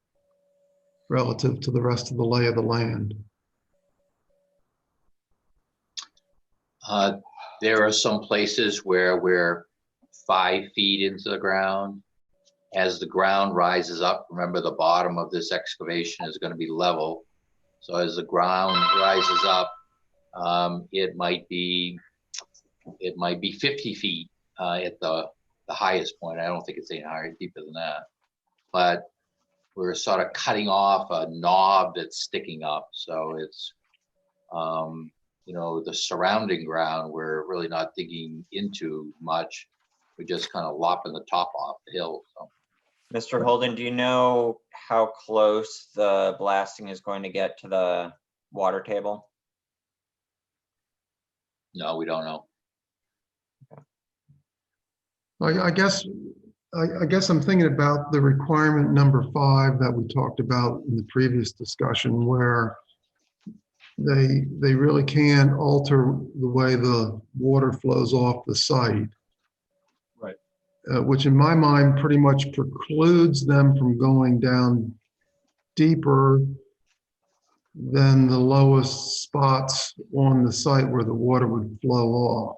D: relative to the rest of the lay of the land?
K: There are some places where we're 5 feet into the ground. As the ground rises up, remember the bottom of this excavation is going to be level. So as the ground rises up, it might be 50 feet at the highest point. I don't think it's any higher, deeper than that. But we're sort of cutting off a knob that's sticking up. So it's, you know, the surrounding ground, we're really not digging into much. We're just kind of lopping the top off the hill. So.
A: Mr. Holden, do you know how close the blasting is going to get to the water table?
K: No, we don't know.
D: I guess I'm thinking about the requirement number 5 that we talked about in the previous discussion, where they really can't alter the way the water flows off the site.
C: Right.
D: Which in my mind pretty much precludes them from going down deeper than the lowest spots on the site where the water would flow off.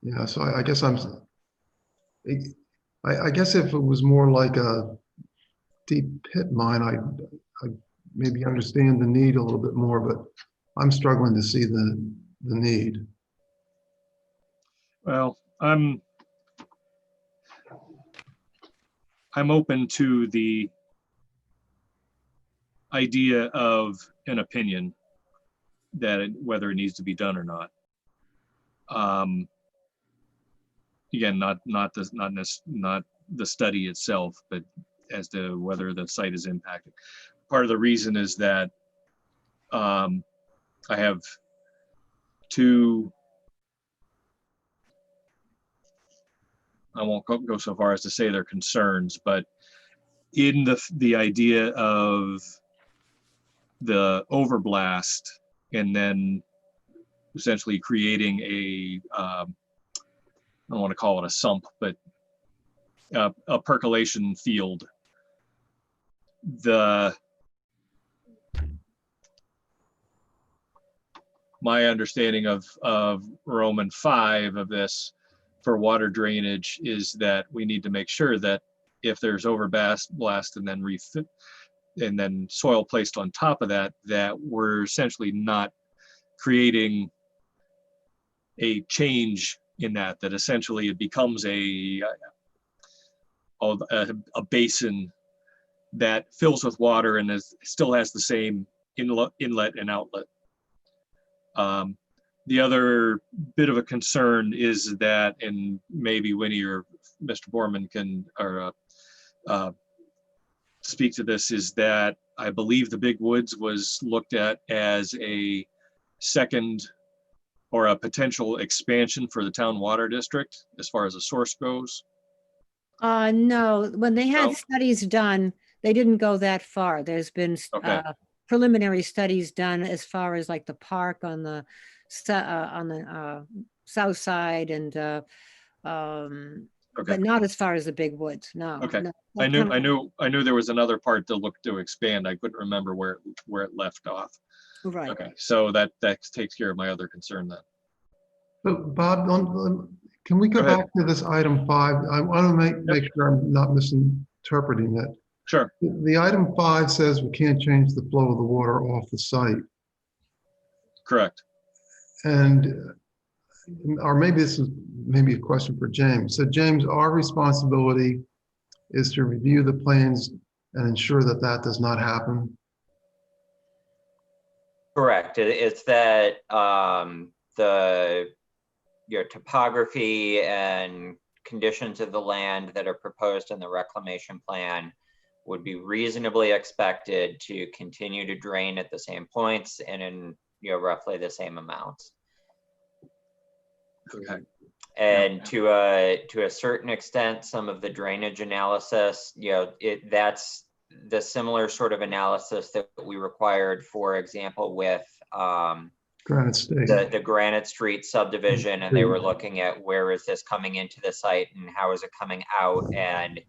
D: Yeah, so I guess I guess if it was more like a deep pit mine, I maybe understand the need a little bit more, but I'm struggling to see the need.
C: Well, I'm open to the idea of an opinion that whether it needs to be done or not. Again, not the study itself, but as to whether the site is impacted. Part of the reason is that I have 2. I won't go so far as to say they're concerns, but in the idea of the overblast and then essentially creating a I don't want to call it a sump, but a percolation field. My understanding of Roman 5 of this for water drainage is that we need to make sure that if there's overblast and then refit and then soil placed on top of that, that we're essentially not creating a change in that essentially it becomes a basin that fills with water and still has the same inlet and outlet. The other bit of a concern is that, and maybe Winnie or Mr. Borman can speak to this, is that I believe the Big Woods was looked at as a second or a potential expansion for the town water district as far as a source goes.
I: No, when they had
C: No?
I: studies done, they didn't go that far. There's been
C: Okay.
I: preliminary studies done as far as like the park on the south side and
C: Okay.
I: but not as far as the Big Woods. No.
C: Okay.
I: no.
C: I knew there was another part to look to expand. I couldn't remember where it left off.
I: Right.
C: Okay, so that takes care of my other concern then.
D: So Bob, can we go
C: Go ahead.
D: back to this item 5? I want to make sure I'm not misinterpreting it.
C: Sure.
D: The item 5 says we can't change the flow of the water off the site.
C: Correct.
D: And, or maybe this is a question for James. So James, our responsibility is to review the plans and ensure that that does not happen.
A: Correct. It's that your topography and conditions of the land that are proposed in the reclamation plan would be reasonably expected to continue to drain at the same points and in roughly the same amounts.
C: Okay.
A: And to a certain extent, some of the drainage analysis, that's the similar sort of analysis that we required, for example, with
D: Granite State.
A: the Granite Street subdivision, and they were looking at where is this coming into the site and how is it coming out, and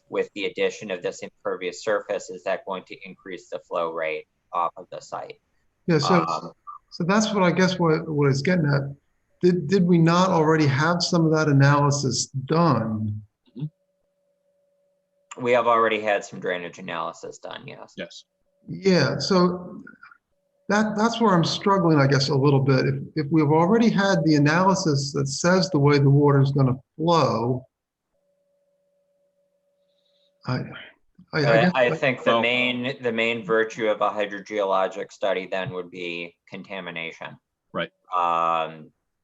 A: with the addition of this impervious surface, is that going to increase the flow rate off of the site?
D: Yeah, so that's what I guess what it's getting at. Did we not already have some of that analysis done?
A: We have already had some drainage analysis done, yes.
C: Yes.
D: Yeah, so that's where I'm struggling, I guess, a little bit. If we've already had the analysis that says the way the water is going to flow, I guess,
A: I think the
C: Well-
A: main virtue of a hydrogeologic study then would be contamination.
C: Right.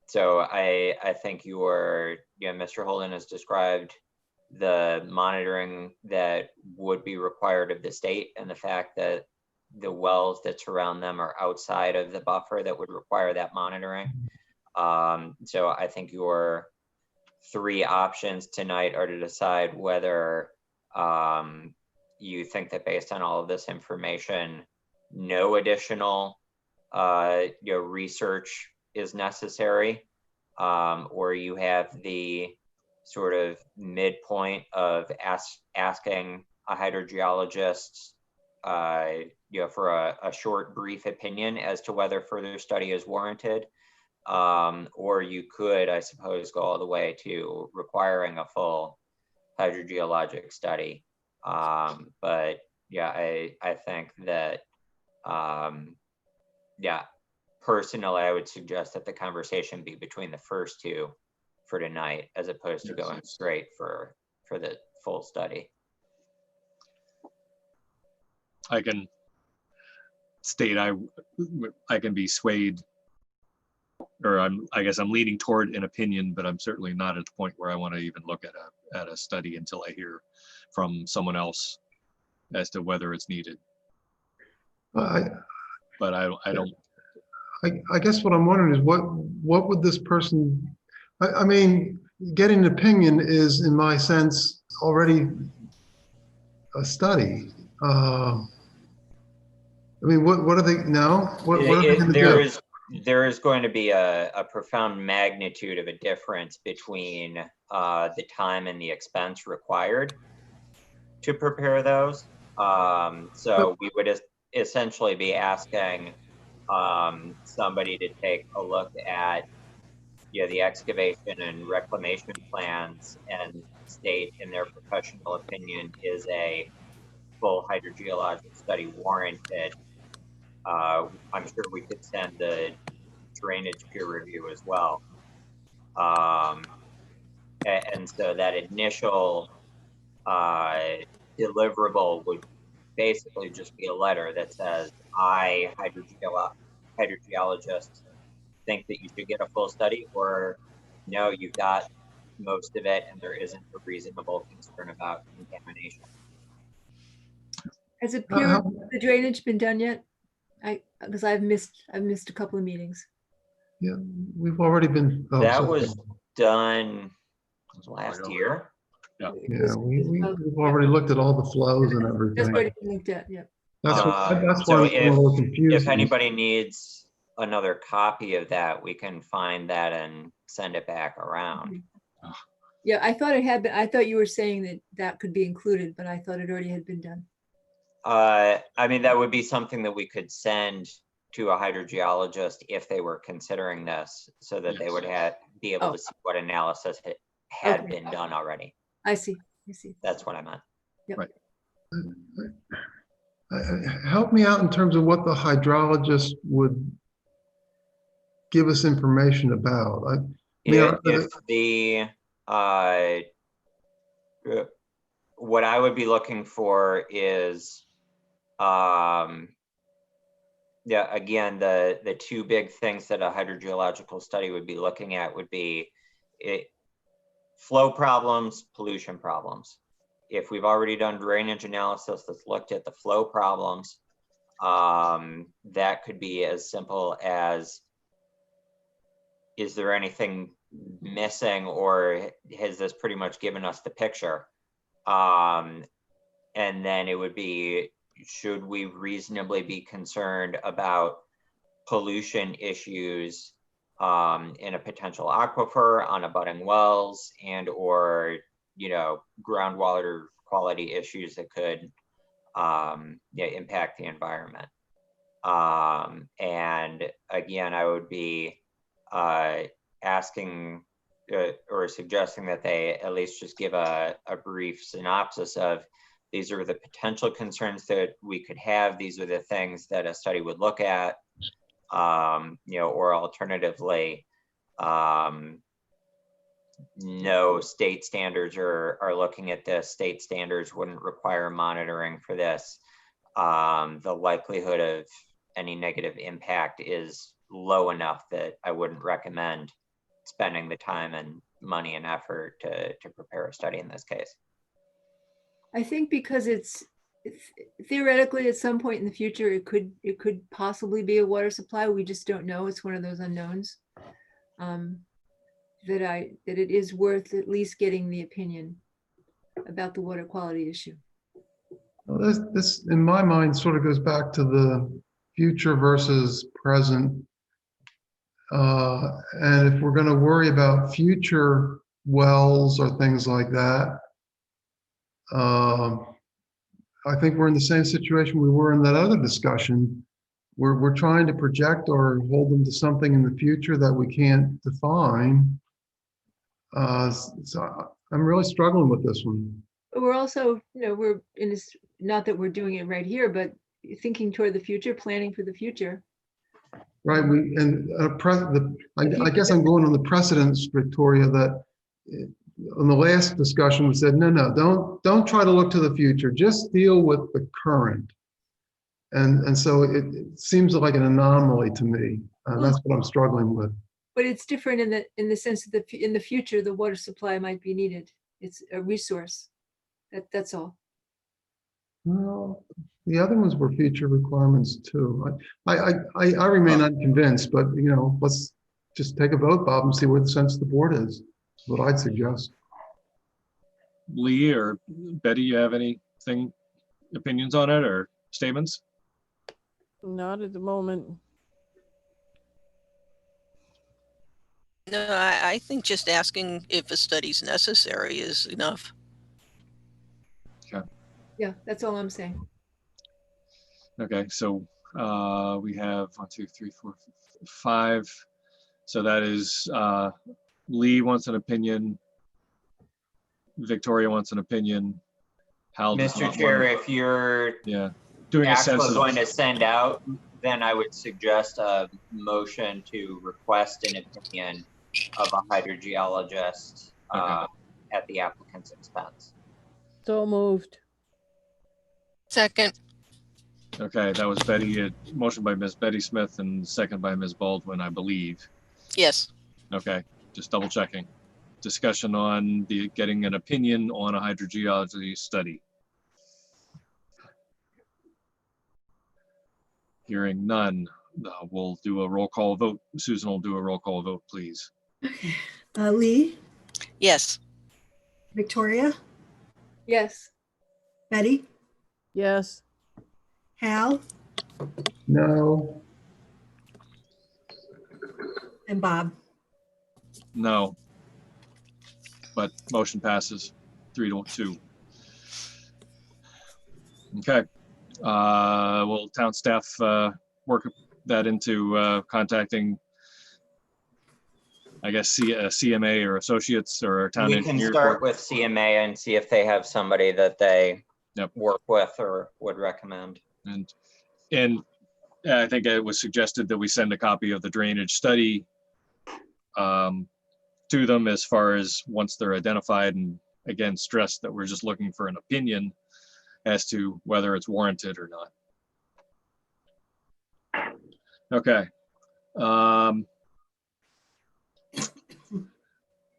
A: So I think Mr. Holden has described the monitoring that would be required of the state and the fact that the wells that surround them are outside of the buffer that would require that monitoring. So I think your 3 options tonight are to decide whether you think that based on all of this information, no additional research is necessary, or you have the sort of midpoint of asking a hydrogeologist for a short, brief opinion as to whether further study is warranted. Or you could, I suppose, go all the way to requiring a full hydrogeologic study. But yeah, I think that, personally, I would suggest that the conversation be between the first 2 for tonight, as opposed to going straight for the full study.
C: I can state I can be swayed, or I guess I'm leaning toward an opinion, but I'm certainly not at the point where I want to even look at a study until I hear from someone else as to whether it's needed. But I don't.
D: I guess what I'm wondering is what would this person, I mean, getting an opinion is, in my sense, already a study. I mean, what are they now? What are they going to do?
A: There is going to be a profound magnitude of a difference between the time and the expense required to prepare those. So we would essentially be asking somebody to take a look at the excavation and reclamation plans and state in their professional opinion, is a full hydrogeologic study warranted. I'm sure we could send the drainage peer review as well. And so that initial deliverable would basically just be a letter that says, I, hydrogeologist, think that you should get a full study, or no, you've got most of it and there isn't a reasonable concern about contamination.
G: Has it the drainage been done yet? Because I've missed a couple of meetings.
D: Yeah, we've already been.
A: That was done last year.
C: Yeah,
D: we've already looked at all the flows and everything.
G: That's already been looked at, yeah.
D: That's
A: so
D: why I'm a little confused.
A: If anybody needs another copy of that, we can find that and send it back around.
G: Yeah, I thought it had been. I thought you were saying that could be included, but I thought it already had been done.
A: I mean, that would be something that we could send to a hydrogeologist if they were considering this, so that they would be able to see what analysis had been done already.
G: I see.
A: That's what I meant.
G: Yep.
C: Right.
D: Help me out in terms of what the hydrologist would give us information about.
A: What I would be looking for is, again, the 2 big things that a hydrogeological study would be looking at would be flow problems, pollution problems. If we've already done drainage analysis that's looked at the flow problems, that could be as simple as, is there anything missing, or has this pretty much given us the picture? And then it would be, should we reasonably be concerned about pollution issues in a potential aquifer, on abutting wells, and or groundwater quality issues that could impact the environment. And again, I would be asking or suggesting that they at least just give a brief synopsis of, these are the potential concerns that we could have. These are the things that a study would look at. or alternatively, no state standards are looking at this. State standards wouldn't require monitoring for this. The likelihood of any negative impact is low enough that I wouldn't recommend spending the time and money and effort to prepare a study in this case.
G: I think because it's theoretically at some point in the future, it could possibly be a water supply. We just don't know. It's one of those unknowns. That it is worth at least getting the opinion about the water quality issue.
D: Well, this, in my mind, sort of goes back to the future versus present. And if we're going to worry about future wells or things like that, I think we're in the same situation we were in that other discussion. We're trying to project or hold them to something in the future that we can't define. So I'm really struggling with this one.
G: But we're also, we're in this, not that we're doing it right here, but thinking toward the future, planning for the future.
D: Right, I guess I'm going on the precedence, Victoria, that on the last discussion, we said, no, don't try to look to the future, just deal with the current. And so it seems like an anomaly to me. That's what I'm struggling with.
G: But it's different in the sense that in the future, the water supply might be needed. It's a resource. That's all.
D: Well, the other ones were future requirements too. I remain unconvinced, but let's just take a vote, Bob, and see where the sense of the board is. What I'd suggest.
C: Lee or Betty, you have anything, opinions on it or statements?
F: Not at the moment.
L: No, I think just asking if a study's necessary is enough.
C: Okay.
G: Yeah, that's all I'm saying.
C: Okay, so we have 1, 2, 3, 4, 5. So that is Lee wants an opinion. Victoria wants an opinion. Hal does
A: Mr.
C: not
A: Chair,
C: want-
A: if you're
C: doing a
A: actually
C: sense
A: going to send out, then I would suggest a motion to request an opinion of a hydrogeologist at the applicant's expense.
F: So moved.
L: Second.
C: Okay, that was Betty, a motion by Ms. Betty Smith and second by Ms. Baldwin, I believe.
L: Yes.
C: Okay, just double checking. Discussion on getting an opinion on a hydrogeology study. Hearing none, we'll do a roll call vote. Susan will do a roll call vote, please.
B: Okay. Lee,
L: Yes.
B: Victoria,
G: Yes.
B: Betty,
F: Yes.
B: Hal,
D: No.
B: and Bob.
C: No. But motion passes 3-2. Okay. Will town staff work that into contacting, I guess, CMA or associates or town
A: We can
C: engineer?
A: start with CMA and see if they have somebody that they work with or would recommend.
C: And I think it was suggested that we send a copy of the drainage study to them as far as once they're identified, and again, stress that we're just looking for an opinion as to whether it's warranted or not. Okay.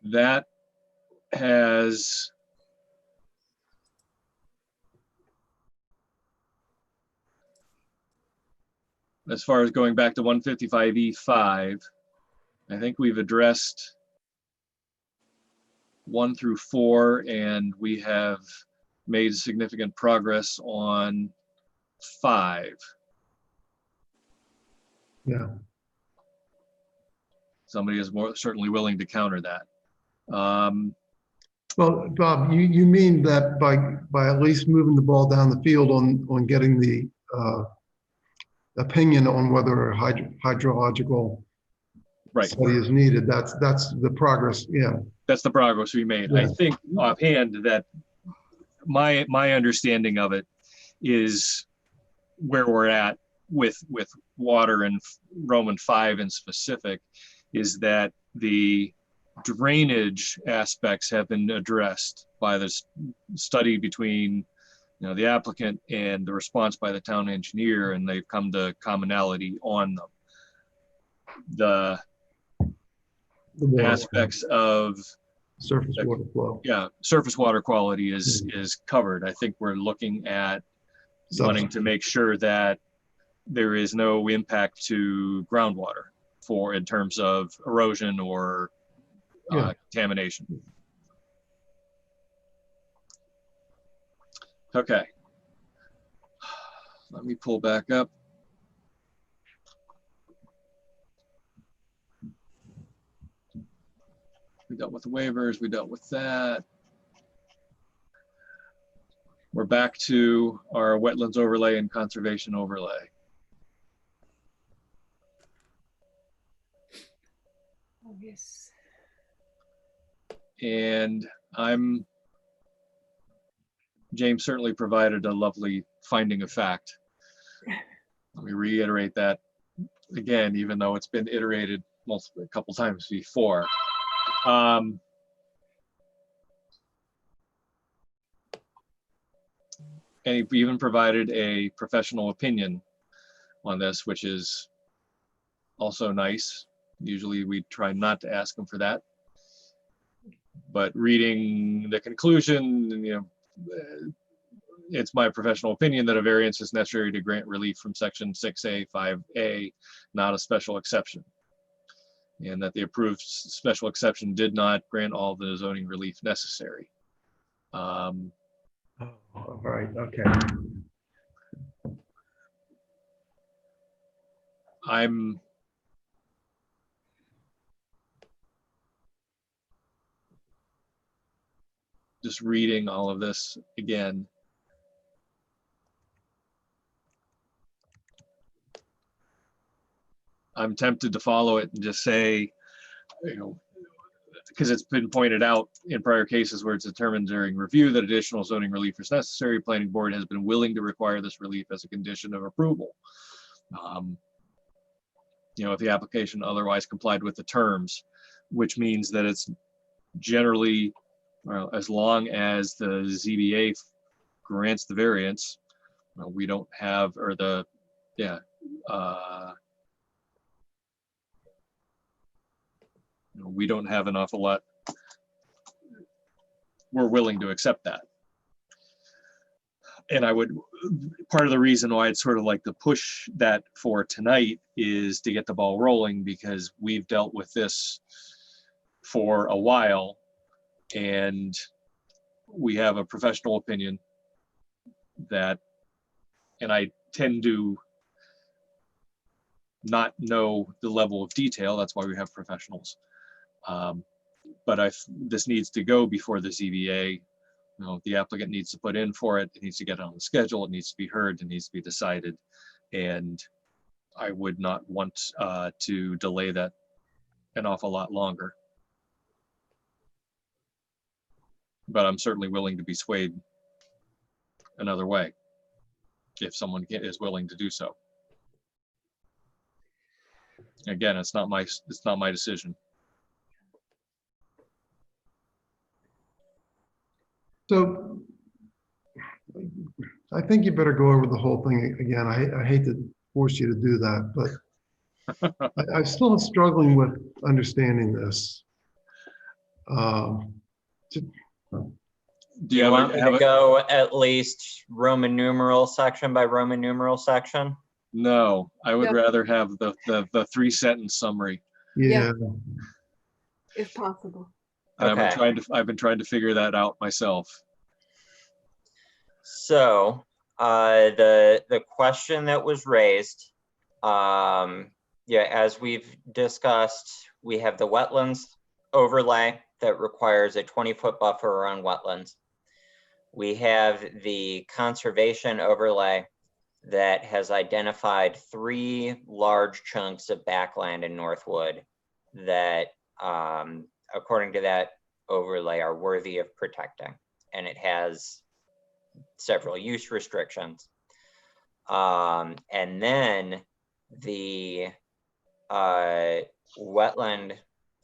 C: That has as far as going back to 155E5, I think we've addressed 1 through 4, and we have made significant progress on 5.
D: Yeah.
C: Somebody is certainly willing to counter that.
D: Well, Bob, you mean that by at least moving the ball down the field on getting the opinion on whether a hydrological study is needed. That's the progress. Yeah.
C: That's the progress we made.
D: Yeah.
C: I think offhand that my understanding of it is where we're at with water and Roman 5 in specific, is that the drainage aspects have been addressed by this study between, you know, the applicant and the response by the town engineer, and they've come to commonality on them. The
D: water,
C: aspects of
D: surface water flow.
C: yeah, surface water quality is covered. I think we're looking at wanting to make sure that there is no impact to groundwater in terms of erosion or contamination. Okay. Let me pull back up. We dealt with the waivers, we dealt with that. We're back to our wetlands overlay and conservation overlay.
G: Oh, yes.
C: And James certainly provided a lovely finding of fact. Let me reiterate that again, even though it's been iterated a couple times before. And he even provided a professional opinion on this, which is also nice. Usually we try not to ask him for that. But reading the conclusion, you know, it's my professional opinion that a variance is necessary to grant relief from section 6A, 5A, not a special exception. And that the approved special exception did not grant all the zoning relief necessary.
D: Oh, all right, okay.
C: I'm just reading all of this again. I'm tempted to follow it and just say, you know, because it's been pointed out in prior cases where it's determined during review that additional zoning relief is necessary, planning board has been willing to require this relief as a condition of approval. You know, if the application otherwise complied with the terms, which means that it's generally, well, as long as the ZBA grants the variance, we don't have, or the, yeah, we don't have an awful lot. We're willing to accept that. And I would, part of the reason why I'd sort of like to push that for tonight is to get the ball rolling, because we've dealt with this for a while and we have a professional opinion that, and I tend to not know the level of detail. That's why we have professionals. But this needs to go before the ZBA. You know, the applicant needs to put in for it. It needs to get on the schedule. It needs to be heard. It needs to be decided. And I would not want to delay that an awful lot longer. But I'm certainly willing to be swayed another way if someone is willing to do so. Again, it's not my decision.
D: So I think you better go over the whole thing again. I hate to force you to do that, but I'm still struggling with understanding this.
A: Do you want me to go at least Roman numeral section by Roman numeral section?
C: No, I would rather have the 3-sentence summary.
D: Yeah.
G: If possible.
A: Okay.
C: I've been trying to figure that out myself.
A: So the question that was raised, as we've discussed, we have the wetlands overlay that requires a 20-foot buffer around wetlands. We have the conservation overlay that has identified 3 large chunks of backland in Northwood that, according to that overlay, are worthy of protecting. And it has several use restrictions. And then the wetland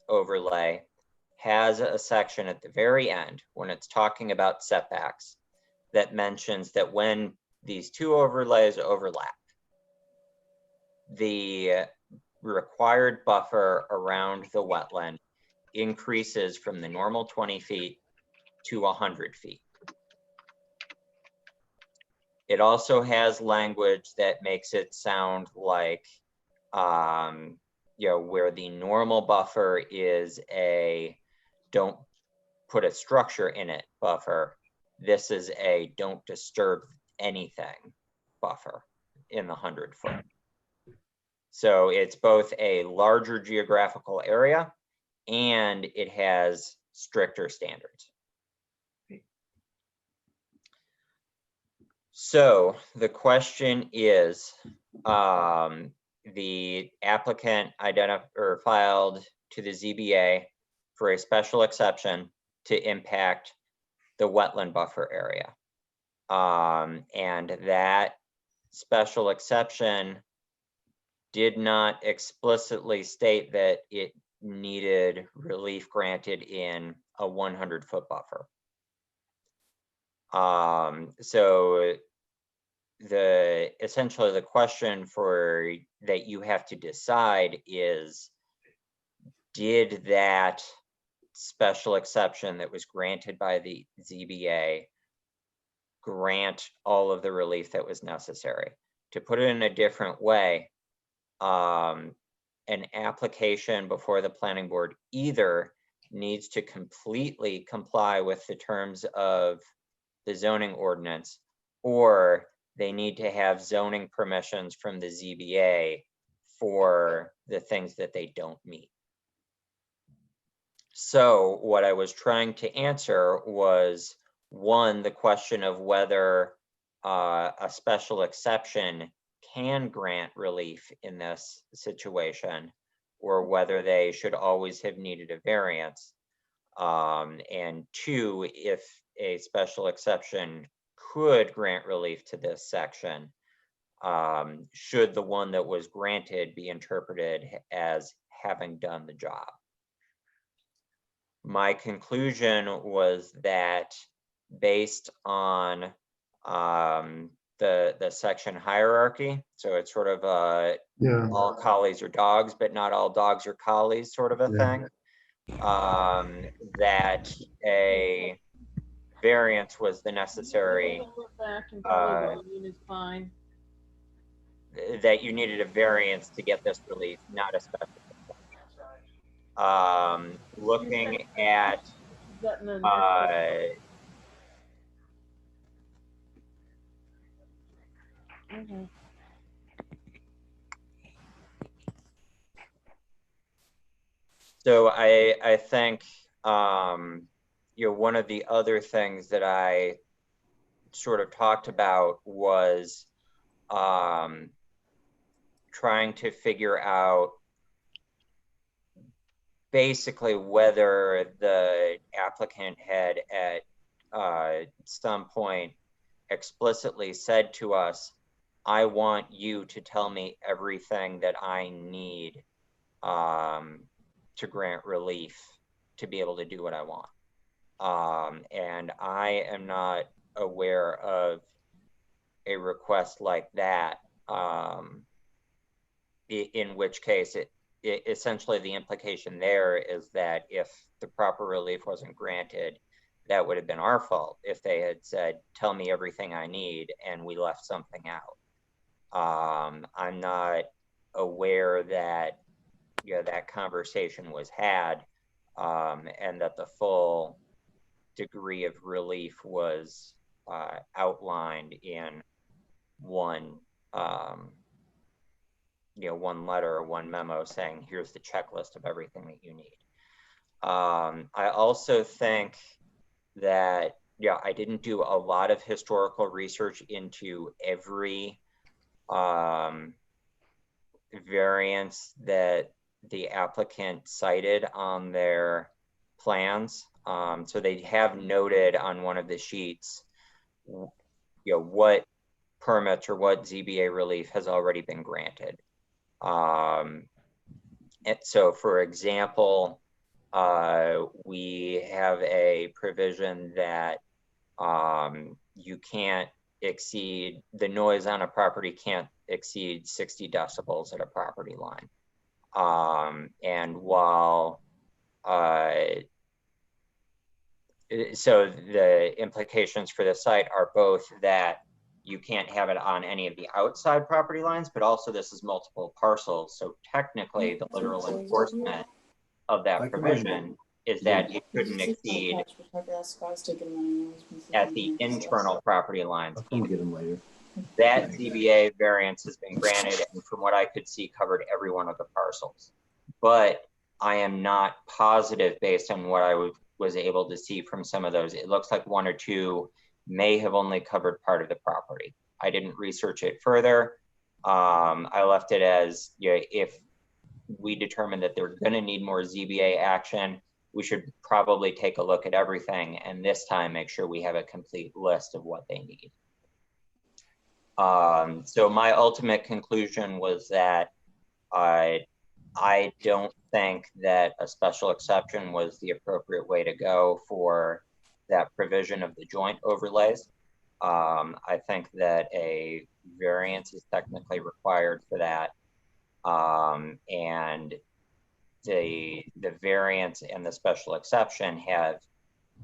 A: overlay has a section at the very end when it's talking about setbacks that mentions that when these two overlays overlap, the required buffer around the wetland increases from the normal 20 feet to 100 feet. It also has language that makes it sound like, you know, where the normal buffer is a don't put a structure in it buffer, this is a don't disturb anything buffer in the 100-foot. So it's both a larger geographical area and it has stricter standards. So the question is, the applicant filed to the ZBA for a special exception to impact the wetland buffer area. And that special exception did not explicitly state that it needed relief granted in a 100-foot buffer. So essentially the question that you have to decide is, did that special exception that was granted by the ZBA grant all of the relief that was necessary? To put it in a different way, an application before the planning board either needs to completely comply with the terms of the zoning ordinance, or they need to have zoning permissions from the ZBA for the things that they don't meet. So what I was trying to answer was, one, the question of whether a special exception can grant relief in this situation, or whether they should always have needed a variance. And two, if a special exception could grant relief to this section, should the one that was granted be interpreted as having done the job? My conclusion was that based on the section hierarchy, so it's sort of all collies are dogs, but not all dogs are collies sort of a thing, that a variance was the necessary, that you needed a variance to get this relief, not a special. Looking at so I think you know, one of the other things that I sort of talked about was trying to figure out basically whether the applicant had at some point explicitly said to us, I want you to tell me everything that I need to grant relief to be able to do what I want. And I am not aware of a request like that, in which case it essentially the implication there is that if the proper relief wasn't granted, that would have been our fault if they had said, tell me everything I need, and we left something out. I'm not aware that, you know, that conversation was had, and that the full degree of relief was outlined in one you know, one letter or one memo saying, here's the checklist of everything that you need. I also think that, yeah, I didn't do a lot of historical research into every variance that the applicant cited on their plans. So they have noted on one of the sheets, you know, what permits or what ZBA relief has already been granted. And so, for example, we have a provision that you can't exceed, the noise on a property can't exceed 60 decibels at a property line. And while, so the implications for the site are both that you can't have it on any of the outside property lines, but also this is multiple parcels. So technically the literal enforcement of that provision is that it couldn't exceed at the internal property lines. That ZBA variance has been granted, and from what I could see, covered every one of the parcels. But I am not positive based on what I was able to see from some of those. It looks like one or two may have only covered part of the property. I didn't research it further. I left it as, you know, if we determine that they're going to need more ZBA action, we should probably take a look at everything, and this time make sure we have a complete list of what they need. So my ultimate conclusion was that I don't think that a special exception was the appropriate way to go for that provision of the joint overlays. I think that a variance is technically required for that. And the variance and the special exception have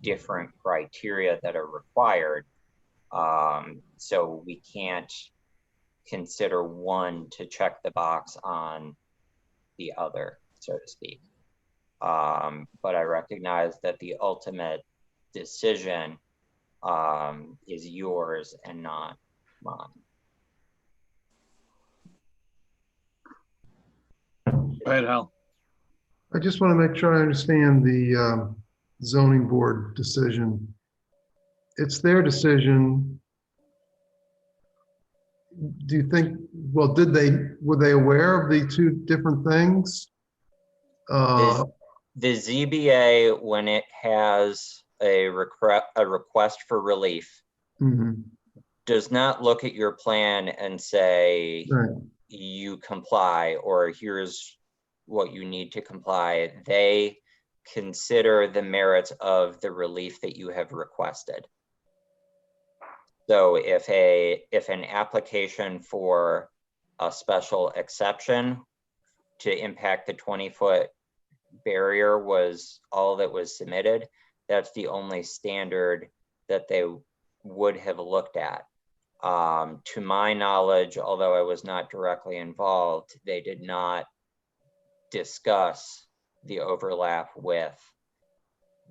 A: different criteria that are required. So we can't consider one to check the box on the other, so to speak. But I recognize that the ultimate decision is yours and not mine.
C: Go ahead, Hal.
D: I just want to make sure I understand the zoning board decision. It's their decision. Do you think, well, were they aware of the two different things?
A: The ZBA, when it has a request for relief, does not look at your plan and say,
D: right,
A: you comply, or here's what you need to comply. They consider the merits of the relief that you have requested. So if an application for a special exception to impact the 20-foot barrier was all that was submitted, that's the only standard that they would have looked at. To my knowledge, although I was not directly involved, they did not discuss the overlap with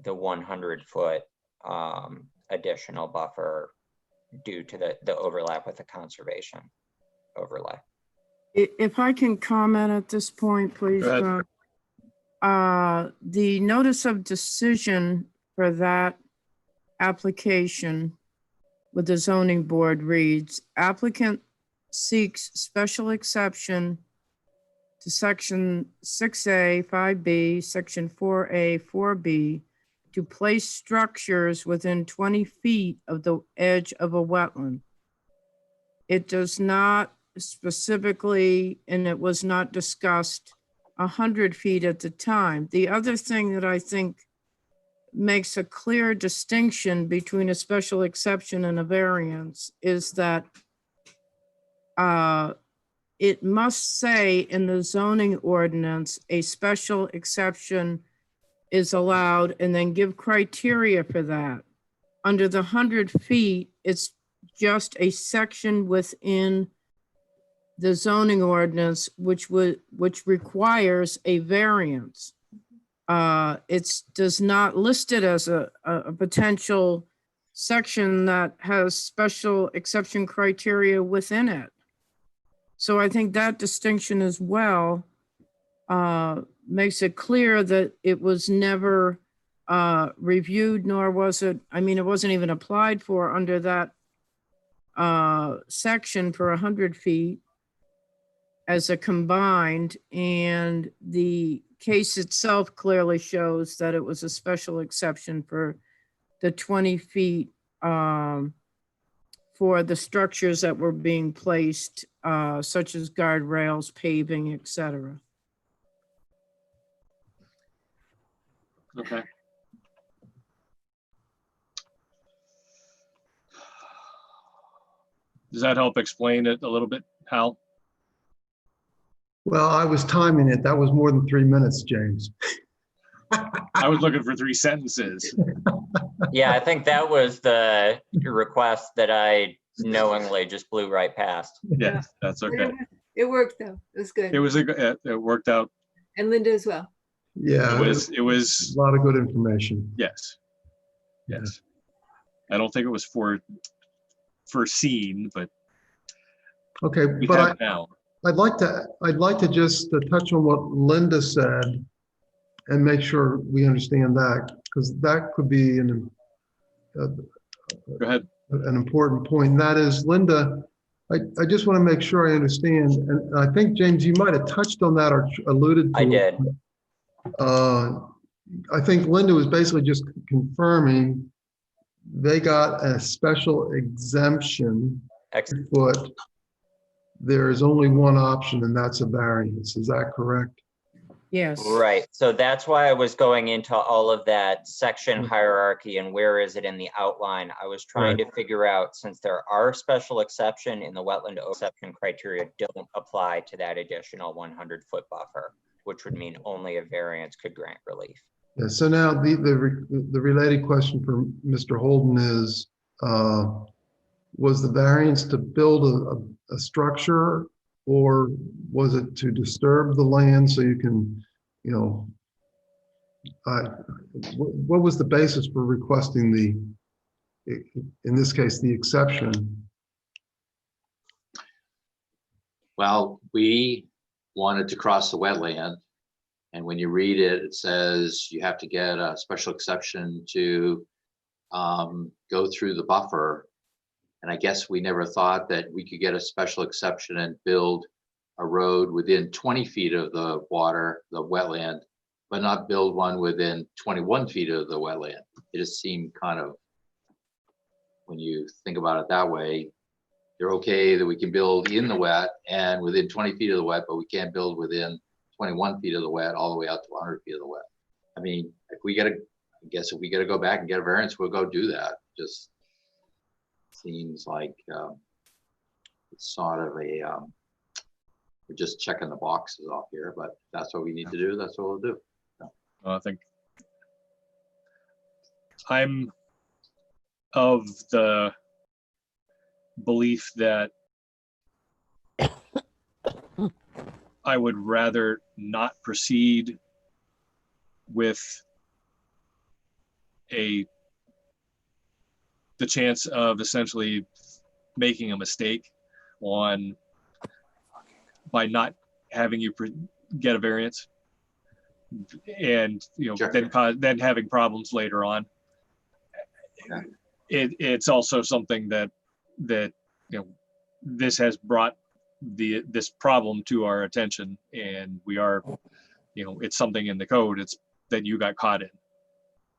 A: the 100-foot additional buffer due to the overlap with the conservation overlay.
E: If I can comment at this point, please. The notice of decision for that application with the zoning board reads, applicant seeks special exception to section 6A, 5B, section 4A, 4B to place structures within 20 feet of the edge of a wetland. It does not specifically, and it was not discussed, 100 feet at the time. The other thing that I think makes a clear distinction between a special exception and a variance is that it must say in the zoning ordinance, a special exception is allowed, and then give criteria for that. Under the 100 feet, it's just a section within the zoning ordinance, which requires a variance. It does not list it as a potential section that has special exception criteria within it. So I think that distinction as well makes it clear that it was never reviewed, nor was it, I mean, it wasn't even applied for under that section for 100 feet as a combined, and the case itself clearly shows that it was a special exception for the 20 feet for the structures that were being placed, such as guardrails, paving, et cetera.
C: Okay. Does that help explain it a little bit, Hal?
D: Well, I was timing it. That was more than 3 minutes, James.
C: I was looking for 3 sentences.
A: Yeah, I think that was the request that I knowingly just blew right past.
C: Yeah, that's
G: But
C: okay.
G: it worked though. It was good.
C: It worked out.
G: And Linda as well.
D: Yeah,
C: It was,
D: a lot of good information.
C: yes. Yes. I don't think it was foreseen, but
D: Okay,
C: we
D: but
C: have it now.
D: I'd like to just touch on what Linda said and make sure we understand that, because that could be
C: Go ahead.
D: an important point. And that is, Linda, I just want to make sure I understand. And I think, James, you might have touched on that or alluded to
A: I
D: it.
A: did.
D: I think Linda was basically just confirming they got a special exemption, but there is only one option, and that's a variance. Is that correct?
E: Yes.
A: Right. So that's why I was going into all of that section hierarchy and where is it in the outline. I was trying to figure out, since there are special exception in the wetland exception criteria don't apply to that additional 100-foot buffer, which would mean only a variance could grant relief.
D: Yeah, so now the related question for Mr. Holden is, was the variance to build a structure, or was it to disturb the land so you can, you know, what was the basis for requesting in this case, the exception?
K: Well, we wanted to cross the wetland. And when you read it, it says you have to get a special exception to go through the buffer. And I guess we never thought that we could get a special exception and build a road within 20 feet of the water, the wetland, but not build one within 21 feet of the wetland. It just seemed kind of, when you think about it that way, you're okay that we can build in the wet and within 20 feet of the wet, but we can't build within 21 feet of the wet all the way out to 100 feet of the wet. I mean, if we gotta, I guess if we gotta go back and get a variance, we'll go do that. Just seems like it's sort of a, we're just checking the boxes off here, but if that's what we need to do, that's what we'll do.
C: I think I'm of the belief that I would rather not proceed with the chance of essentially making a mistake by not having you get a variance, and
K: Sure.
C: then having problems later on.
K: Yeah.
C: It's also something that this has brought this problem to our attention, and we are, it's something in the code. It's that you got caught in.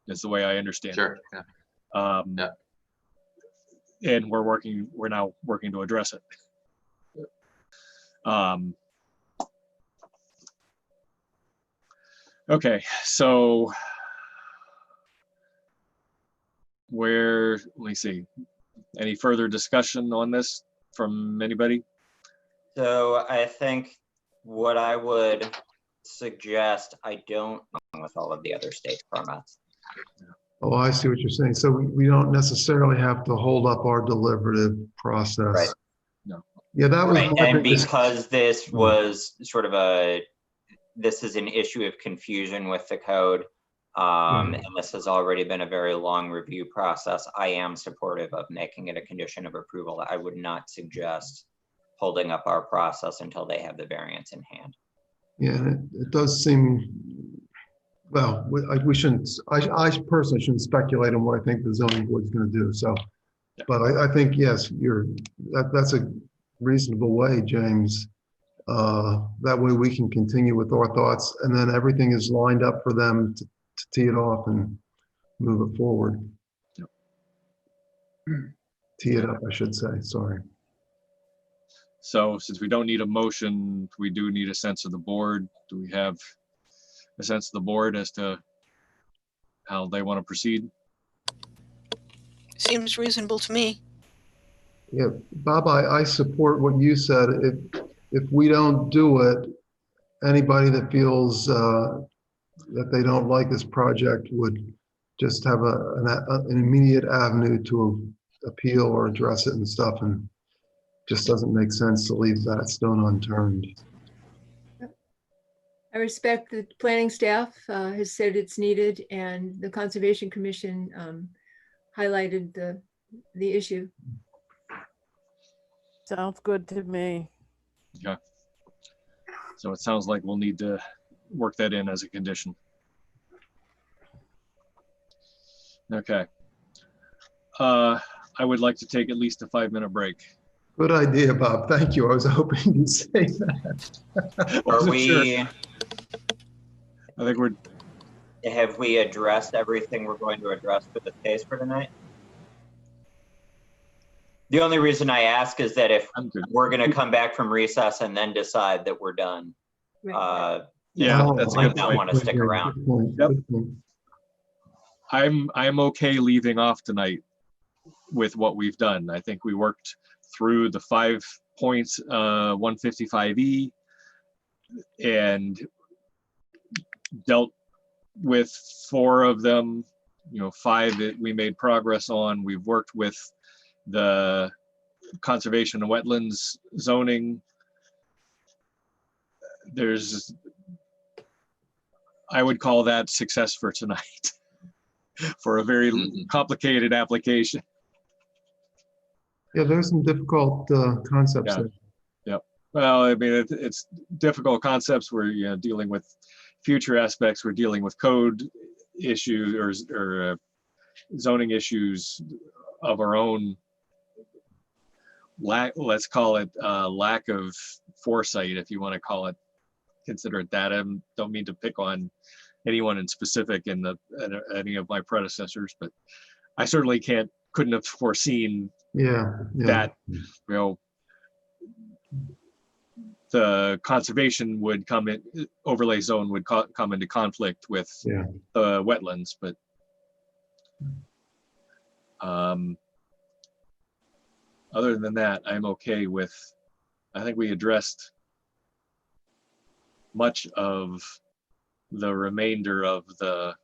C: That's the way I understand
K: Sure.
C: it.
K: Yeah. Yeah.
C: And we're now working to address it. Okay, so let me see, any further discussion on this from anybody?
A: So I think what I would suggest, I don't with all of the other state permits.
D: Oh, I see what you're saying. So we don't necessarily have to hold up our deliberative process.
A: Right.
C: No.
D: Yeah, that was.
A: Right,
D: my
A: and
D: biggest-
A: because this was sort of this is an issue of confusion with the code, and this has already been a very long review process, I am supportive of making it a condition of approval. I would not suggest holding up our process until they have the variance in hand.
D: Yeah, it does seem, well, we shouldn't, I personally shouldn't speculate on what I think the zoning board's going to do. So, but I think, yes, that's a reasonable way, James. That way we can continue with our thoughts, and then everything is lined up for them to tee it off and move it forward. tee it up, I should say, sorry.
C: So since we don't need a motion, we do need a sense of the board. Do we have a sense of the board as to how they want to proceed?
L: Seems reasonable to me.
D: Yeah, Bob, I support what you said. If we don't do it, anybody that feels that they don't like this project would just have an immediate avenue to appeal or address it and stuff, and just doesn't make sense to leave that stone unturned.
G: I respect the planning staff has said it's needed, and the Conservation Commission highlighted the issue.
F: Sounds good to me.
C: Okay. So it sounds like we'll need to work that in as a condition. Okay. I would like to take at least a 5-minute break.
D: Good idea, Bob. Thank you. I was hoping you'd say that.
A: Are
C: Wasn't sure.
A: we,
C: I think we're,
A: have we addressed everything we're going to address for the case for tonight? The only reason I ask is that if
C: I'm good.
A: we're going to come back from recess and then decide that we're done,
G: Right.
C: Yeah,
D: Oh,
C: that's a
A: might
C: good
A: not
C: point.
A: want to stick
D: Good
A: around.
D: point,
C: Yep.
D: good point.
C: I'm okay leaving off tonight with what we've done. I think we worked through the 5 points, 155E, and dealt with 4 of them, 5 that we made progress on. We've worked with the conservation and wetlands zoning. I would call that success for tonight for a very complicated application.
D: Yeah, there's some difficult concepts
C: Yeah.
D: there.
C: Well, I mean, it's difficult concepts. We're dealing with future aspects. We're dealing with code issues or zoning issues of our own. Let's call it lack of foresight, if you want to consider it that. I don't mean to pick on anyone in specific in any of my predecessors, but I certainly couldn't have foreseen
D: Yeah.
C: that the conservation would overlay zone would come into conflict with
D: Yeah.
C: the wetlands, but other than that, I'm okay with, I think we addressed much of the remainder of the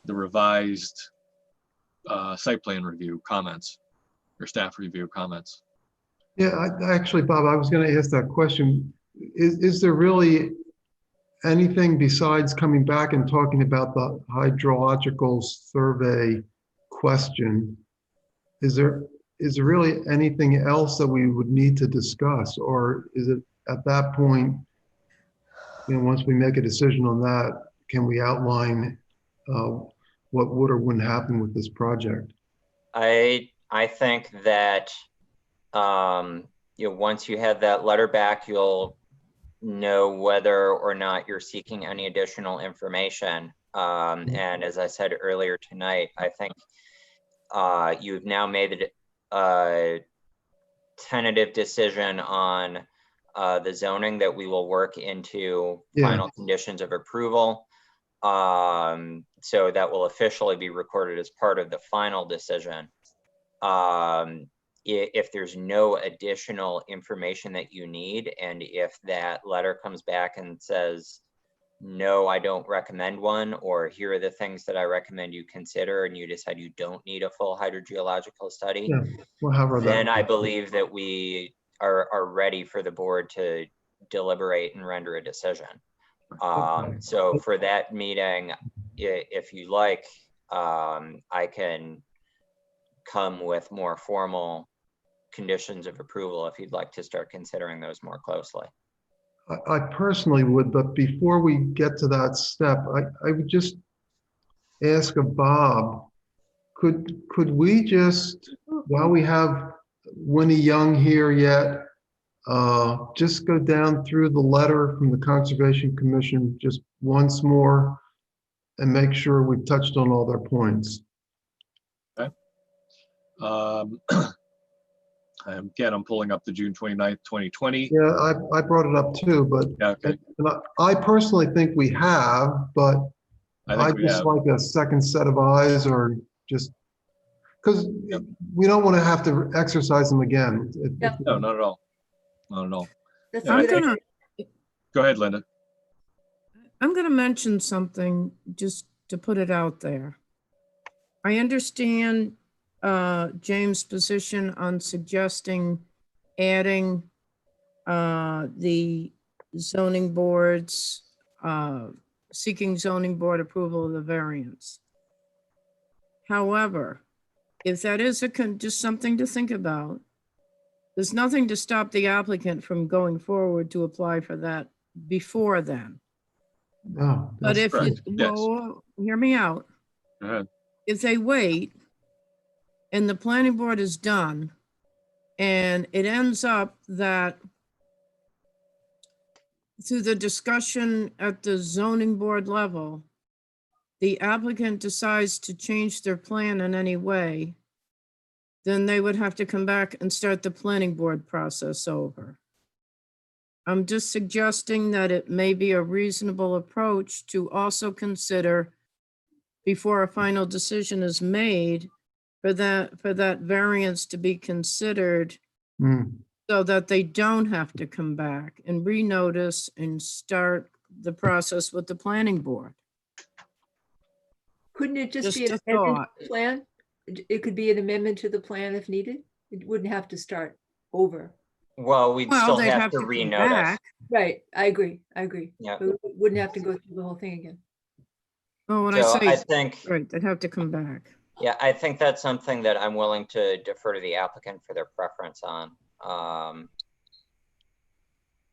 C: revised site plan review comments or staff review comments.
D: Yeah, actually, Bob, I was going to ask that question. Is there really anything besides coming back and talking about the hydrological survey question? Is there really anything else that we would need to discuss? Or is it at that point, once we make a decision on that, can we outline what would or wouldn't happen with this project?
A: I think that once you have that letter back, you'll know whether or not you're seeking any additional information. And as I said earlier tonight, I think you've now made a tentative decision on the zoning that we will work into final conditions of approval. So that will officially be recorded as part of the final decision. If there's no additional information that you need, and if that letter comes back and says, no, I don't recommend one, or here are the things that I recommend you consider, and you decide you don't need a full hydrogeological study, then I believe that we are ready for the board to deliberate and render a decision. So for that meeting, if you like, I can come with more formal conditions of approval if you'd like to start considering those more closely.
D: I personally would, but before we get to that step, I would just ask of Bob, could we just, while we have Winnie Young here yet, just go down through the letter from the Conservation Commission just once more and make sure we've touched on all their points?
C: Okay. Again, I'm pulling up the June 29th, 2020.
D: Yeah, I brought it up too, but
C: Yeah, okay.
D: and I personally think we have, but
C: I
D: I
C: think we
D: just
C: have.
D: like a second set of eyes, or just, because we don't want to have to exercise them again.
G: Yeah.
C: No, not at all. Not at all.
G: That's
C: Yeah,
G: a
C: I
G: good
C: think-
G: idea.
C: Go ahead, Linda.
E: I'm going to mention something just to put it out there. I understand James' position on suggesting adding the zoning boards, seeking zoning board approval of the variance. However, if that is just something to think about, there's nothing to stop the applicant from going forward to apply for that before then.
D: No,
E: But
D: that's
E: if you,
C: correct. Yes.
E: whoa, hear me out.
C: Go ahead.
E: If they wait and the planning board is done and it ends up that through the discussion at the zoning board level, the applicant decides to change their plan in any way, then they would have to come back and start the planning board process over. I'm just suggesting that it may be a reasonable approach to also consider before a final decision is made for that variance to be considered
D: Hmm.
E: so that they don't have to come back and renotice and start the process with the planning board.
G: Couldn't it just be
E: Just
G: an
E: a
G: amendment
E: thought.
G: to the plan? It could be an amendment to the plan if needed. It wouldn't have to start over.
A: Well, we'd
E: Well,
A: still
E: they'd
A: have to
E: come
A: renotice.
E: back.
G: Right, I agree.
A: Yeah.
G: But we wouldn't have to go through the whole thing again.
E: Oh, when I
A: So I
E: say,
A: think,
E: right, they'd have to come back.
A: yeah, I think that's something that I'm willing to defer to the applicant for their preference on.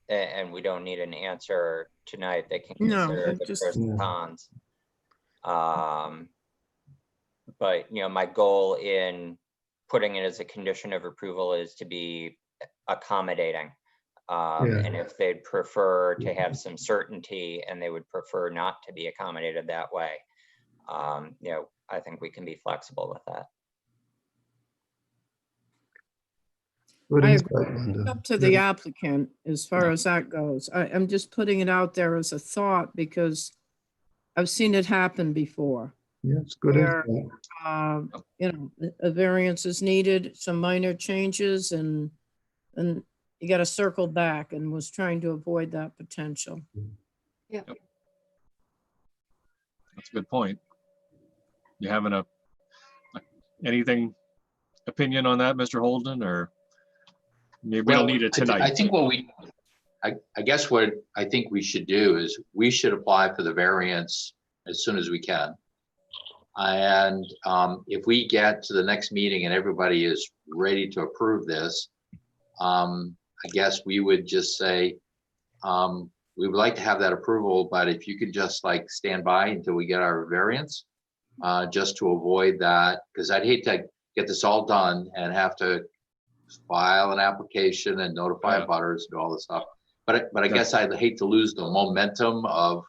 A: And we don't need an answer tonight. They can
E: No,
A: consider
E: it
A: the
E: just-
A: pros and cons. But, my goal in putting it as a condition of approval is to be accommodating. And if they'd prefer to have some certainty and they would prefer not to be accommodated that way, I think we can be flexible with that.
D: Good
E: I
D: insight,
E: agree.
D: Linda.
E: Up to the applicant as far as that goes. I'm just putting it out there as a thought because I've seen it happen before.
D: Yeah, it's good
E: Where-
D: insight.
E: A variance is needed, some minor changes, and you got to circle back, and was trying to avoid that potential.
G: Yeah.
C: That's a good point. You having anything opinion on that, Mr. Holden, or maybe we don't need it tonight?
K: I think I guess what I think we should do is we should apply for the variance as soon as we can. And if we get to the next meeting and everybody is ready to approve this, I guess we would just say, we would like to have that approval, but if you could just like stand by until we get our variance, just to avoid that, because I'd hate to get this all done and have to file an application and notify
C: Yeah.
K: abutters and all this stuff. But I guess I'd hate to lose the momentum of,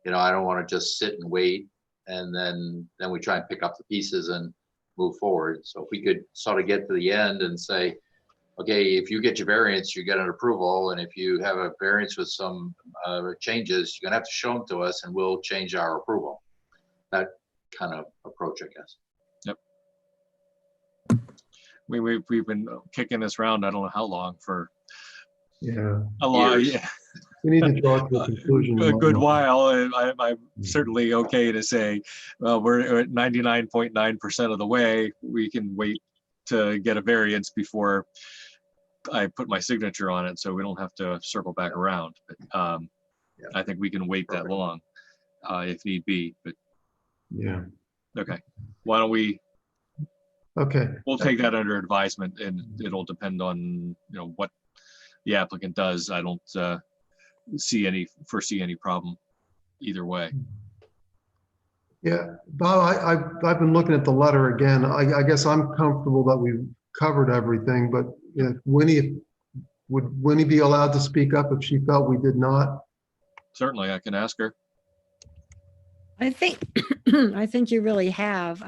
K: I don't want to just sit and wait and then we try and pick up the pieces and move forward. So if we could sort of get to the end and say, okay, if you get your variance, you get an approval. And if you have a variance with some changes, you're gonna have to show them to us and we'll change our approval. That kind of approach, I guess.
C: We've been kicking this around, I don't know how long, for
D: Yeah,
C: a lot,
K: Years.
C: yeah,
D: we need to draw to a conclusion.
C: a good while. And I'm certainly okay to say, we're at 99.9% of the way. We can wait to get a variance before I put my signature on it, so we don't have to circle back around. But I think we can wait that long if need be. But
D: Yeah,
C: okay, why don't
D: okay.
C: we'll take that under advisement, and it'll depend on what the applicant does. I don't foresee any problem either way.
D: Yeah, Bob, I've been looking at the letter again. I guess I'm comfortable that we've covered everything, but would Winnie be allowed to speak up if she felt we did not?
C: Certainly, I can ask her.
I: I think, I think you really have.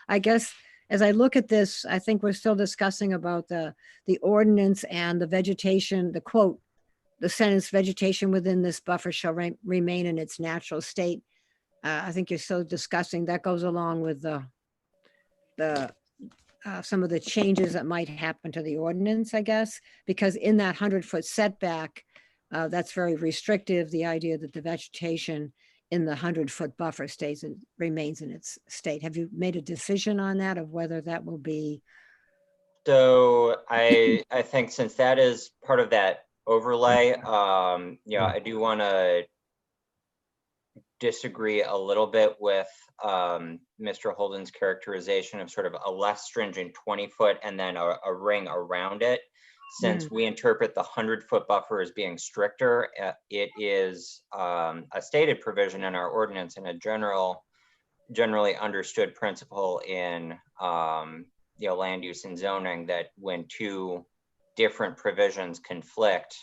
I: I guess as I look at this, I think we're still discussing about the ordinance and the vegetation, the quote, the sentence, vegetation within this buffer shall remain in its natural state. I think you're still discussing, that goes along with some of the changes that might happen to the ordinance, I guess, because in that 100-foot setback, that's very restrictive, the idea that the vegetation in the 100-foot buffer remains in its state. Have you made a decision on that, of whether that will be?
A: So I think since that is part of that overlay, I do want to disagree a little bit with Mr. Holden's characterization of sort of a less stringent 20-foot and then a ring around it. Since we interpret the 100-foot buffer as being stricter, it is a stated provision in our ordinance and a generally understood principle in land use and zoning, that when two different provisions conflict,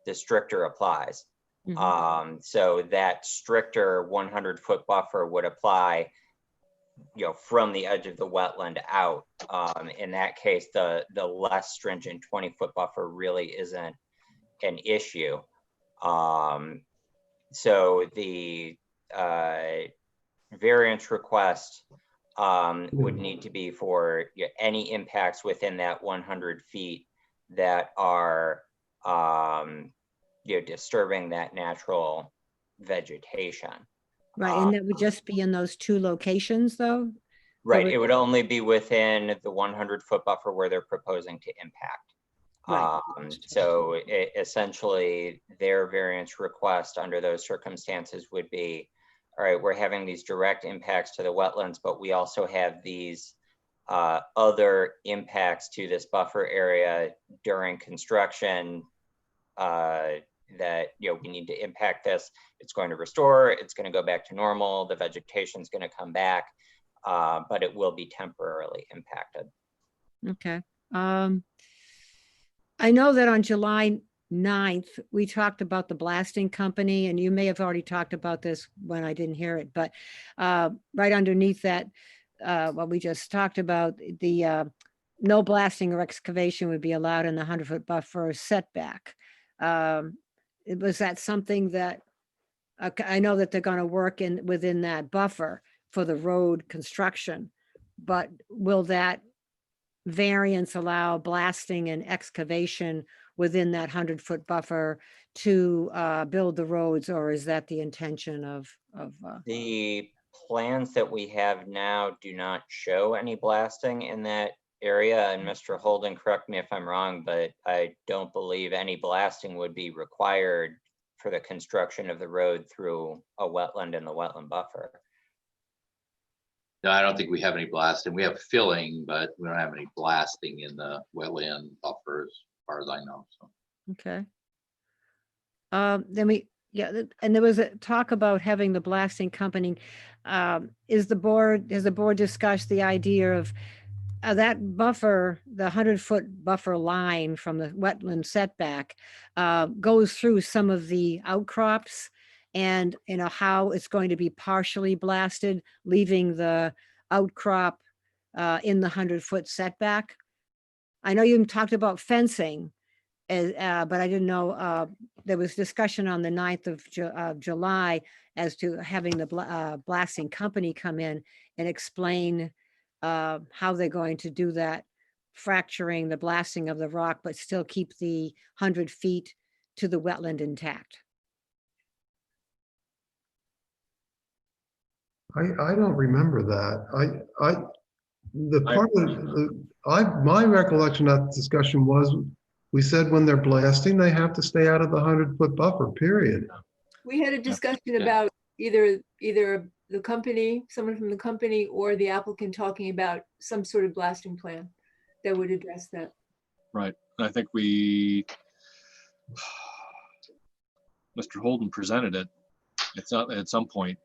A: the stricter applies. So that stricter 100-foot buffer would apply, from the edge of the wetland out. In that case, the less stringent 20-foot buffer really isn't an issue. So the variance request would need to be for any impacts within that 100 feet that are disturbing that natural vegetation.
I: Right, and that would just be in those two locations, though?
A: Right, it would only be within the 100-foot buffer where they're proposing to impact.
I: Right.
A: So essentially, their variance request under those circumstances would be, all right, we're having these direct impacts to the wetlands, but we also have these other impacts to this buffer area during construction that we need to impact this. It's going to restore, it's going to go back to normal, the vegetation is going to come back, but it will be temporarily impacted.
I: Okay. I know that on July 9th, we talked about the blasting company, and you may have already talked about this when I didn't hear it, but right underneath that, what we just talked about, the no blasting or excavation would be allowed in the 100-foot buffer setback. Was that something that, I know that they're going to work within that buffer for the road construction, but will that variance allow blasting and excavation within that 100-foot buffer to build the roads, or is that the intention of
A: the plans that we have now do not show any blasting in that area? And Mr. Holden, correct me if I'm wrong, but I don't believe any blasting would be required for the construction of the road through a wetland in the wetland buffer.
K: No, I don't think we have any blasting. We have filling, but we don't have any blasting in the wetland buffers, as far as I know. So.
I: Okay. Then and there was a talk about having the blasting company. Has the board discussed the idea of that buffer, the 100-foot buffer line from the wetland setback goes through some of the outcrops, and how it's going to be partially blasted, leaving the outcrop in the 100-foot setback? I know you talked about fencing, but I didn't know, there was discussion on the 9th of July as to having the blasting company come in and explain how they're going to do that, fracturing the blasting of the rock, but still keep the 100 feet to the wetland intact.
D: I don't remember that. My recollection of that discussion was, we said when they're blasting, they have to stay out of the 100-foot buffer, period.
G: We had a discussion about either the company, someone from the company, or the applicant talking about some sort of blasting plan that would address that.
C: Right. And I think Mr. Holden presented it. It's not at some point.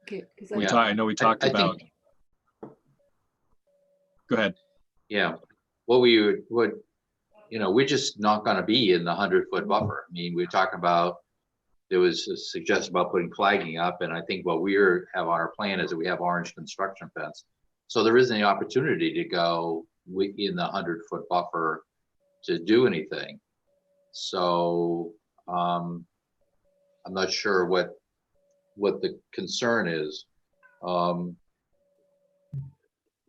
G: Okay,
C: I know we talked about. Go ahead.
K: Yeah. What we're just not going to be in the 100-foot buffer. I mean, we're talking about, there was a suggestion about putting flagging up, and I think what we have on our plan is that we have orange construction fence. So there isn't any opportunity to go in the 100-foot buffer to do anything. So I'm not sure what the concern is. You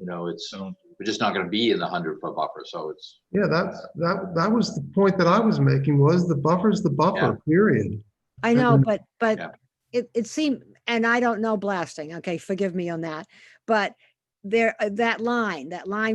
K: know, we're just not going to be in the 100-foot buffer. So it's,
D: Yeah, that was the point that I was making, was the buffer's the buffer, period.
I: I know,
D: And-
I: but
K: Yeah.
I: it seemed, and I don't know blasting, okay, forgive me on that, but there, that line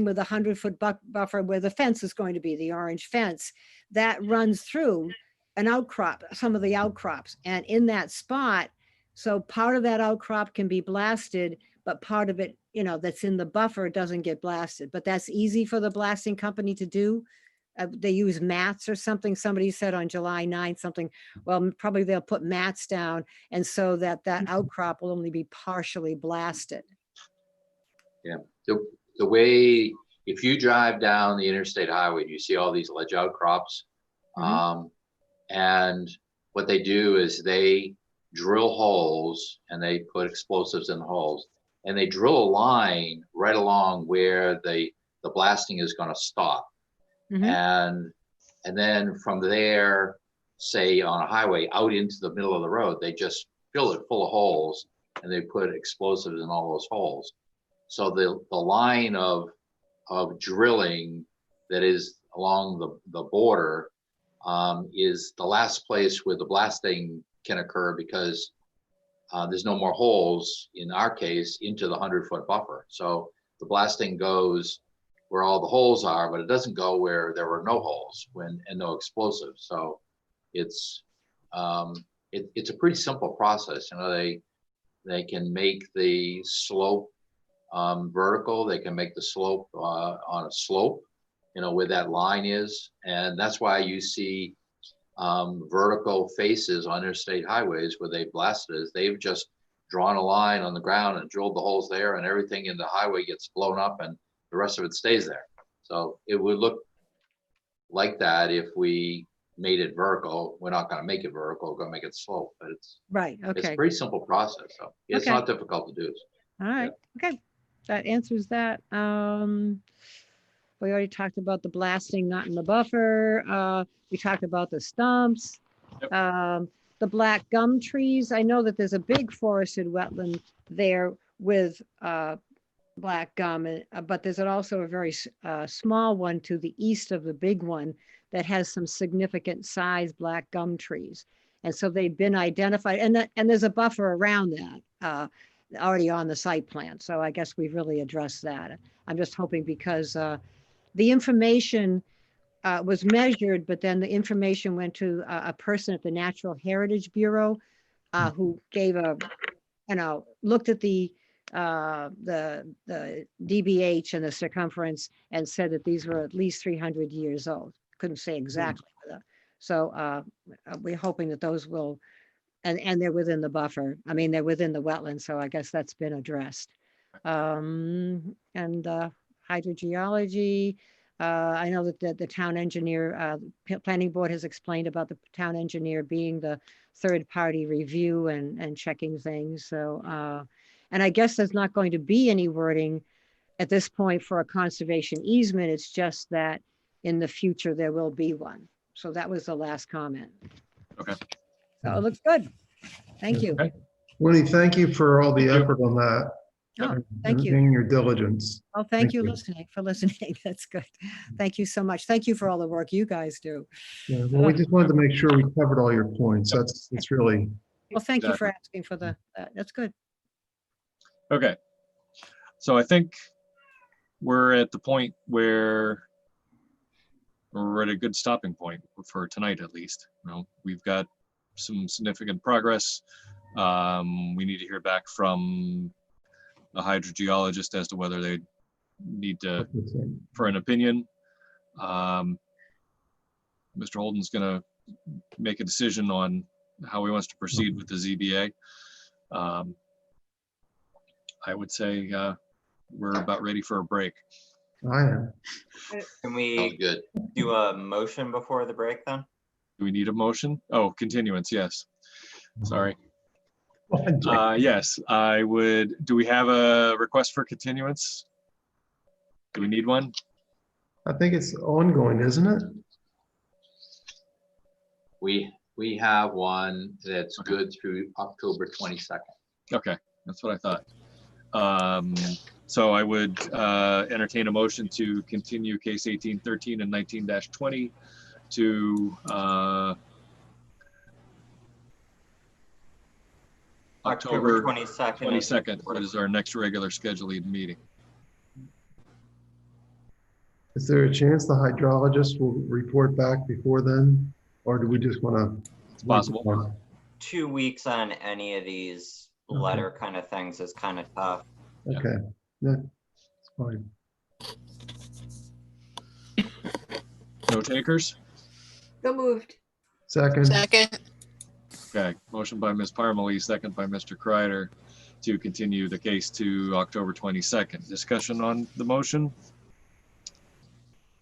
I: with a 100-foot buffer where the fence is going to be, the orange fence, that runs through an outcrop, some of the outcrops, and in that spot, so part of that outcrop can be blasted, but part of it, you know, that's in the buffer doesn't get blasted, but that's easy for the blasting company to do. They use mats or something. Somebody said on July 9th, something, well, probably they'll put mats down, and so that outcrop will only be partially blasted.
K: yeah, the way, if you drive down the interstate highway, you see all these ledge outcrops. And what they do is they drill holes and they put explosives in the holes, and they drill a line right along where the blasting is going to stop. And then from there, say on a highway out into the middle of the road, they just fill it full of holes and they put explosives in all those holes. So the line of drilling that is along the border is the last place where the blasting can occur, because there's no more holes, in our case, into the 100-foot buffer. So the blasting goes where all the holes are, but it doesn't go where there were no holes and no explosives. So it's a pretty simple process. You know, they can make the slope vertical. They can make the slope on a slope, you know, where that line is. And that's why you see vertical faces on interstate highways where they blasted is they've just drawn a line on the ground and drilled the holes there, and everything in the highway gets blown up and the rest of it stays there. So it would look like that if we made it vertical. We're not going to make it vertical, we're going to make it slope, but it's
I: Right,
K: it's a
I: okay,
K: pretty simple process. So it's
I: Okay.
K: not difficult to do.
I: all right, okay. That answers that. We already talked about the blasting not in the buffer. We talked about the stumps. The black gum trees. I know that there's a big forested wetland there with black gum, but there's also a very small one to the east of the big one that has some significant size black gum trees. And so they've been identified, and there's a buffer around that already on the site plan. So I guess we've really addressed that. I'm just hoping, because the information was measured, but then the information went to a person at the Natural Heritage Bureau who gave looked at the DBH and the circumference and said that these were at least 300 years old. Couldn't say exactly. So we're hoping that those will, and they're within the buffer. I mean, they're within the wetland, so I guess that's been addressed. And hydrogeology, I know that the town engineer, planning board has explained about the town engineer being the third-party review and checking things. So, and I guess there's not going to be any wording at this point for a conservation easement. It's just that in the future there will be one. So that was the last comment.
C: Okay.
I: So it looks good. Thank you.
C: Okay.
D: Winnie, thank you for all the
C: Thank you.
D: effort on that.
I: Oh,
D: and
I: thank you.
D: and your diligence.
I: Oh, thank
D: Thank
I: you
D: you.
I: for listening. That's good. Thank you so much. Thank you for all the work you guys do.
D: Yeah, well, we just wanted to make sure we covered all your points. It's really,
I: Well, thank you for
C: Exactly.
I: asking for that's good.
C: Okay. So I think we're at the point where we're at a good stopping point for tonight, at least. You know, we've got some significant progress. We need to hear back from a hydrogeologist as to whether they need to, for an opinion. Mr. Holden's gonna make a decision on how he wants to proceed with the ZBA. I would say we're about ready for a break.
D: I am.
A: Can
K: Sounds
A: we
K: good.
A: do a motion before the break then?
C: Do we need a motion? Oh, continuance, yes. Sorry.
D: Jack.
C: Yes, I would. Do we have a request for continuance? Do we need one?
D: I think it's ongoing, isn't it?
K: We have one that's good through October 22nd.
C: Okay, that's what I thought. So I would entertain a motion to continue case 1813 and 19-20 to October 22nd, what is our next regular scheduled meeting.
D: Is there a chance the hydrologist will report back before then? Or do we just want to?
C: It's possible.
A: 2 weeks on any of these letter kind of things is kind of tough.
D: Okay, yeah, it's fine.
C: No takers?
G: So moved.
D: Second,
L: Second,
C: Okay, motion by Ms. Parmalee, second by Mr. Kreider to continue the case to October 22nd. Discussion on the motion?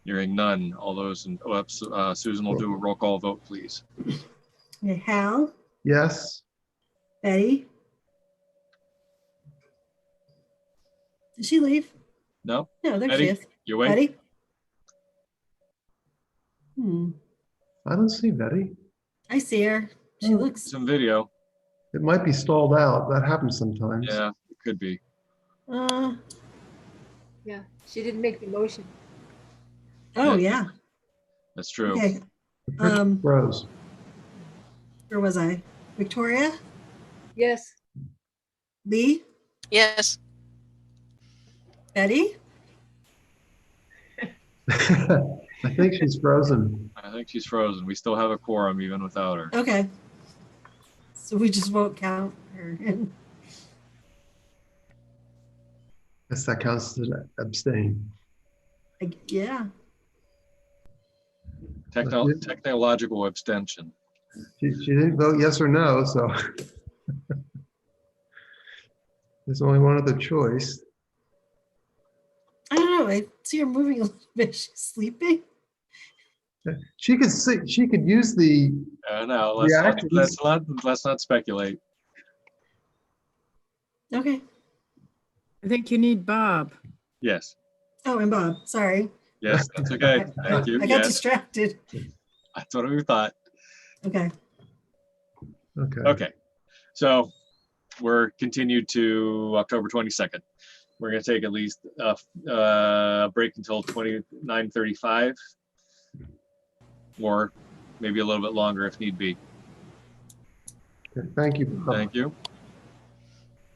C: Hearing none. All those, Susan will do a roll call vote, please.
B: Okay, Hal,
D: yes,
B: Betty? Did she leave?
C: No?
B: No, there she
C: Betty,
B: is.
C: you awake?
B: Betty? Hmm,
D: I don't see Betty.
B: I see her. She
D: Oh.
B: looks,
C: Some video.
D: It might be stalled out. That happens sometimes.
C: Yeah, it could be.
G: Yeah, she didn't make the motion.
B: oh,
C: Yeah.
B: yeah.
C: That's true.
B: Okay,
D: The picture froze.
B: where was I? Victoria?
G: Yes.
B: Lee?
L: yes,
B: Betty?
D: I think she's frozen.
C: I think she's frozen. We still have a quorum even without her.
B: Okay. So we just won't count her in.
D: Guess that counts as an abstain.
B: Yeah.
C: Technological abstention.
D: She didn't vote yes or no, so. There's only one other choice.
B: I don't know. I see her moving a little bit. She's sleeping.
D: She could see, she could use the,
C: No,
D: Reactions.
C: let's not speculate.
B: Okay.
E: I think you need Bob.
C: Yes,
B: Oh, and Bob. Sorry.
C: yes, that's okay. Thank you.
B: I got
C: Yes,
B: distracted.
C: that's what we thought.
B: Okay.
D: okay.
C: Okay, so we're continued to October 22nd. We're gonna take at least a break until 29:35, or maybe a little bit longer if need be.
D: Okay, thank you.
C: Thank you.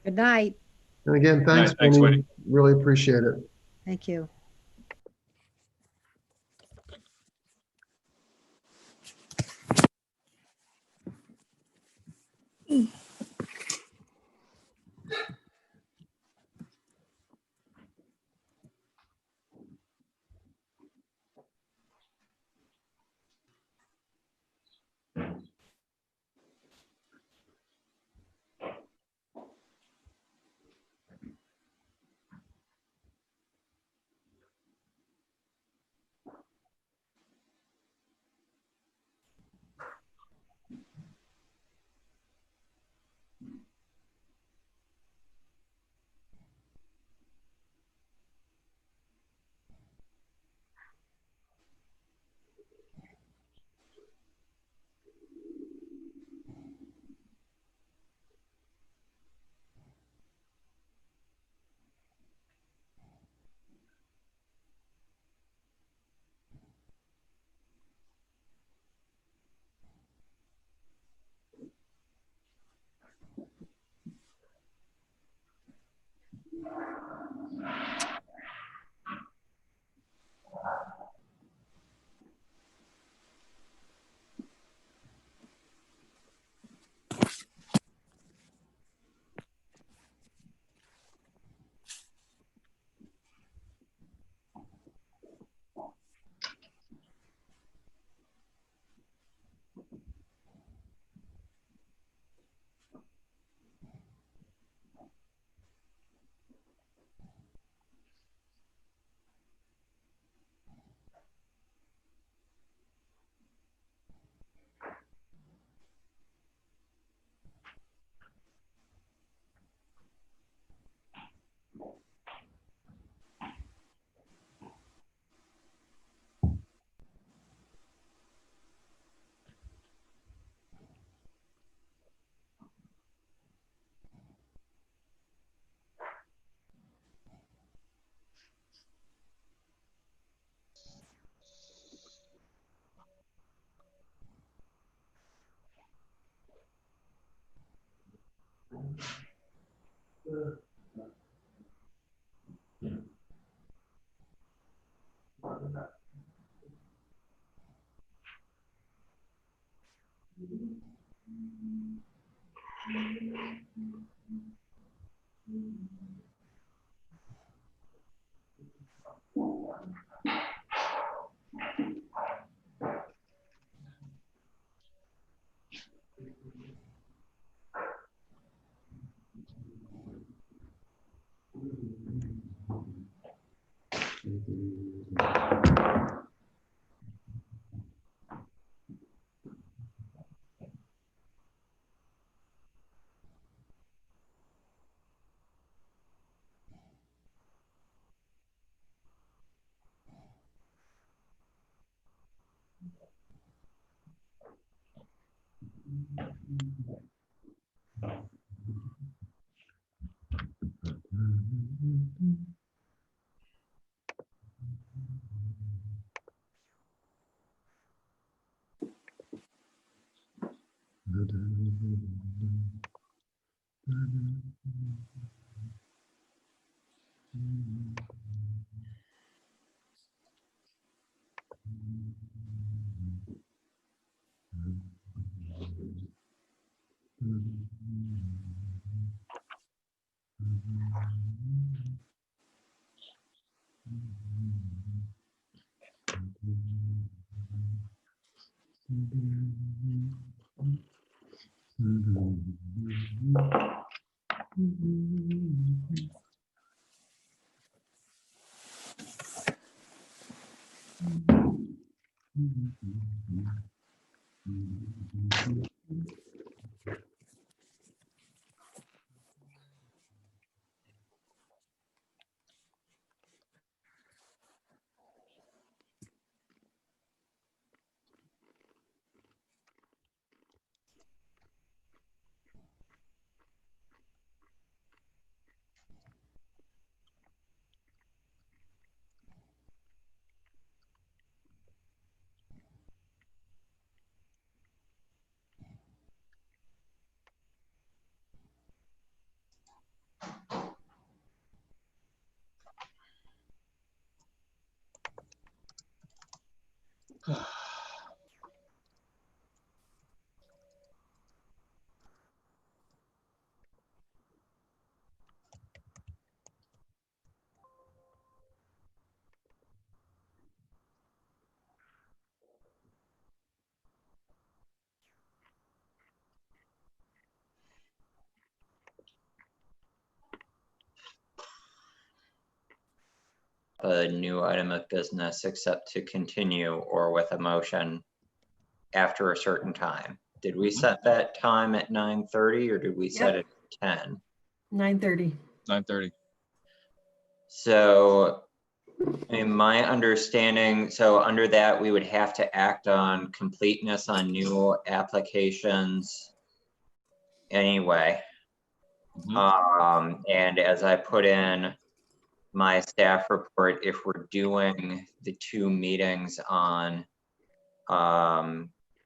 I: Good night.
D: And again, thanks,
C: Thanks,
D: Winnie.
C: Winnie.
D: Really appreciate it.
I: Thank you.
A: A new item of business except to continue or with a motion after a certain time. Did we set that time at 9:30 or did we set it at 10?
B: 9:30.
C: 9:30.
A: So in my understanding, so under that, we would have to act on completeness on new applications anyway. And as I put in my staff report, if we're doing the 2 meetings on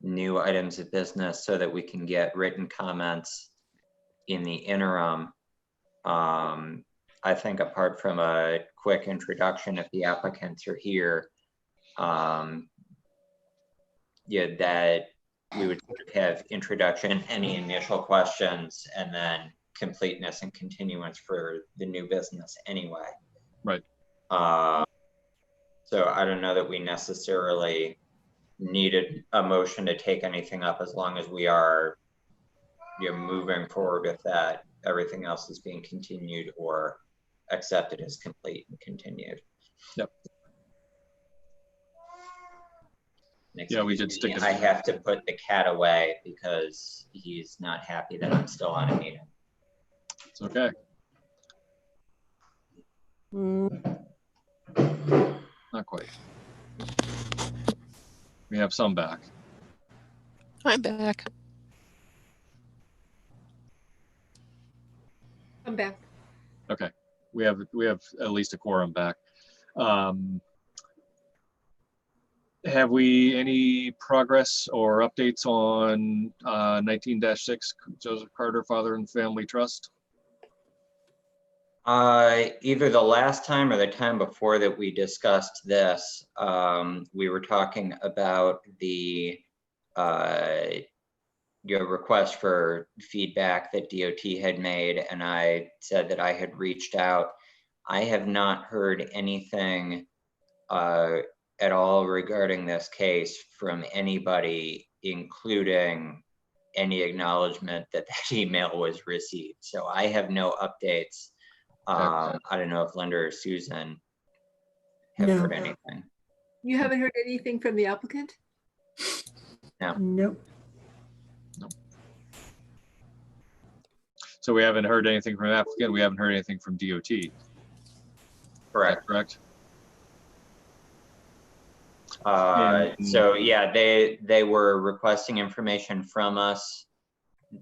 A: new items of business so that we can get written comments in the interim, I think apart from a quick introduction, if the applicants are here, yeah, that we would sort of have introduction, any initial questions, and then completeness and continuance for the new business anyway.
C: Right.
A: So I don't know that we necessarily needed a motion to take anything up as long as we are, you know, moving forward with that. Everything else is being continued or accepted as complete and continued.
C: Yep.
A: Next
C: Yeah, we did stick it.
A: I have to put the cat away because he's not happy that I'm still on a meeting.
C: It's okay. Not quite. We have some back.
L: I'm back.
G: I'm back.
C: Okay. We have at least a quorum back. have we any progress or updates on 19-6 Joseph Carter Father and Family Trust?
A: Either the last time or the time before that we discussed this, we were talking about the your request for feedback that DOT had made, and I said that I had reached out. I have not heard anything at all regarding this case from anybody, including any acknowledgement that that email was received. So I have no updates. I don't know if Linda or Susan have
B: No.
A: heard anything.
G: You haven't heard anything from the applicant?
B: Nope.
C: So we haven't heard anything from the applicant. We haven't heard anything from DOT.
A: Correct.
C: Correct.
A: So yeah, they were requesting information from us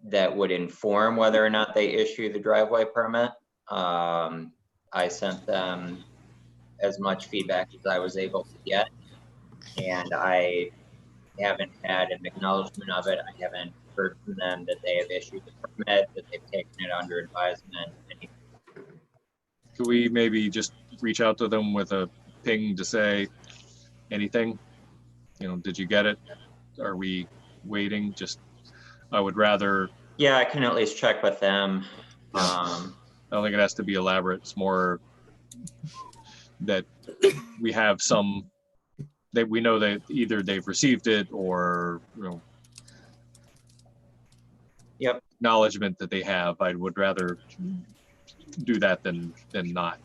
A: that would inform whether or not they issue the driveway permit. I sent them as much feedback as I was able to get, and I haven't had an acknowledgement of it. I haven't heard from them that they have issued the permit, that they've taken it under advisement.
C: Could we maybe just reach out to them with a ping to say anything? You know, did you get it? Are we waiting? Just, I would rather.
A: Yeah, I can at least check with them.
C: I don't think it has to be elaborate. It's more that we have some, that we know that either they've received it or, you know,
A: Yep.
C: acknowledgement that they have. I would rather do that than not.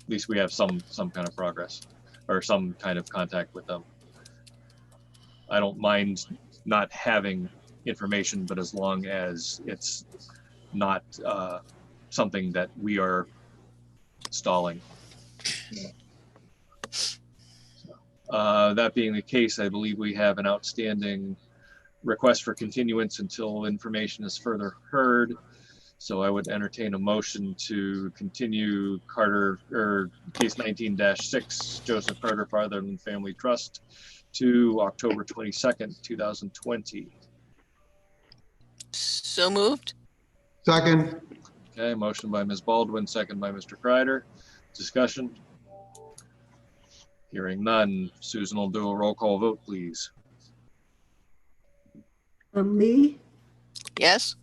C: At least we have some kind of progress or some kind of contact with them. I don't mind not having information, but as long as it's not something that we are stalling. That being the case, I believe we have an outstanding request for continuance until information is further heard. So I would entertain a motion to continue Carter, or case 19-6, Joseph Carter Father and Family Trust to October 22nd, 2020.
L: So moved.
D: Second,
C: Okay, motion by Ms. Baldwin, second by Mr. Kreider. Discussion? Hearing none. Susan will do a roll call vote, please.
B: Lee,
L: Yes.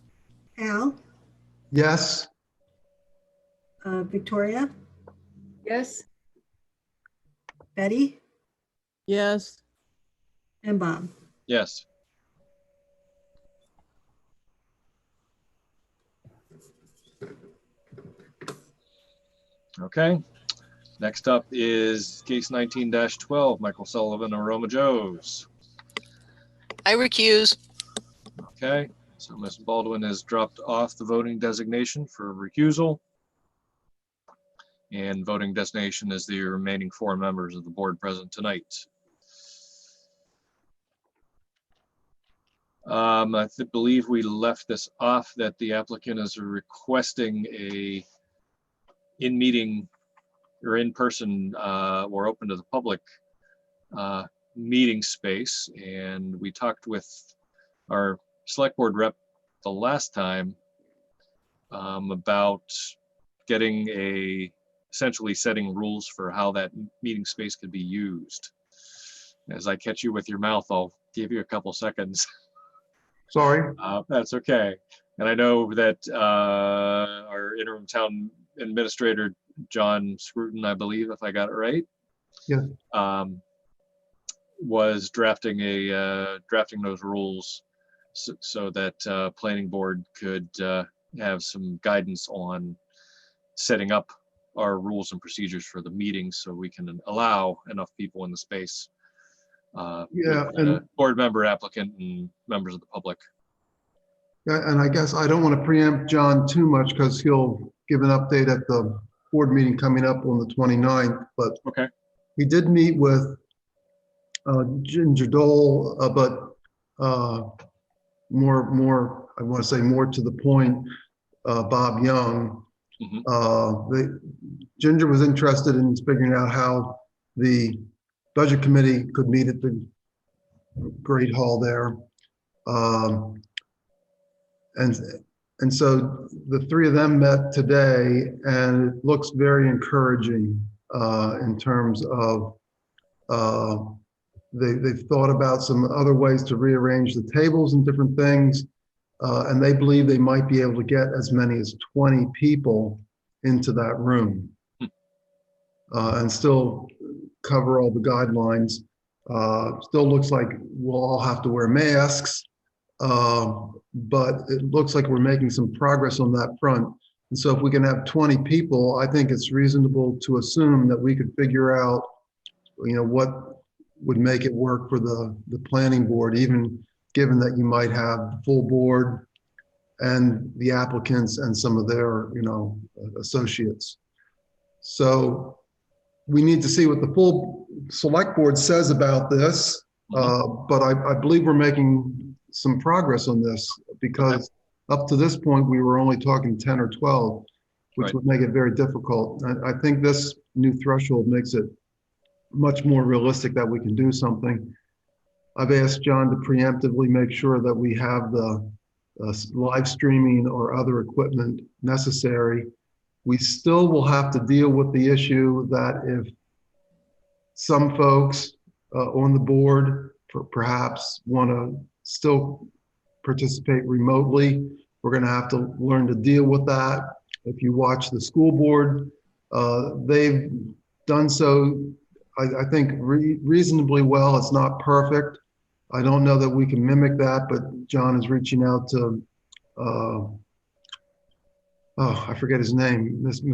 B: Al,
D: yes,
B: Victoria,
G: Yes,
B: Betty,
F: Yes,
B: and Bob.
C: Yes. Okay. Next up is case 19-12, Michael Sullivan, Aroma Joe's.
L: I recuse.
C: Okay, so Ms. Baldwin has dropped off the voting designation for recusal. And voting designation is the remaining 4 members of the board present tonight. I believe we left this off that the applicant is requesting a in-meeting or in-person or open to the public meeting space. And we talked with our select board rep the last time about getting essentially setting rules for how that meeting space could be used. As I catch you with your mouth, I'll give you a couple seconds.
D: sorry.
C: That's okay. And I know that our interim town administrator, John Scruton, I believe, if I got it right.
D: Yes.
C: Was drafting those rules so that planning board could have some guidance on setting up our rules and procedures for the meetings so we can allow enough people in the space.
D: Yeah, and
C: board member, applicant, and members of the public.
D: yeah, and I guess I don't want to preempt John too much because he'll give an update at the board meeting coming up on the 29th, but
C: okay.
D: He did meet with Ginger Dole, but more, I want to say more to the point, Bob Young.
C: Mm-hmm.
D: Ginger was interested in figuring out how the Budget Committee could meet at the Great Hall there. And so the three of them met today, and it looks very encouraging in terms of they've thought about some other ways to rearrange the tables and different things. And they believe they might be able to get as many as 20 people into that room and still cover all the guidelines. Still looks like we'll all have to wear masks, but it looks like we're making some progress on that front. And so if we can have 20 people, I think it's reasonable to assume that we could figure out, what would make it work for the planning board, even given that you might have the full board and the applicants and some of their, associates. So we need to see what the full select board says about this. But I believe we're making some progress on this, because up to this point, we were only talking 10 or 12, which would make it very difficult. And I think this new threshold makes it much more realistic that we can do something. I've asked John to preemptively make sure that we have the live streaming or other equipment necessary. We still will have to deal with the issue that if some folks on the board perhaps want to still participate remotely, we're going to have to learn to deal with that. If you watch the school board, they've done so, I think, reasonably well. It's not perfect. I don't know that we can mimic that, but John is reaching out to, I forget his name, Mr.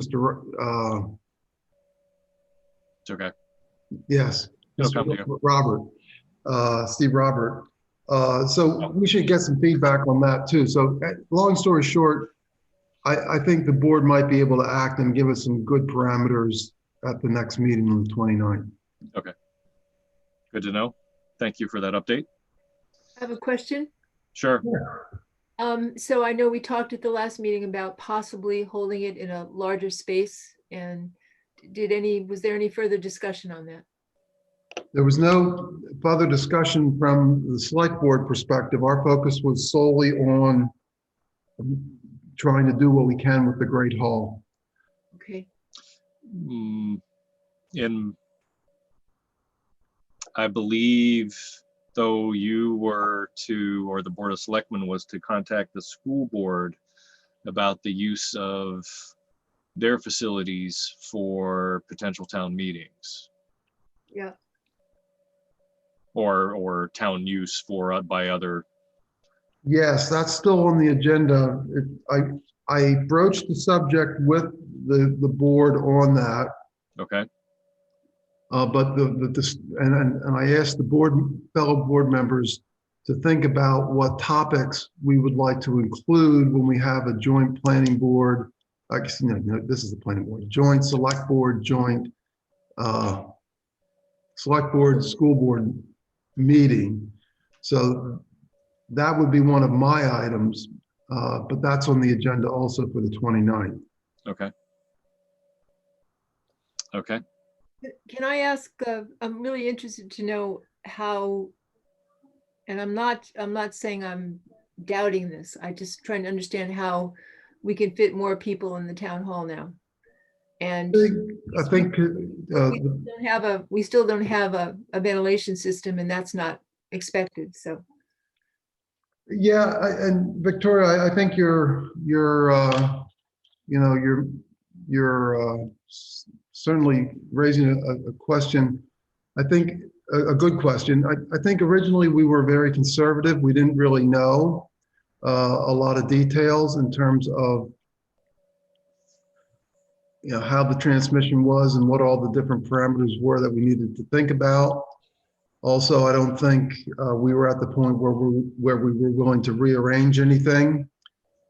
C: It's okay.
D: Yes,
C: It'll come to you.
D: Robert, Steve Robert. So we should get some feedback on that too. So long story short, I think the board might be able to act and give us some good parameters at the next meeting on the 29th.
C: Okay. Good to know. Thank you for that update.
G: I have a question.
C: Sure.
G: So I know we talked at the last meeting about possibly holding it in a larger space, and was there any further discussion on that?
D: There was no further discussion from the select board perspective. Our focus was solely on trying to do what we can with the Great Hall.
G: Okay.
C: I believe, though, you were to, or the Board of Selectmen was to contact the school board about the use of their facilities for potential town meetings.
G: Yeah.
C: Or town use for by other.
D: Yes, that's still on the agenda. I broached the subject with the board on that.
C: Okay.
D: But and I asked the fellow board members to think about what topics we would like to include when we have a joint planning board. This is the planning board, joint select board, joint select board, school board meeting. So that would be one of my items, but that's on the agenda also for the 29th.
C: Okay. Okay.
G: Can I ask, I'm really interested to know how, and I'm not saying I'm doubting this, I just trying to understand how we can fit more people in the town hall now. And
D: I think
G: we still don't have a ventilation system, and that's not expected, so.
D: Yeah, and Victoria, I think you're certainly raising a question. I think a good question. I think originally we were very conservative. We didn't really know a lot of details in terms of how the transmission was and what all the different parameters were that we needed to think about. Also, I don't think we were at the point where we were willing to rearrange anything.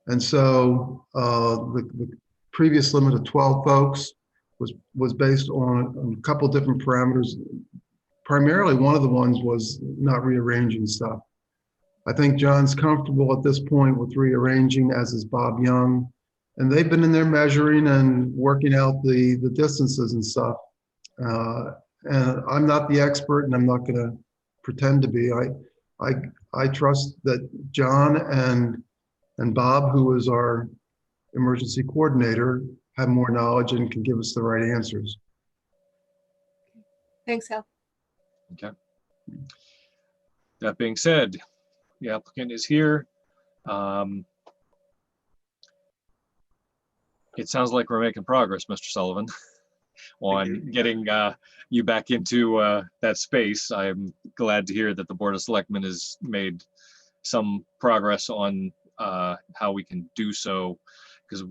D: And so the previous limit of 12 folks was based on a couple of different parameters. Primarily, one of the ones was not rearranging stuff. I think John's comfortable at this point with rearranging, as is Bob Young. And they've been in there measuring and working out the distances and stuff. And I'm not the expert and I'm not going to pretend to be. I trust that John and Bob, who is our emergency coordinator, have more knowledge and can give us the right answers.
G: Thanks, Hal.
C: Okay. That being said, the applicant is here. It sounds like we're making progress, Mr. Sullivan, on getting you back into that space. I'm glad to hear that the Board of Selectmen has made some progress on how we can do so, because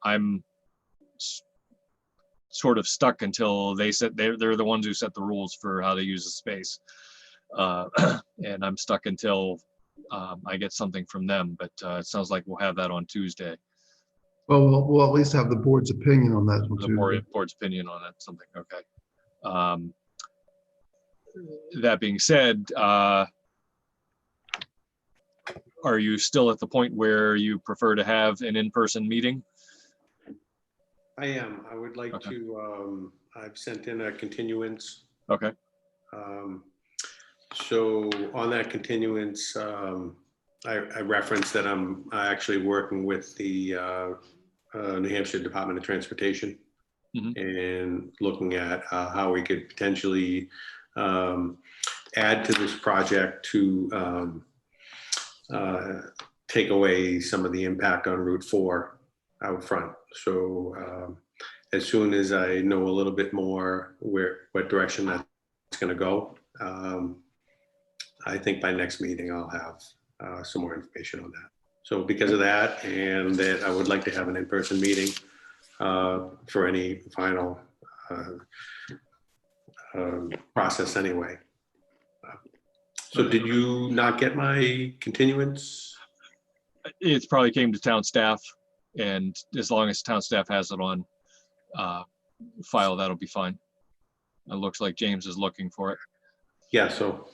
C: I'm sort of stuck until they set they're the ones who set the rules for how to use the space, and I'm stuck until I get something from them. But it sounds like we'll have that on Tuesday.
D: Well, we'll at least have the board's opinion on that.
C: The board's opinion on it, something. Okay. That being said, are you still at the point where you prefer to have an in-person meeting?
M: I am. I would like
C: Okay.
M: to, I've sent in a continuance.
C: Okay.
M: So on that continuance, I referenced that I'm actually working with the New Hampshire Department of Transportation and looking at how we could potentially add to this project to take away some of the impact on Route 4 out front. So as soon as I know a little bit more what direction that's going to go, I think by next meeting I'll have some more information on that. So because of that, and that I would like to have an in-person meeting for any final process anyway. So did you not get my continuance?
C: It's probably came to town staff, and as long as town staff has it on file, that'll be fine. It looks like James is looking for it.
M: Yeah, so.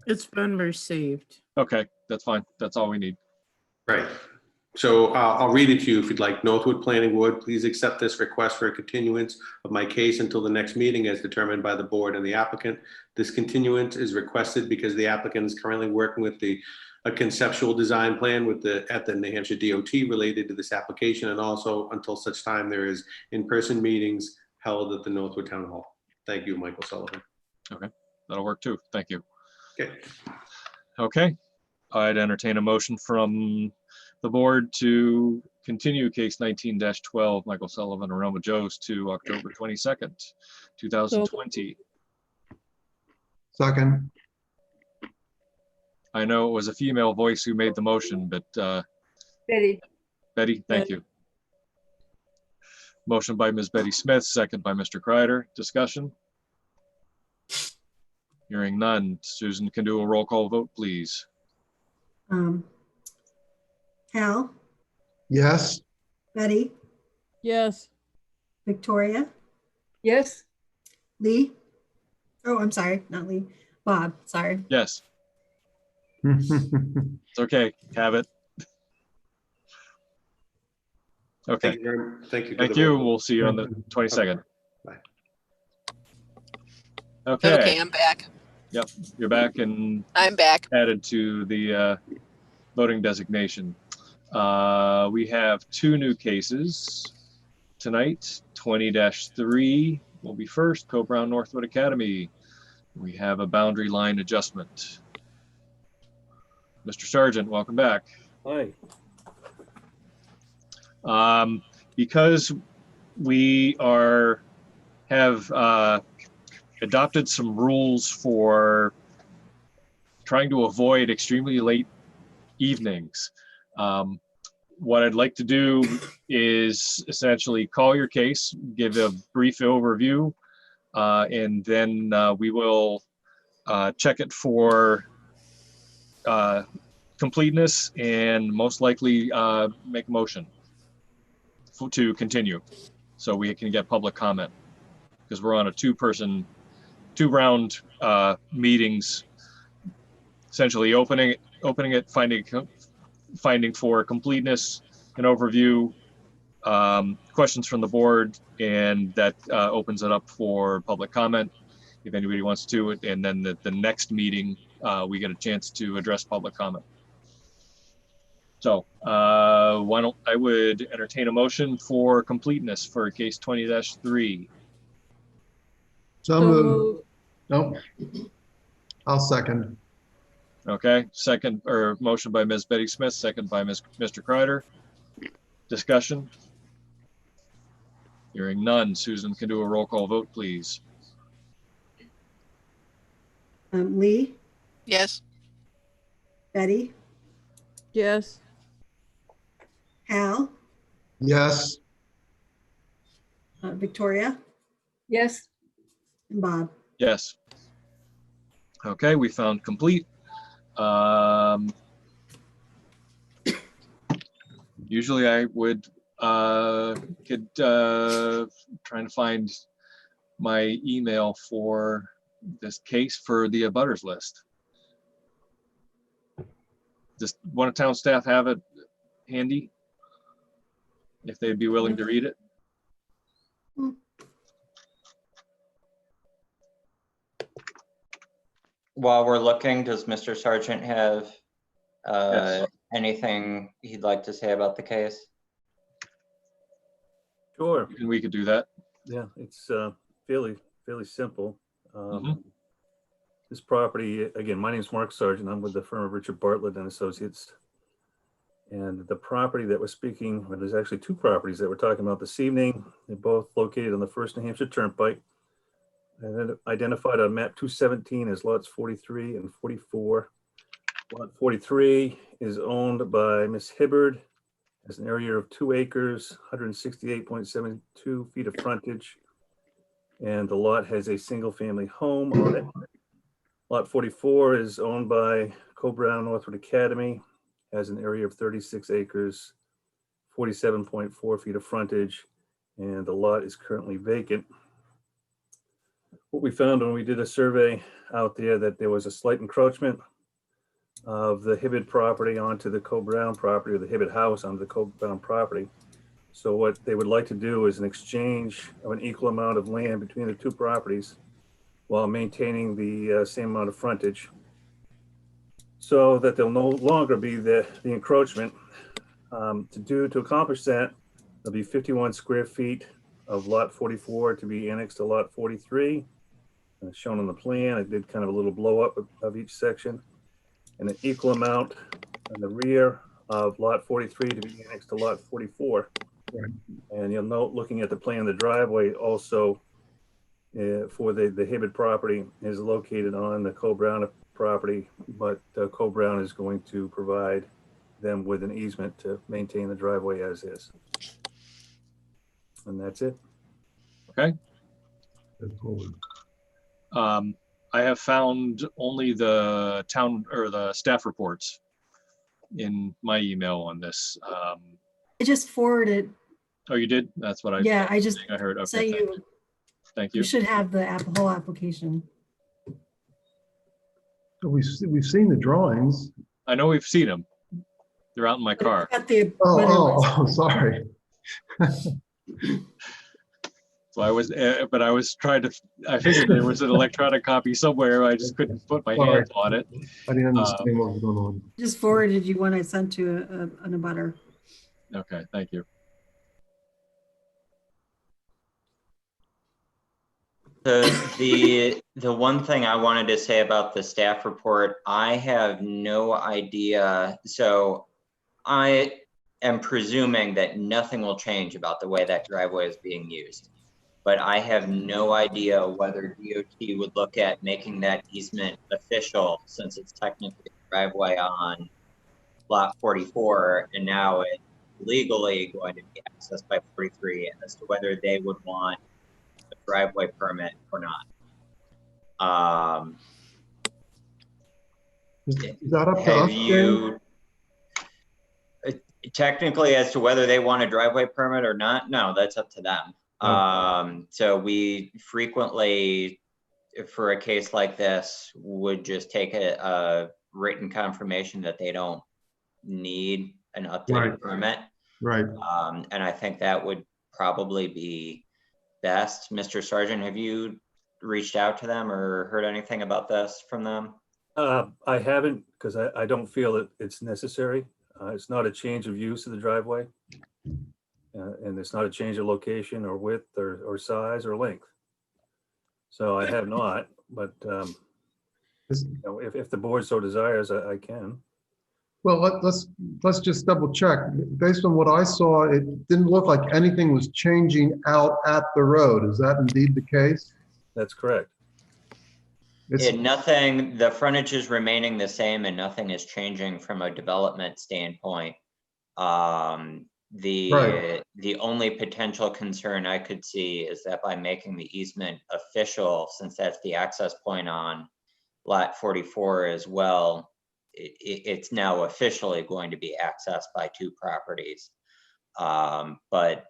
E: It's been received.
C: Okay, that's fine. That's all we need.
M: Right. So I'll read it to you if you'd like. Northwood Planning Board, please accept this request for a continuance of my case until the next meeting as determined by the board and the applicant. This continuance is requested because the applicant is currently working with a conceptual design plan at the New Hampshire DOT related to this application, and also until such time there is in-person meetings held at the Northwood Town Hall. Thank you, Michael Sullivan.
C: Okay, that'll work too. Thank you.
M: Okay.
C: Okay, I'd entertain a motion from the board to continue case 19-12, Michael Sullivan, Aroma Joe's, to October 22nd, 2020.
D: Second.
C: I know it was a female voice who made the motion, but
G: Betty.
C: Betty, thank you. Motion by Ms. Betty Smith, second by Mr. Kreider. Discussion? Hearing none. Susan can do a roll call vote, please.
B: Hal,
D: Yes.
B: Betty,
F: Yes.
B: Victoria,
G: Yes.
B: Lee. Oh, I'm sorry, not Lee. Bob, sorry.
C: Yes, it's okay. Have it. Okay.
M: Thank you. Thank you.
C: Thank you. We'll see you on the 22nd.
M: Bye.
C: Okay.
L: Okay, I'm back.
C: Yep, you're back and
L: I'm back.
C: added to the voting designation. We have two new cases tonight. 20-3 will be first, Co-Brown Northwood Academy. We have a boundary line adjustment. Mr. Sargent, welcome back.
N: Hi.
C: Because we have adopted some rules for trying to avoid extremely late evenings. What I'd like to do is essentially call your case, give a brief overview, and then we will check it for completeness and most likely make a motion to continue so we can get public comment, because we're on a two-round meetings, essentially opening it, finding for completeness and overview, questions from the board, and that opens it up for public comment if anybody wants to. And then the next meeting, we get a chance to address public comment. So why don't I would entertain a motion for completeness for case 20-3.
D: So
F: So
D: moved.
F: moved.
D: Nope. I'll second.
C: Okay, second, or motion by Ms. Betty Smith, second by Mr. Kreider. Discussion? Hearing none. Susan can do a roll call vote, please.
B: Lee,
L: Yes.
B: Betty,
F: Yes.
B: Hal,
D: Yes.
B: Victoria,
G: Yes,
B: and Bob.
C: Yes. Okay, we found complete. Usually I would trying to find my email for this case for the abutters list. Does one of town staff have it handy? If they'd be willing to read it?
A: While we're looking, does Mr. Sargent have
C: Yes.
A: anything he'd like to say about the case?
N: Sure.
C: And we could do that.
N: Yeah, it's fairly simple.
C: Mhm.
N: This property, again, my name is Mark Sargent. I'm with the firm of Richard Bartlett and Associates. And the property that we're speaking, well, there's actually two properties that we're talking about this evening. They're both located on the First New Hampshire Turnpike. And then identified on map 217 as lots 43 and 44. Lot 43 is owned by Miss Hibbard. Has an area of 2 acres, 168.72 feet of frontage. And the lot has a single family home on it. Lot 44 is owned by Co-Brown Northwood Academy. Has an area of 36 acres, 47.4 feet of frontage, and the lot is currently vacant. What we found when we did a survey out there, that there was a slight encroachment of the Hibbard property onto the Co-Brown property, or the Hibbard house onto the Co-Brown property. So what they would like to do is an exchange of an equal amount of land between the two properties while maintaining the same amount of frontage, so that there'll no longer be the encroachment. To accomplish that, there'll be 51 square feet of lot 44 to be annexed to lot 43. Shown on the plan, I did kind of a little blow up of each section, and an equal amount in the rear of lot 43 to be annexed to lot 44.
D: Right.
N: And you'll note, looking at the plan, the driveway also for the Hibbard property is located on the Co-Brown property, but Co-Brown is going to provide them with an easement to maintain the driveway as is. And that's it.
C: Okay. I have found only the town or the staff reports in my email on this.
B: I just forwarded,
C: Oh, you did? That's what I.
B: yeah, I just
C: I heard.
B: sent
C: Okay.
B: you,
C: Thank
B: you
C: you.
B: should have the whole application.
D: We've seen the drawings.
C: I know we've seen them. They're out in my car.
B: Got the
D: Oh,
B: abutter
D: sorry.
C: So I was, but I was trying to, I figured there was an electronic copy somewhere. I just couldn't put my
D: Sorry.
C: hands on it.
D: I didn't understand what was going on.
B: list. Just forwarded you one I sent to an abutter.
C: Okay, thank you.
A: The one thing I wanted to say about the staff report, I have no idea. So I am presuming that nothing will change about the way that driveway is being used. But I have no idea whether DOT would look at making that easement official, since it's technically a driveway on lot 44, and now it's legally going to be accessed by 43, as to whether they would want a driveway permit or not.
D: Is that up to
A: Have
D: us? Jane?
A: you, technically, as to whether they want a driveway permit or not, no, that's up to them. So we frequently, for a case like this, would just take a written confirmation that they don't need an updated
D: Right.
A: permit.
D: Right.
A: And I think that would probably be best. Mr. Sargent, have you reached out to them or heard anything about this from them?
N: I haven't, because I don't feel that it's necessary. It's not a change of use of the driveway. And it's not a change of location or width or size or length. So I have not, but if the board so desires, I can.
D: Well, let's just double check. Based on what I saw, it didn't look like anything was changing out at the road. Is that indeed the case?
N: That's correct.
A: Nothing, the frontage is remaining the same and nothing is changing from a development standpoint. The only potential concern I could see is that by making the easement official, since that's the access point on lot 44 as well, it's now officially going to be accessed by two properties. But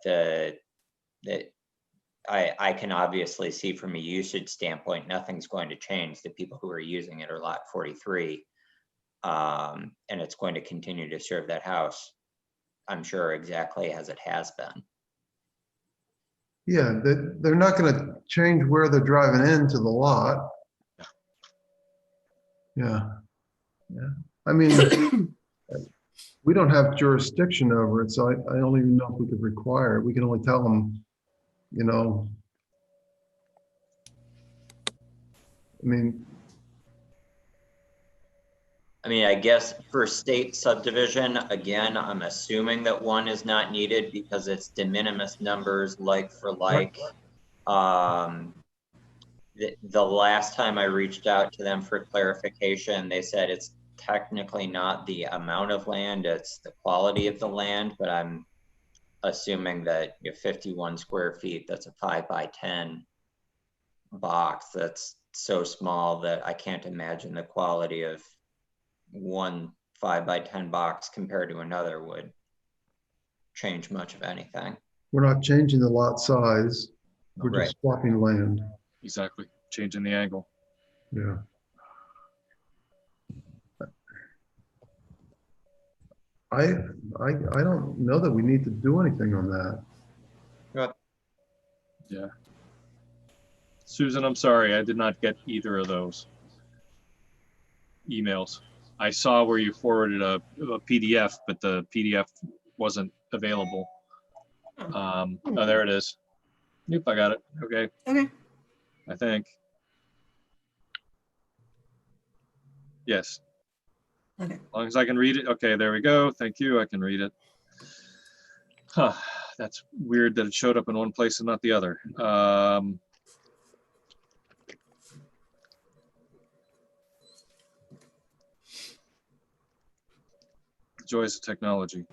A: I can obviously see from a usage standpoint, nothing's going to change. The people who are using it are lot 43. And it's going to continue to serve that house, I'm sure, exactly as it has been.
D: Yeah, they're not going to change where they're driving into the lot. Yeah. Yeah. I mean, we don't have jurisdiction over it, so I don't even know if we could require it. We can only tell them, you know,
A: I mean, I guess for state subdivision, again, I'm assuming that one is not needed because it's de minimis numbers like for like. The last time I reached out to them for clarification, they said it's technically not the amount of land, it's the quality of the land, but I'm assuming that 51 square feet, that's a 5 by 10 box. That's so small that I can't imagine the quality of one 5 by 10 box compared to another would change much of anything.
D: we're not changing the lot size. We're
A: Right.
D: just swapping land.
C: Exactly. Changing the angle.
D: Yeah. I don't know that we need to do anything on that.
C: Yeah. Susan, I'm sorry, I did not get either of those emails. I saw where you forwarded a PDF, but the PDF wasn't available. Oh, there it is. Yep, I got it. Okay.
B: Okay.
C: I think. Yes.
B: Okay.
C: As long as I can read it. Okay, there we go. Thank you. I can read it. Huh. That's weird that it showed up in one place and not the other. Joys of technology.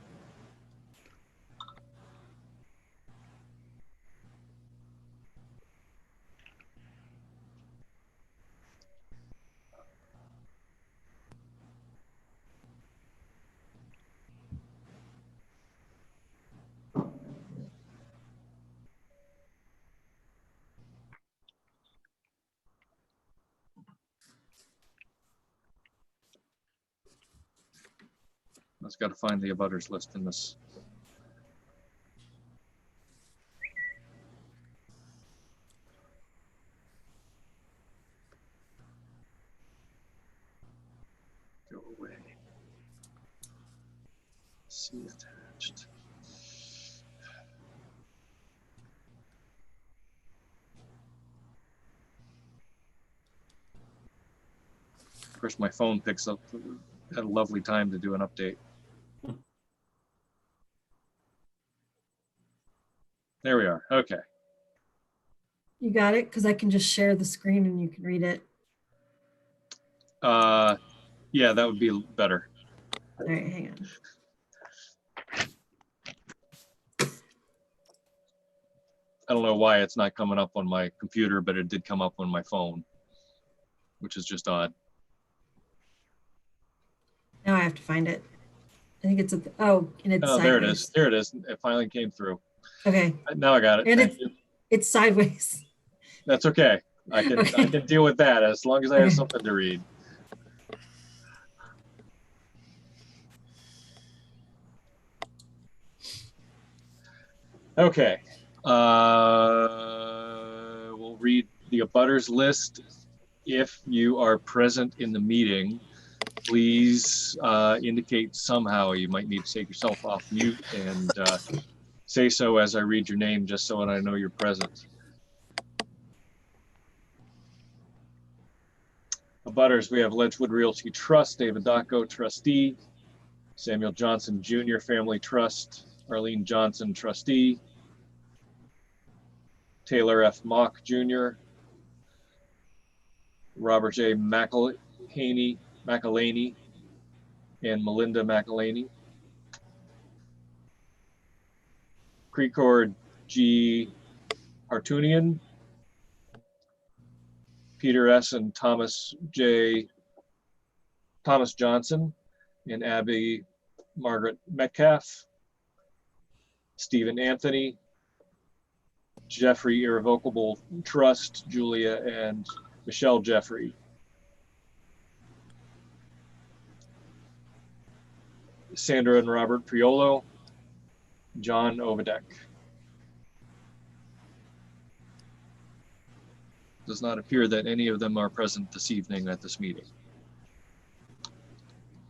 C: I just got to find the abutters list in this. Go away. See attached. Of course, my phone picks up at a lovely time to do an update. There we are. Okay.
B: You got it? Because I can just share the screen and you can read it.
C: Yeah, that would be better.
B: All right, hang on.
C: I don't know why it's not coming up on my computer, but it did come up on my phone, which is just odd.
B: Now I have to find it. I think it's at the, oh, and it's
C: Oh,
B: sideways.
C: there it is. There it is. It finally came through.
B: Okay.
C: Now I got it.
B: And
C: Thank you.
B: it's sideways.
C: That's okay. I can deal with that as long as I have something to read. Okay. We'll read the abutters list. If you are present in the meeting, please indicate somehow. You might need to take yourself off mute and say so as I read your name, just so that I know you're present. Abutters, we have Ledgewood Realty Trust, David Dacco, trustee, Samuel Johnson Jr. Family Trust, Arlene Johnson, trustee, Taylor F. Mock Jr., Robert J. McElhaney, and Melinda McElhaney, Precor G. Hartunian, Peter S. and Thomas Johnson, and Abby Margaret Metcalf, Stephen Anthony, Jeffrey Irrevocable Trust, Julia and Michelle Jeffrey. Sandra and Robert Priolo, John Ovidek. Does not appear that any of them are present this evening at this meeting.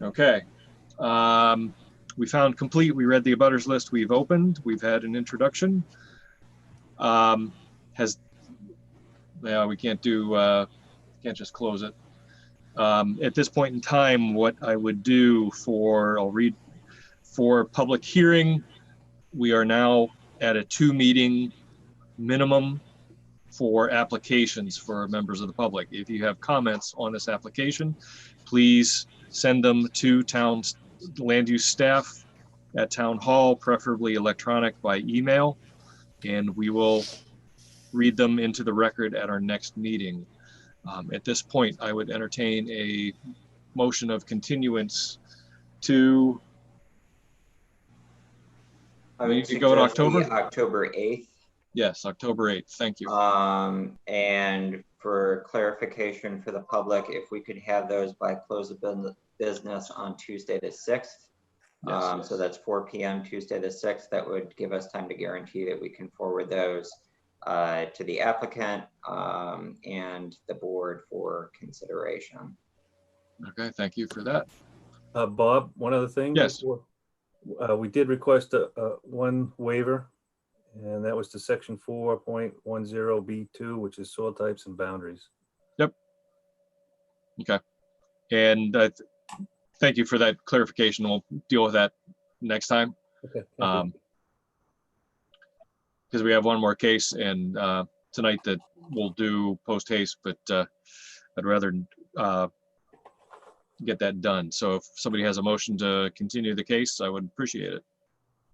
C: Okay. We found complete. We read the abutters list. We've opened. We've had an introduction. We can't just close it. At this point in time, what I would do I'll read for public hearing. We are now at a 2-meeting minimum for applications for members of the public. If you have comments on this application, please send them to town land use staff at town hall, preferably electronic by email, and we will read them into the record at our next meeting. At this point, I would entertain a motion of continuance to.
A: I
C: We
A: would
C: need to go to
A: suggest the
C: October?
A: October 8th.
C: Yes, October 8th. Thank you.
A: And for clarification for the public, if we could have those by close of business on Tuesday the 6th.
C: Yes.
A: So that's 4 p.m. Tuesday the 6th. That would give us time to guarantee that we can forward those to the applicant and the board for consideration.
C: Okay, thank you for that.
N: Bob, one other thing.
C: Yes.
N: We did request one waiver, and that was to section 4.10B2, which is soil types and boundaries.
C: Yep. Okay. And thank you for that clarification. We'll deal with that next time.
N: Okay.
C: Because we have one more case and tonight that we'll do post haste, but I'd rather get that done. So if somebody has a motion to continue the case, I would appreciate it.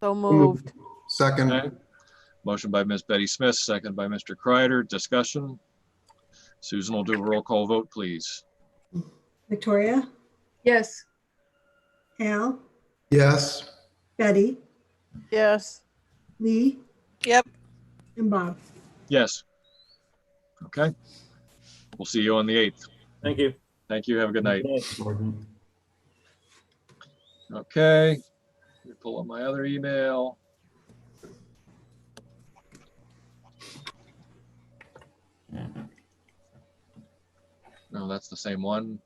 F: So moved.
D: Second.
C: Okay. Motion by Ms. Betty Smith, second by Mr. Kreider. Discussion. Susan will do a roll call vote, please.
B: Victoria,
G: Yes.
B: Al,
D: Yes.
B: Betty,
F: Yes.
B: Lee,
L: Yep.
B: and Bob.
C: Yes. Okay. We'll see you on the 8th.
N: Thank you.
C: Thank you. Have a good night. Okay. Let me pull up my other email. No, that's the same one.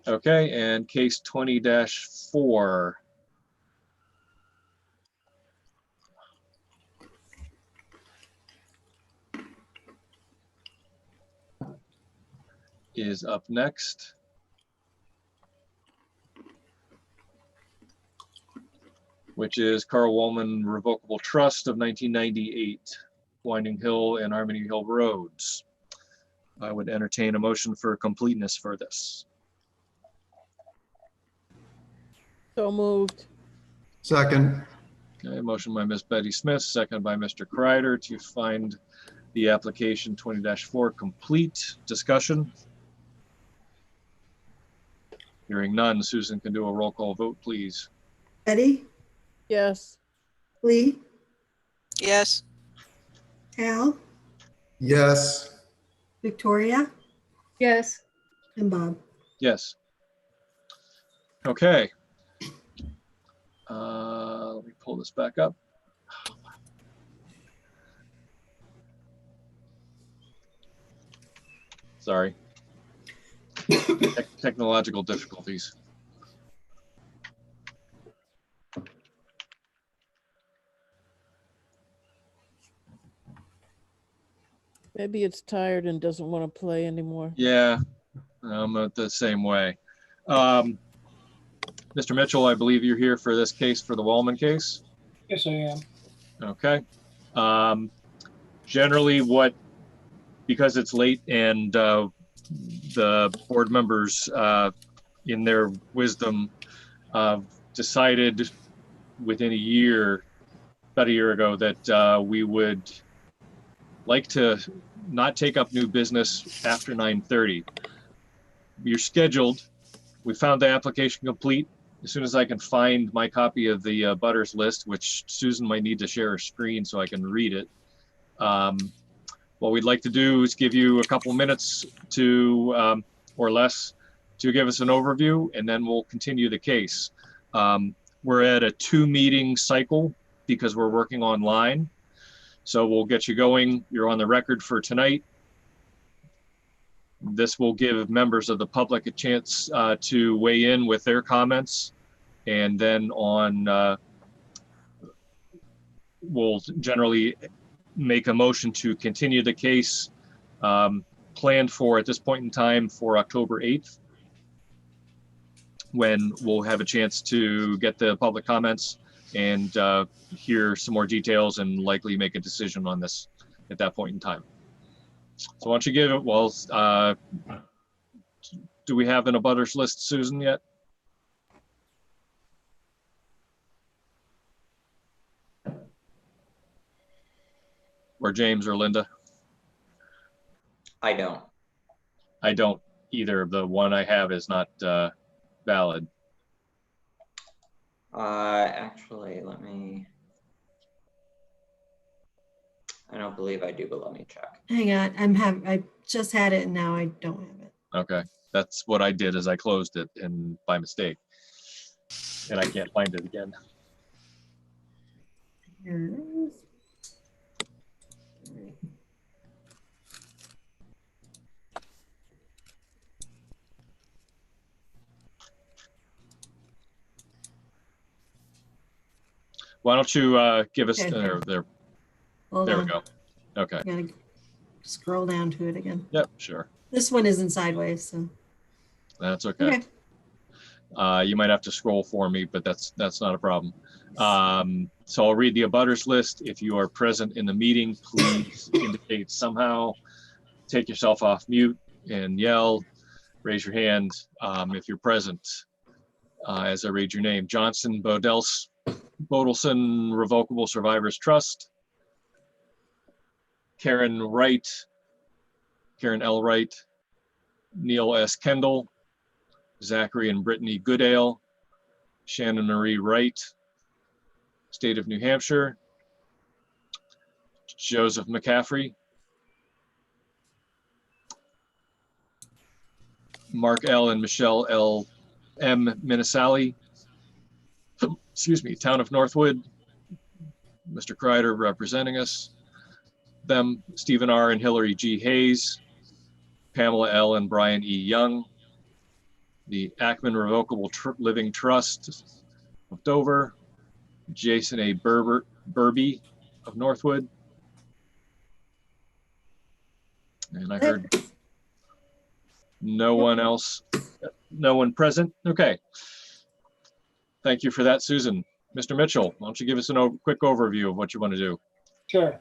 C: Okay, and case 20-4. Is up next. Which is Carl Woolman Revocable Trust of 1998, Winding Hill and Harmony Hill Roads. I would entertain a motion for completeness for this.
F: So moved.
D: Second.
C: Okay, motion by Ms. Betty Smith, second by Mr. Kreider to find the application 20-4 complete. Discussion. Hearing none, Susan can do a roll call vote, please.
B: Betty,
F: Yes.
B: Lee,
L: Yes.
B: Al,
D: Yes.
B: Victoria,
G: Yes.
B: and Bob.
C: Yes. Okay. Let me pull this back up. Sorry. Technological difficulties.
F: Maybe it's tired and doesn't want to play anymore.
C: Yeah, I'm the same way. Mr. Mitchell, I believe you're here for this case, for the Wallman case.
J: Yes, I am.
C: Okay. Generally because it's late and the board members in their wisdom decided within about a year ago, that we would like to not take up new business after 9:30. You're scheduled. We found the application complete. As soon as I can find my copy of the butters list, which Susan might need to share her screen so I can read it. What we'd like to do is give you a couple minutes to, or less, to give us an overview, and then we'll continue the case. We're at a 2-meeting cycle because we're working online. So we'll get you going. You're on the record for tonight. This will give members of the public a chance to weigh in with their comments. And then we'll generally make a motion to continue the case planned for, at this point in time, for October 8th, when we'll have a chance to get the public comments and hear some more details and likely make a decision on this at that point in time. So why don't you give it, well, do we have an abutters list, Susan, yet? Or James or Linda?
A: I don't.
C: I don't either. The one I have is not valid.
A: Actually, I don't believe I do, but let me check.
B: Hang on, I just had it and now I don't have it.
C: Okay, that's what I did, is I closed it and by mistake, and I can't find it again.
B: Here it is.
C: Why don't you give us,
B: Okay.
C: there
B: Hold
C: we
B: on.
C: go. Okay,
B: I gotta scroll down to it again.
C: yep, sure,
B: This one isn't sideways, so.
C: that's okay. You might have to scroll for me, but that's not a problem. So I'll read the abutters list. If you are present in the meeting, please indicate somehow. Take yourself off mute and yell, raise your hand if you're present. As I read your name: Johnson Bodelson Revocable Survivors Trust, Karen Wright, Karen L. Wright, Neil S. Kendall, Zachary and Brittany Goodale, Shannon Marie Wright, State of New Hampshire, Joseph McCaffrey, Mark L. and Michelle L. M. Minisali, excuse me, Town of Northwood, Mr. Kreider representing us, them, Stephen R. and Hillary G. Hayes, Pamela L. and Brian E. Young, the Ackman Revocable Living Trust of Dover, Jason A. Burby of Northwood. And I heard no one else, no one present. Okay. Thank you for that, Susan. Mr. Mitchell, why don't you give us a quick overview of what you want to do?
J: Sure.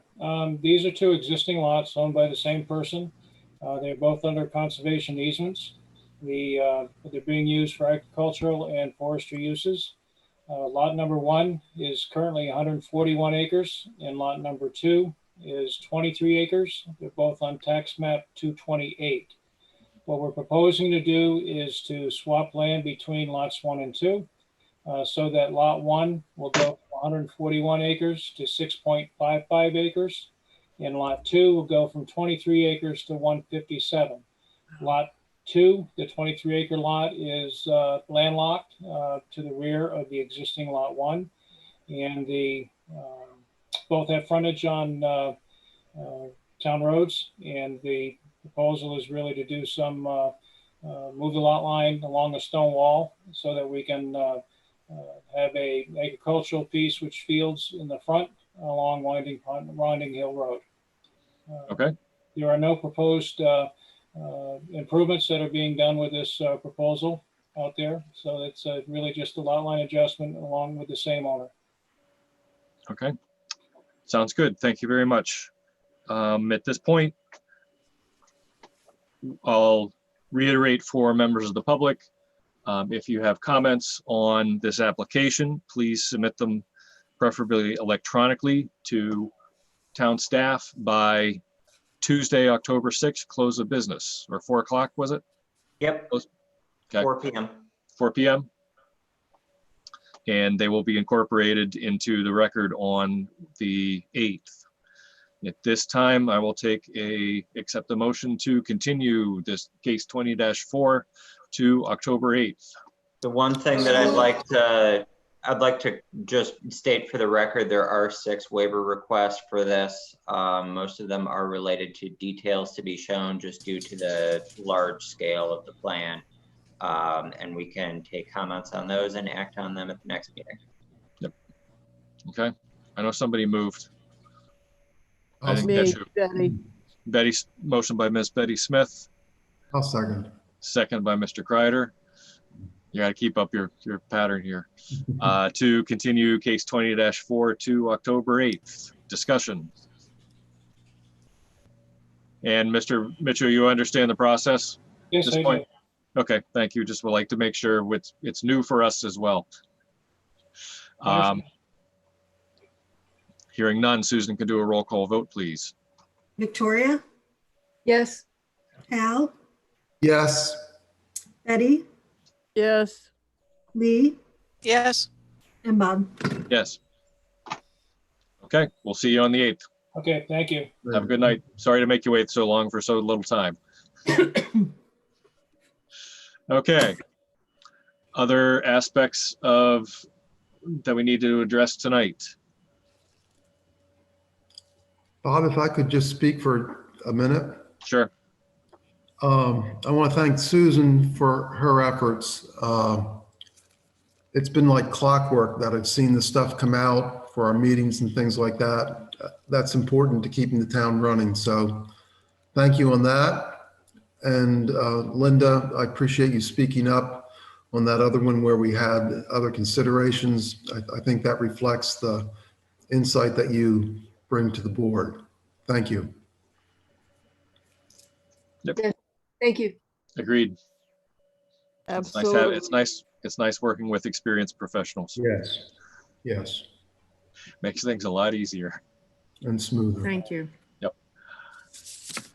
J: These are 2 existing lots owned by the same person. They're both under conservation easements. They're being used for agricultural and forestry uses. Lot number 1 is currently 141 acres, and lot number 2 is 23 acres. They're both on tax map 228. What we're proposing to do is to swap land between lots 1 and 2, so that lot 1 will go from 141 acres to 6.55 acres, and lot 2 will go from 23 acres to 157. Lot
O: 2, the 23-acre lot, is landlocked to the rear of the existing Lot 1. And both have frontage on town roads. And the proposal is really to do some, move the lot line along a stone wall so that we can have a agricultural piece which fields in the front along Winding Hill Road.
C: Okay.
O: There are no proposed improvements that are being done with this proposal out there. So it's really just a lot line adjustment along with the same owner.
C: Okay. Sounds good. Thank you very much. At this point, I'll reiterate for members of the public, if you have comments on this application, please submit them preferably electronically to town staff by Tuesday, October 6th, close of business, or 4 o'clock, was it?
A: Yep,
C: Okay,
A: 4 p.m.
C: 4 p.m. And they will be incorporated into the record on the 8th. At this time, I will accept the motion to continue this case 20-4 to October 8th.
A: The one thing that I'd like to just state for the record, there are 6 waiver requests for this. Most of them are related to details to be shown just due to the large scale of the plan. And we can take comments on those and act on them at the next meeting.
C: Yep. Okay. I know somebody moved. I think
F: Me,
C: that's you.
F: Betty.
C: Motion by Ms. Betty Smith,
D: I'll second.
C: second by Mr. Kreider. You got to keep up your pattern here. To continue case 20-4 to October 8th. Discussion. And Mr. Mitchell, you understand the process?
O: Yes,
C: At
O: I
C: this
O: do.
C: point? Okay, thank you. Just would like to make sure it's new for us as well. Hearing none, Susan can do a roll call vote, please.
B: Victoria,
G: Yes.
B: Al,
D: Yes,
B: Betty,
F: Yes.
B: Lee,
L: Yes.
B: and Bob.
C: Yes. Okay, we'll see you on the 8th.
O: Okay, thank you.
C: Have a good night. Sorry to make you wait so long for so little time. Okay. Other aspects that we need to address tonight.
D: Bob, if I could just speak for a minute.
C: Sure.
D: I want to thank Susan for her efforts. It's been like clockwork that I've seen the stuff come out for our meetings and things like that. That's important to keeping the town running. So thank you on that. And Linda, I appreciate you speaking up on that other one where we had other considerations. I think that reflects the insight that you bring to the board. Thank you.
C: Yep.
G: Yes. Thank you.
C: Agreed.
F: Absolutely.
C: It's nice working with experienced professionals.
D: Yes. Yes.
C: Makes things a lot easier.
D: And smoother.
E: Thank you.
C: Yep.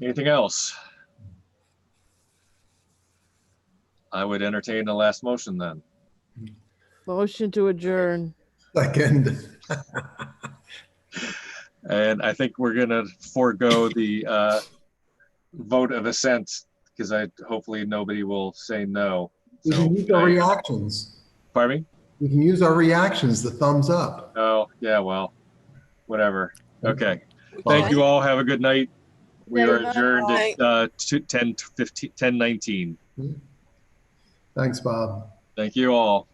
C: Anything else? I would entertain the last motion then.
F: Motion to adjourn.
D: Second.
C: And I think we're gonna forego the vote of assent because hopefully nobody will say no.
D: We can use our reactions.
C: Pardon me?
D: We can use our reactions, the thumbs up.
C: Oh, yeah, well, whatever. Okay. Thank you all. Have a good night. We are adjourned at 10:19.
D: Thanks, Bob.
C: Thank you all.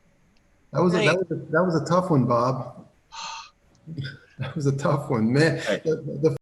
D: That was a tough one, Bob. That was a tough one, man.
C: Hey.
D: The